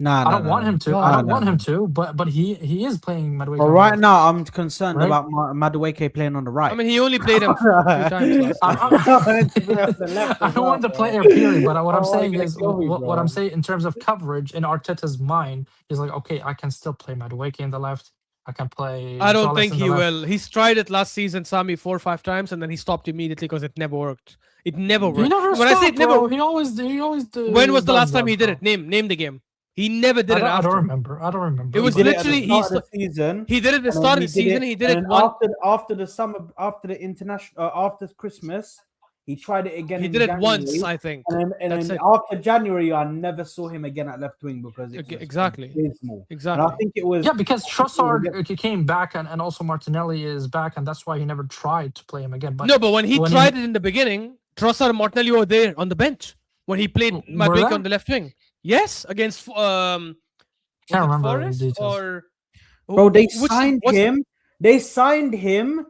I don't want him to, but he is playing Madueke. Well, right now, I'm concerned about Madueke playing on the right. I mean, he only played him a few times. I don't want the player period, but what I'm saying is, what I'm saying in terms of coverage, in Arteta's mind, he's like, okay, I can still play Madueke in the left. I can play. I don't think he will. He's tried it last season, Sami, 4 or 5 times, and then he stopped immediately because it never worked. It never worked. He never stopped, I say it never, he always. When was the last time he did it? Name the game. He never did it after. I don't remember. It was literally season. He did it at the start of the season. He did it after the summer, after the international, after Christmas. He tried it again. He did it once, I think. And then after January, I never saw him again at left wing because it exactly. And I think it was because Trossard came back and also Martinelli is back, and that's why he never tried to play him again. But no, but when he tried it in the beginning, Trossard and Martinelli were there on the bench when he played Madueke on the left wing. Yes, against can't remember Forest or bro. They signed him. They signed him,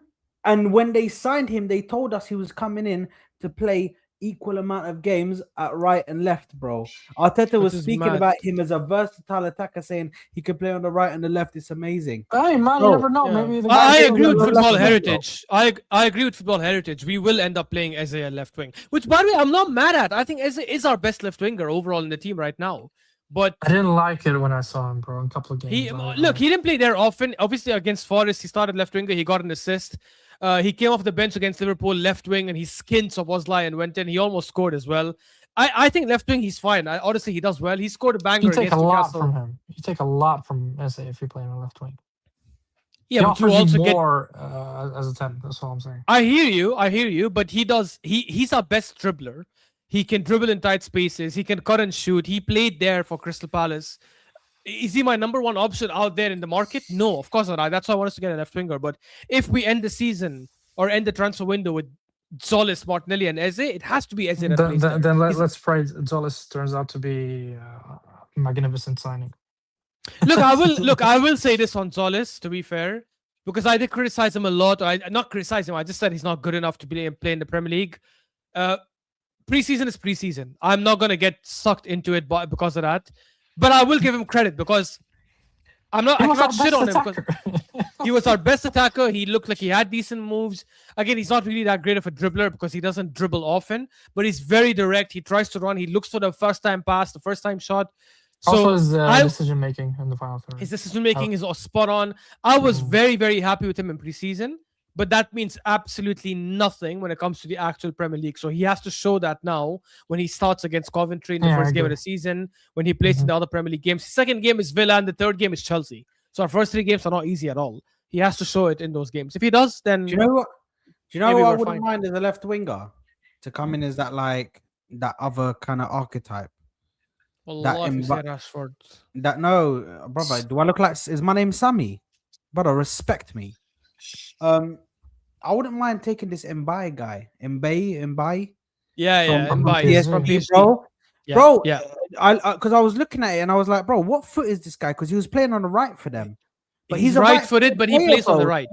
and when they signed him, they told us he was coming in to play equal amount of games at right and left, bro. Arteta was speaking about him as a versatile attacker, saying he could play on the right and the left. It's amazing. Hey man, you never know. Yeah. Maybe I agree with football heritage. I agree with football heritage. We will end up playing Eze at left wing, which by the way I'm not mad at. I think Eze is our best left winger overall in the team right now. But I didn't like it when I saw him, bro, in a couple of games. He didn't play there often. Obviously against Forest, he started left winger. He got an assist. He came off the bench against Liverpool, left wing, and he skinned Szoboszlai and went in. He almost scored as well. I think left wing, he's fine. Honestly, he does well. He scored a banger against Newcastle. You take a lot from him. You take a lot from Eze if you're playing on left wing. Yeah, but you also get more as a 10. That's all I'm saying. I hear you. But he's our best dribbler. He can dribble in tight spaces. He can cut and shoot. He played there for Crystal Palace. Is he my number one option out there in the market? No, of course not. That's why I want us to get a left winger. But if we end the season or end the transfer window with Solis, Martinelli, and Eze, it has to be Eze that plays there. Then let's pray Zolis turns out to be a magnificent signing. Look, I will say this on Solis, to be fair, because I did criticize him a lot. I not criticize him. I just said he's not good enough to play in the Premier League. Preseason is preseason. I'm not gonna get sucked into it because of that. But I will give him credit because I cannot shit on him because he was our best attacker. He looked like he had decent moves. Again, he's not really that great of a dribbler because he doesn't dribble often, but he's very direct. He tries to run. He looks for the first time pass, the first time shot. So also, his decision making in the final third. His decision making is spot on. I was very, very happy with him in preseason, but that means absolutely nothing when it comes to the actual Premier League. So he has to show that now when he starts against Coventry in the first game of the season, when he plays in the other Premier League games. His second game is Villa and the third game is Chelsea. So our first 3 games are not easy at all. He has to show it in those games. If he does, then do you know what? Do you know what I wouldn't mind as a left winger to come in as that other kind of archetype? Rashford. No, brother. Do I look like? Is my name Sami? Brother, respect me. I wouldn't mind taking this Mbaye guy. Mbaye. Yeah, Mbaye. Yes, from PSG. bro. Yeah, bro, yeah. Because I was looking at it and I was like, bro, what foot is this guy? Because he was playing on the right for them. But he's right-footed, but he plays on the right.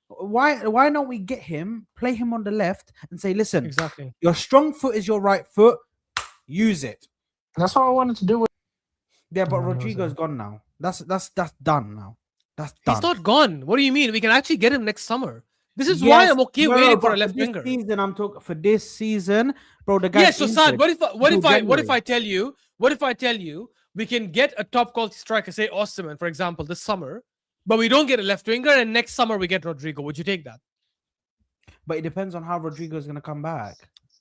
Why don't we get him, play him on the left, and say, listen, exactly, your strong foot is your right foot. Use it. That's what I wanted to do with. Yeah, but Rodrigo's gone now. That's done now. That's done. He's not gone. What do you mean? We can actually get him next summer. This is why I'm okay waiting for a left winger. Season, I'm talking for this season, bro. The guy. Yeah, so Sad. What if I tell you we can get a top quality striker, say Osimhen, for example, this summer, but we don't get a left winger, and next summer we get Rodrigo. Would you take that? But it depends on how Rodrigo is going to come back.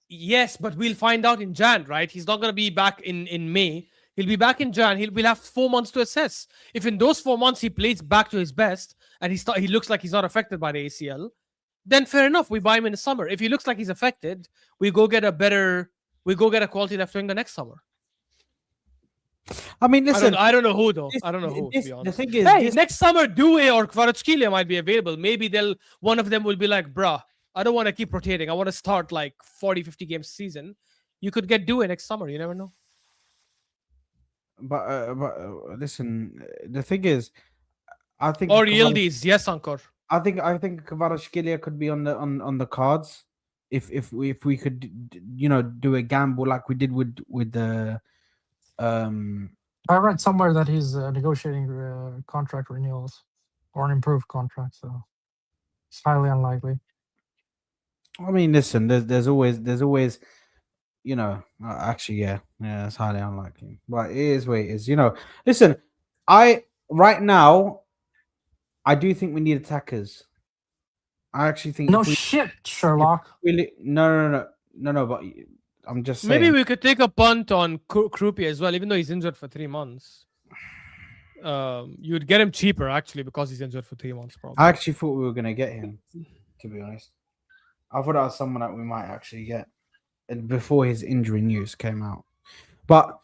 Yes, but we'll find out in Jan, right? He's not going to be back in May. He'll be back in Jan. We'll have 4 months to assess. If in those 4 months he plays back to his best and he looks like he's not affected by the ACL, then fair enough. We buy him in the summer. If he looks like he's affected, we go get a quality left winger next summer. I mean, listen. I don't know who though. I don't know who. To be honest. The thing is, next summer, Due or Kvaratskhelia might be available. Maybe one of them will be like, bruh, I don't want to keep rotating. I want to start like 40, 50 games a season. You could get Due next summer. You never know. But listen, the thing is, I think or Yildiz, yes, Ankor. I think Kvaratskhelia could be on the cards if we could do a gamble like we did with the. I read somewhere that he's negotiating contract renewals or an improved contract, so it's highly unlikely. I mean, listen, there's always actually, yeah, it's highly unlikely, but it is what it is. Listen, right now, I do think we need attackers. I actually think shit, Sherlock. No, but I'm just saying. Maybe we could take a punt on Krupi as well, even though he's injured for 3 months. You'd get him cheaper actually because he's injured for 3 months. Probably. I actually thought we were gonna get him, to be honest. I thought that was someone that we might actually get before his injury news came out. But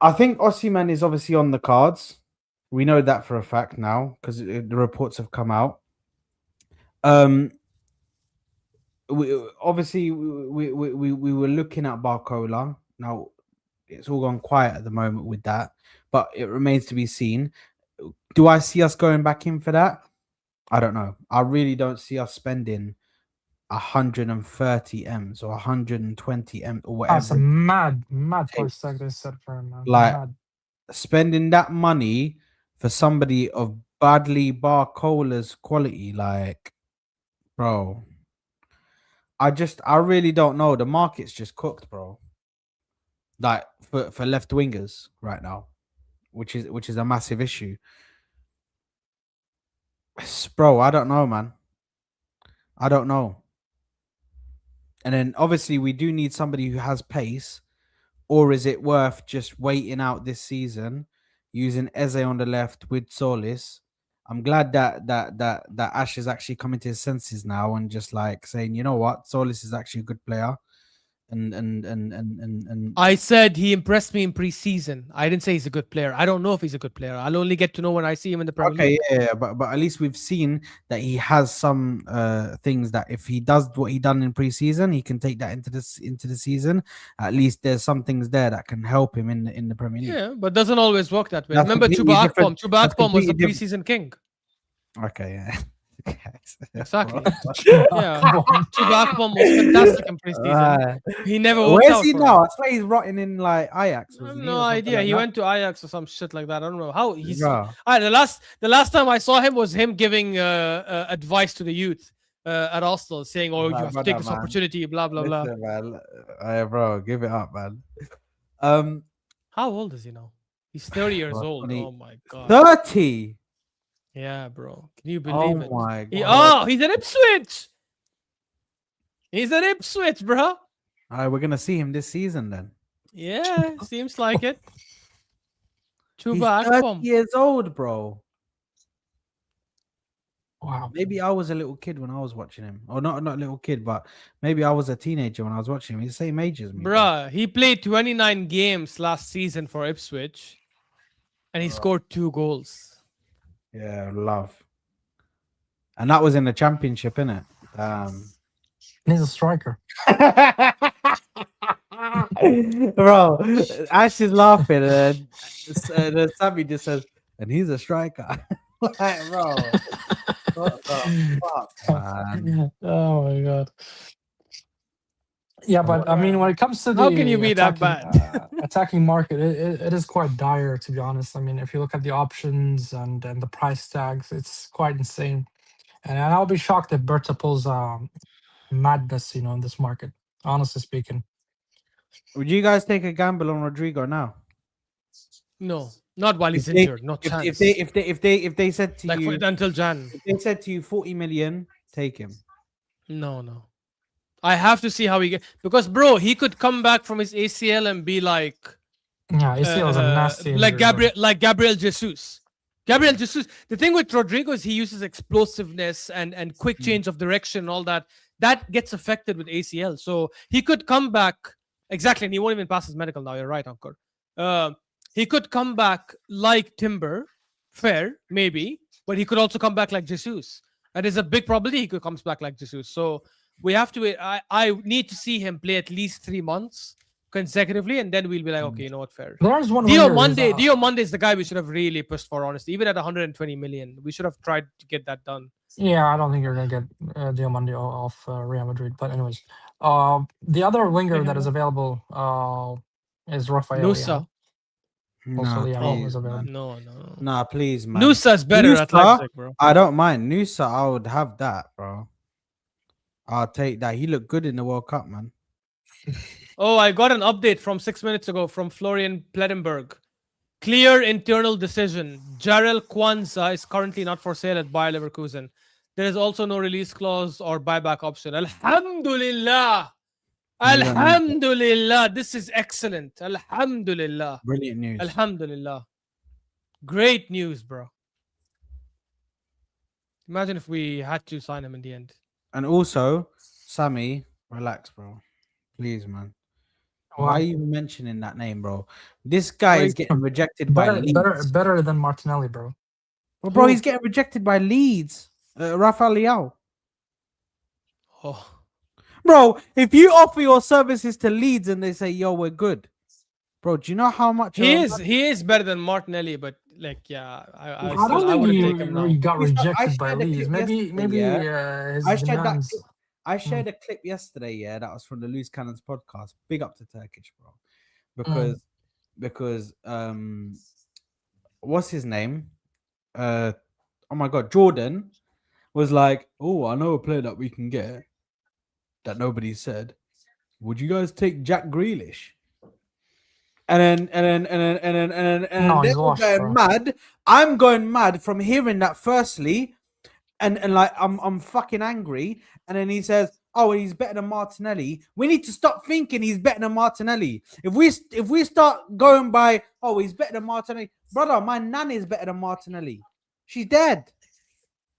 I think Osimhen is obviously on the cards. We know that for a fact now because the reports have come out. We were looking at Barcola. Now it's all gone quiet at the moment with that, but it remains to be seen. Do I see us going back in for that? I don't know. I really don't see us spending 130 M's or 120 M's or whatever. That's a mad price tag they set for him, man. Like mad. Spending that money for somebody of Badly Barcola's quality, like, bro. I really don't know. The market's just cooked, bro. Like for left wingers right now, which is a massive issue. Bro, I don't know, man. I don't know. And then obviously we do need somebody who has pace, or is it worth just waiting out this season, using Eze on the left with Solis? I'm glad that Ash is actually coming to his senses now and just like saying, you know what, Solis is actually a good player. and I said he impressed me in preseason. I didn't say he's a good player. I don't know if he's a good player. I'll only get to know when I see him in the Premier League. okay, yeah, but at least we've seen that he has some things that if he does what he done in preseason, he can take that into the season. At least there's some things there that can help him in the Premier League. Yeah, but doesn't always work that way. That's Remember completely Chuba different. Akpom? Chuba That's Akpom was the completely preseason king. Okay, yeah. Exactly. Yeah, Chuba Akpom was fantastic in preseason. He never worked Where's out he for now? him. I swear he's rotting in like Ajax. I have Wasn't he, no or something idea. like He that? went to Ajax or some shit like that. I don't know how he's. Bruh. The last time I saw him was him giving advice to the youth at Arsenal, saying, "Oh, you have to Brother, take this man. opportunity." Blah blah blah. Listen, man. Bro, give it up, man. How old is he now? He's 30 years Well, old. 20 Oh my god. 30. Yeah, bro. Can you Oh believe it? my god. He's an Ipswich. He's an Ipswich, bro. All right, we're gonna see him this season then. Yeah, seems like it. He's Chuba 30 Akpom. years old, bro. Wow. Maybe I was a little kid when I was watching him, or not a little kid, but maybe I was a teenager when I was watching him. He's the same age as me, bro. Bruh, he played 29 games last season for Ipswich, and he scored 2 goals. Yeah, love. And that was in the championship, innit? He's a striker. Bro, Ash is laughing, and then Sami just says, and he's a striker. Like, bro, what the fuck, man? Oh my god. Yeah, but I mean, when it comes to the How can you be that bad? attacking market, it is quite dire, to be honest. I mean, if you look at the options and the price tags, it's quite insane. And I'll be shocked if Berta pulls madness, in this market. Honestly speaking, Would you guys take a gamble on Rodrigo now? No, not while he's If they- injured. No chance. If they said to like you, until Jan. if they said to you 40 million, take him. No. I have to see how he because bro, he could come back from his ACL and be like yeah, ACL is a nasty like injury, bro. Gabriel Jesus. Gabriel Jesus. The thing with Rodrigo is he uses explosiveness and quick change of direction, all that. That gets affected with ACL. So he could come back exactly, and he won't even pass his medical now. You're right, Ankur. He could come back like Timber, fair, maybe, but he could also come back like Jesus. And there's a big probability he could come back like Jesus. So we have to. I need to see him play at least 3 months consecutively, and then we'll be like, okay, you know what, fair. There's one Dio winger Monday. who's, Dio Monday is the guy we should have really pushed for, honestly. Even at 120 million, we should have tried to get that done. Yeah, I don't think you're gonna get Diomande off Real Madrid. But anyways, the other winger that is available is Rafael. Nusa. Also, Nah, yeah, please, was available. No. Nah, please, man. Nusa's better at Nusa, Leipzig, bro. I don't mind Nusa. I would have that, bro. I'll take that. He looked good in the World Cup, man. Oh, I got an update from 6 minutes ago from Florian Plettenberg. Clear internal decision. Jarrell Quansah is currently not for sale at Bayer Leverkusen. There is also no release clause or buyback option. Alhamdulillah. Alhamdulillah. This is excellent. Alhamdulillah. Brilliant news. Alhamdulillah. Great news, bro. Imagine if we had to sign him in the end. And also, Sami, relax, bro. Please, man. Why are you mentioning that name, bro? This guy is getting rejected by Leeds. Better than Martinelli, bro. Well, bro, he's getting rejected by Leeds. Rafael Leao. Oh. Bro, if you offer your services to Leeds and they say, yo, we're good. Bro, do you know how much He is better than Martinelli, but like, yeah, I don't wouldn't think take him now. he got rejected by shared a Leeds. clip Maybe yesterday, his I shared demands. I shared a clip yesterday, yeah, that was from the Loose Cannons podcast. Big up to Turkish, bro. Because what's his name? Oh my god, Jordan was like, oh, I know a player that we can get that nobody said. Would you guys take Jack Grealish? And then they're all going mad. I'm going mad from hearing that firstly, and like I'm fucking angry. And then he says, "Oh, he's better than Martinelli." We need to stop thinking he's better than Martinelli. If we start going by, "Oh, he's better than Martinelli," brother, my nan is better than Martinelli. She's dead.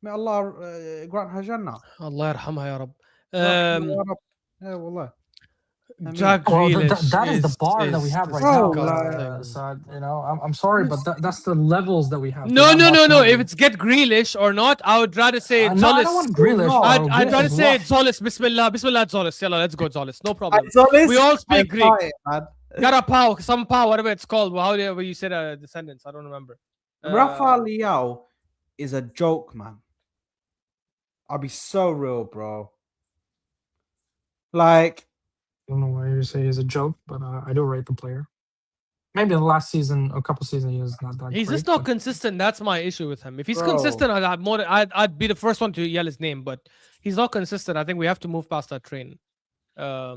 May Allah grant her Jannah. Allah yarhamha ya Rab. Yeah, wallah. Jack Well, Grealish that is the bar that we is have right Bro, now. like- Saad, you know, I'm sorry, but that's the levels that we have. No. We're not If Martinelli. it's get Grealish or not, I would rather say No, I don't Zolis. want Grealish. No, I'd Grealish rather is say washed. Zolis. Bismillah, Zolis. Yalla, let's go Zolis. No problem. Zolis, We all speak I Greek. saw it, man. Garapau, some pow, whatever it's called. However you said descendants, I don't remember. Rafa Leao is a joke, man. I'll be so real, bro. Like, I don't know why you say he's a joke, but I do rate the player. Maybe the last season, a couple seasons, he was not that. he's great, just not but- consistent. That's my issue with him. If he's Bro. consistent, I'd be the first one to yell his name. But he's not consistent. I think we have to move past that train. I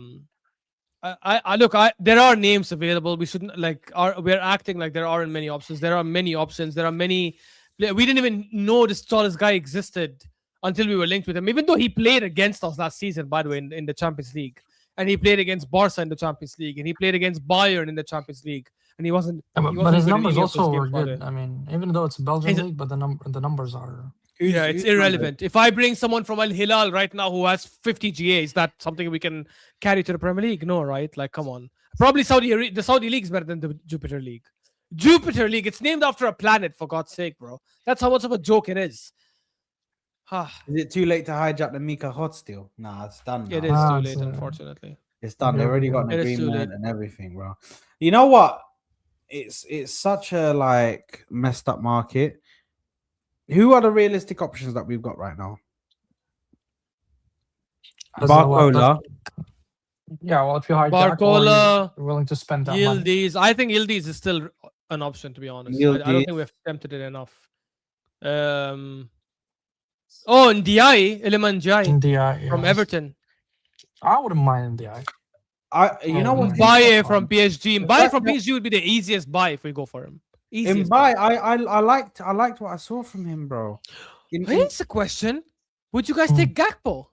look. There are names available. We shouldn't we're acting like there aren't many options. There are many options. There are many. We didn't even know this tallest guy existed until we were linked with him. Even though he played against us last season, by the way, in the Champions League, and he played against Barca in the Champions League, and he played against Bayern in the Champions League, and he wasn't. Yeah, he but wasn't his good in numbers any of those also were games, by the good. way. I mean, even though it's a Belgian He's a- league, but the numbers are. Yeah, it's irrelevant. If I bring someone from Al Hilal right now who has 50 GA, is that something we can carry to the Premier League? No, right? Like, come on. Probably the Saudi League is better than the Jupiter League. Jupiter League, it's named after a planet, for God's sake, bro. That's how much of a joke it is. Is it too late to hijack the Mika Hot still? Nah, it's done. Now. It is Ah, too it's, late, unfortunately. It's done. They Yeah, already got an it is too agreement late. and everything, bro. You know what? It's such a like messed up market. Who are the realistic options that we've got right now? That's a lot, Barcola. Yeah, well, if you hijack, Barcola, you're willing to spend that money. Yildiz. I think Yildiz is still an option, to be honest. I don't Yildiz. think we've attempted it enough. And Ndiaye, Iliman Ndiaye India, from yes. Everton. I wouldn't mind India. You know what? Mbaye from PSG. Mbaye That- from PSG would be the easiest buy if we go for him. Easiest. Mbaye, I liked what I saw from him, bro. Here's the question: would you guys take Gakpo?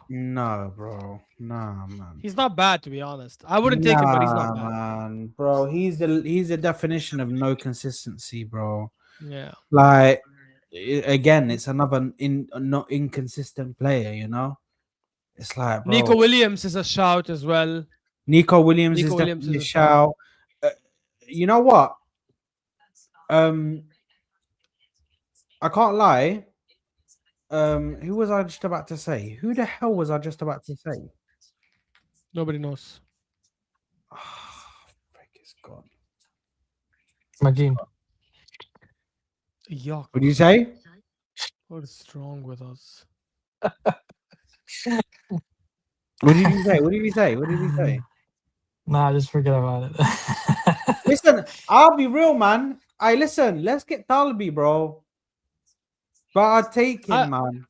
No, bro. Nah, man. He's not bad, to be honest. I wouldn't take him, but he's not Nah, bad. man, bro. He's the definition of no consistency, bro. Yeah. Like again, it's another not inconsistent player, you know. It's like, bro, Nico Williams is a shout as well. Nico Williams Nico is Williams definitely is a a shout. You know what? I can't lie. Who was I just about to say? Who the hell was I just about to say? Nobody knows. Frick, it's gone. McGinn. Yuck. What did you say? What is wrong with us? What did you say? What did you say? What did you say? Nah, just forget about it. Listen, I'll be real, man. Listen, let's get Talbi, bro. But I'll take him, man.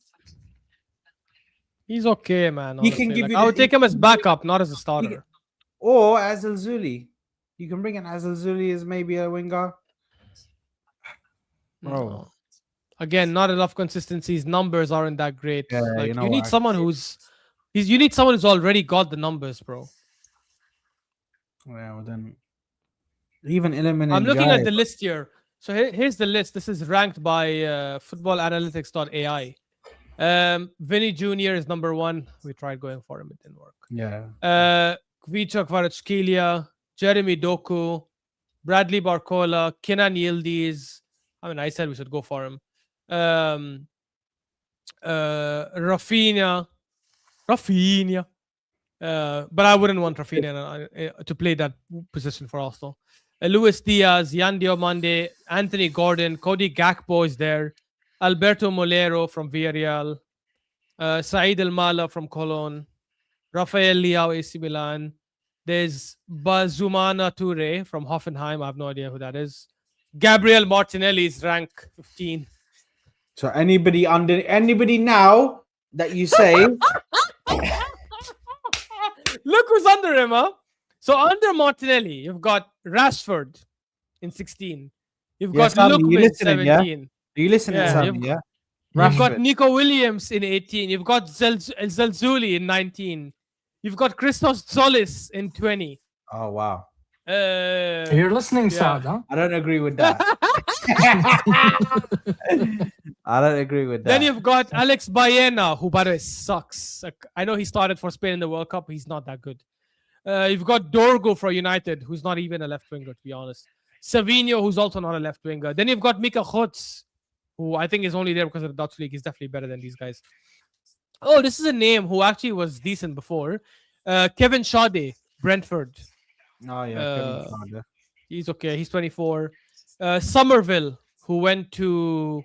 He's okay, man. He can honestly. give Like, you I the- would take him as backup, not as a starter. Or Azal Zuli. You can bring in Azal Zuli as maybe a winger. Bro. No. Again, not enough consistency. His numbers aren't that great. Yeah, like, you know you need what, someone you need someone who's already got the numbers, bro. Well, then even eliminate. I'm looking at the list here. So here's the list. This is ranked by footballanalytics.ai. Vinny Jr. is number 1. We tried going for him, it didn't work. Yeah. Kvicha Kvaratskhelia, Jeremy Doku, Bradley Barcola, Kenan Yildiz. I mean, I said we should go for him. Rafinha. But I wouldn't want Rafinha to play that position for Arsenal. Luis Diaz, Yan Diomande, Anthony Gordon, Cody Gakpo is there. Alberto Molero from Villarreal. Saeed El Mala from Cologne. Rafael Leao, AC Milan. There's Bazumana Toure from Hoffenheim. I have no idea who that is. Gabriel Martinelli is rank 15. So anybody now that you say Look who's under him, huh? So under Martinelli, you've got Rashford in 16. You've Yeah, got Sami, you Lookman in listening, yeah? 17. you listen Yeah, to Sami, you've- yeah? You've got Rashford. Nico Williams in 18. You've got Zelzuli in 19. You've got Christos Solis in 20. Oh wow. You're listening, Yeah. Saad, huh? I don't agree with that. I don't agree with that. Then you've got Alex Baena, who by the way sucks. Like, I know he started for Spain in the World Cup. He's not that good. You've got Dorgo for United, who's not even a left winger, to be honest. Savinho, who's also not a left winger. Then you've got Mika Hots, who I think is only there because of the Dutch league. He's definitely better than these guys. Oh, this is a name who actually was decent before. Kevin Schade, Brentford. Oh yeah, Kevin Schade. He's okay. He's 24. Somerville, who went to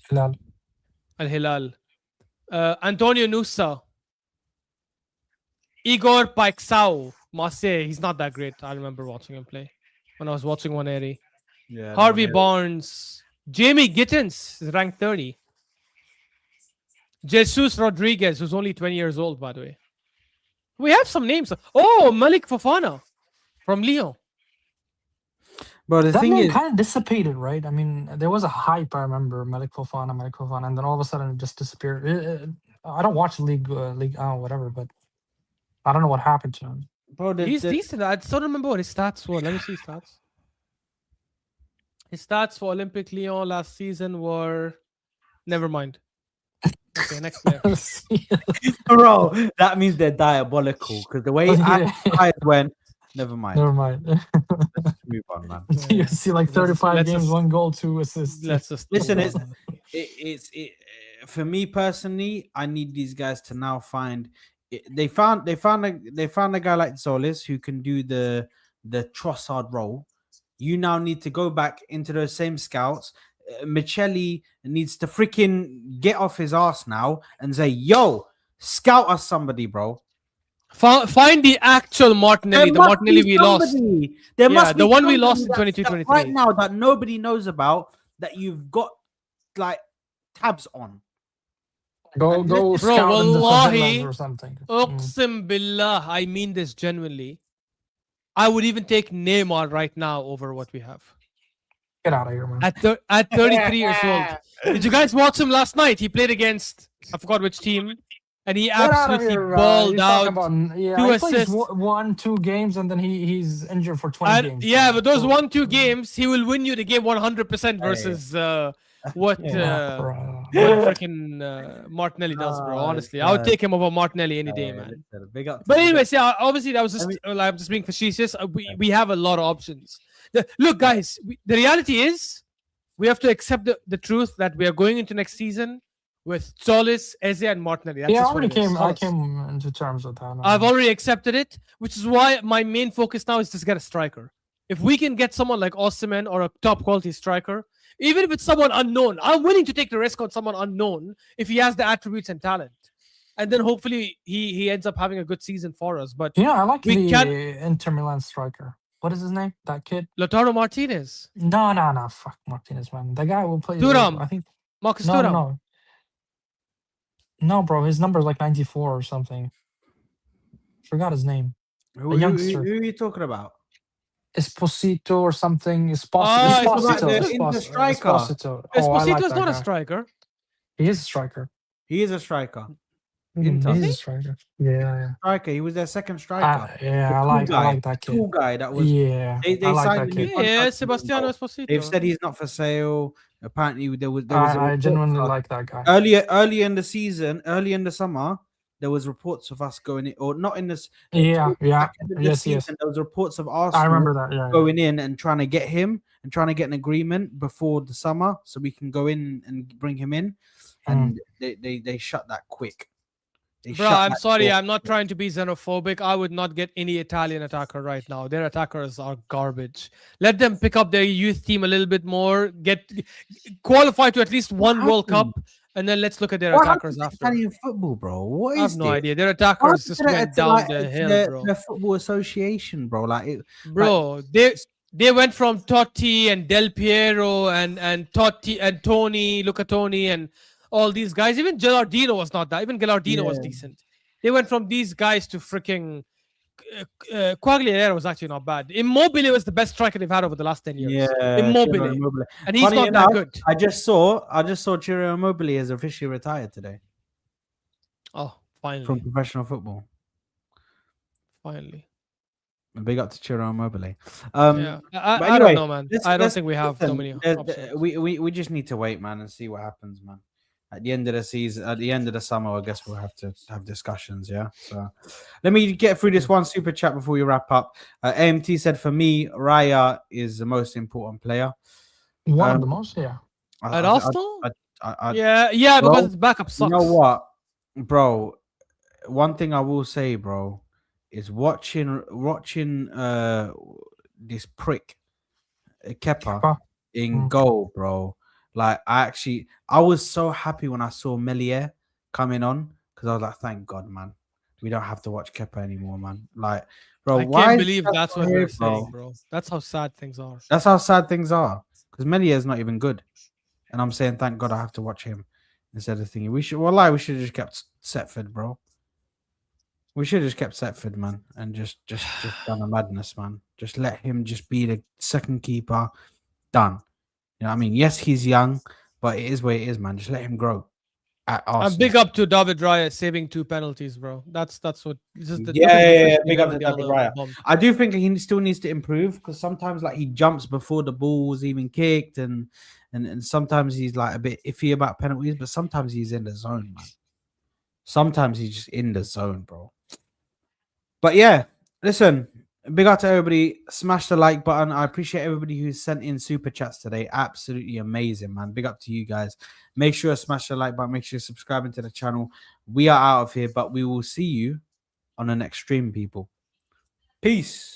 Hilal. Al Hilal. Antonio Nusa. Igor Paixão, Marseille. He's not that great. I remember watching him play when I was watching One Area. Yeah. Harvey Barnes. Jamie Gittins is ranked 30. Jesus Rodriguez, who's only 20 years old, by the way. We have some names. Oh, Malik Fofana from Lyon. But the That thing name is, kind of dissipated, right? I mean, there was a hype. I remember Malik Fofana, and then all of a sudden it just disappeared. I don't watch League whatever, but I don't know what happened to him. bro, He's decent. I still remember what his stats were. Let me see his stats. His stats for Olympic Lyon last season were... Never mind. Okay, next player. bro, that means they're diabolical because the way I went. Never mind. Never mind. Let's move on, man. You see, like 35 let's games, just- 1 goal, 2 assists. Let's just Listen, it's for me personally. I need these guys to now find. They found a guy like Solis who can do the Trossard role. You now need to go back into those same scouts. Michelli needs to freaking get off his ass now and say, "Yo, scout us somebody, bro." Find the actual Martinelli, There the must Martinelli be we lost. somebody. There Yeah, must be the one we somebody lost in that 22-23. right now that nobody knows about that you've got like tabs on. Go Bro, scout in the wallahi, Netherlands or something. Uqsim billah, I mean this genuinely. I would even take Neymar right now over what we have. Get out of here, man. At 33 years old. Did you guys watch him last night? He played against, I forgot which team, and he Get out of absolutely here, balled you're talking out. about, yeah, two he plays assists. 1-2 games and then he's injured for 20 And, games. yeah, but those So- 1-2 games, he will win you the game 100% versus what Yeah, bro. freaking Martinelli does, bro. Oh, Honestly, I would God. take him over Martinelli any day, man. Big up. But anyways, yeah, obviously that was just I'm just being facetious. We have a lot of options. Look, guys, the reality is we have to accept the truth that we are going into next season with Solis, Eze, and Martinelli. That's Yeah, I just what already it is. I came into terms with that. I've already accepted it, which is why my main focus now is to get a striker. If we can get someone like Osimhen or a top quality striker, even if it's someone unknown, I'm willing to take the risk on someone unknown if he has the attributes and talent. And then hopefully he ends up having a good season for us. But Yeah, I like we the can't- Inter Milan striker. What is his name? That kid? Lautaro Martinez, No. Fuck Martinez, man. The guy will play. Thuram. I think. Marcus No, Thuram. no, bro. His number is like 94 or something. Forgot his name. Who a youngster. are you talking about? Esposito or something. Ah, Inter striker. Esposito. Oh, I Esposito like is that not a guy. striker. He is a striker. He is a striker. He's Inter. a striker. Yeah. Striker. He was their second striker. Yeah, I like that kid. Cool guy. That was. Yeah, They I like signed that him kid. in contract Yeah, with Sebastiano him. Esposito. They've said he's not for sale. Apparently, there was. A I report genuinely of- like that guy. earlier in the season, early in the summer, there was reports of us going in, or not in this. Yeah. back end of the Yes. season, There was reports of Arsenal I remember that. Yeah. going in and trying to get him and trying to get an agreement before the summer so we can go in and bring him in. And they shut that quick. They Bro, shut I'm that sorry. door. I'm not trying to be xenophobic. I would not get any Italian attacker right now. Their attackers are garbage. Let them pick up their youth team a little bit more. Qualify to at least one World Cup, and then let's look at their What attackers happened to after. Italian football, bro. What I is have no this? idea. Their What attackers just happened to went it? down Like, the it's hill, bro. the football association, bro. Bro, they went from Totti and Del Piero and Totti and Tony, Luca Toni, and all these guys. Even Gilardino was not that. Even Gilardino was Yeah. decent. They went from these guys to freaking Quagliarella was actually not bad. Immobile was the best striker they've had over the last 10 years. Yeah, Immobile. Ciro Immobile. And he's Funny not enough, that good. I just saw Ciro Immobile is officially retired today Oh, finally. from professional football. Finally. Big up to Ciro Immobile. Yeah. I anyway, don't know, man. I don't think we have so many options. We just need to wait, man, and see what happens, man. at the end of the season, at the end of the summer, I guess we'll have to have discussions. Yeah. So let me get through this one super chat before we wrap up. AMT said, for me, Raya is the most important player. One of the most, yeah. At Arsenal? I, Yeah, bro, because its backup sucks. you know what, bro? One thing I will say, bro, is watching this prick Kepa in goal, bro. Like I was so happy when I saw Melier coming on because I was like, thank God, man, we don't have to watch Kepa anymore, man. Like, bro, I why can't is believe Kepa that's what here, we're saying, bro. That's how sad things are. That's how sad things are. Because Melier is not even good, and I'm saying, thank God, I have to watch him instead of thinking we should. Well, we should have just kept Setford, bro. We should have just kept Setford, man, and just done a madness, man. Just let him just be the second keeper. Done. You know what I mean? Yes, he's young, but it is what it is, man. Just let him grow. At Arsenal. And big up to David Raya saving 2 penalties, bro. That's what. Just the Yeah. Big up to David Raya. I do think he still needs to improve because sometimes, like, he jumps before the ball was even kicked, and sometimes he's like a bit iffy about penalties, but sometimes he's in the zone, man. Sometimes he's just in the zone, bro. But yeah, listen. Big up to everybody. Smash the like button. I appreciate everybody who sent in super chats today. Absolutely amazing, man. Big up to you guys. Make sure to smash the like button. Make sure you're subscribing to the channel. We are out of here, but we will see you on the next stream, people. Peace.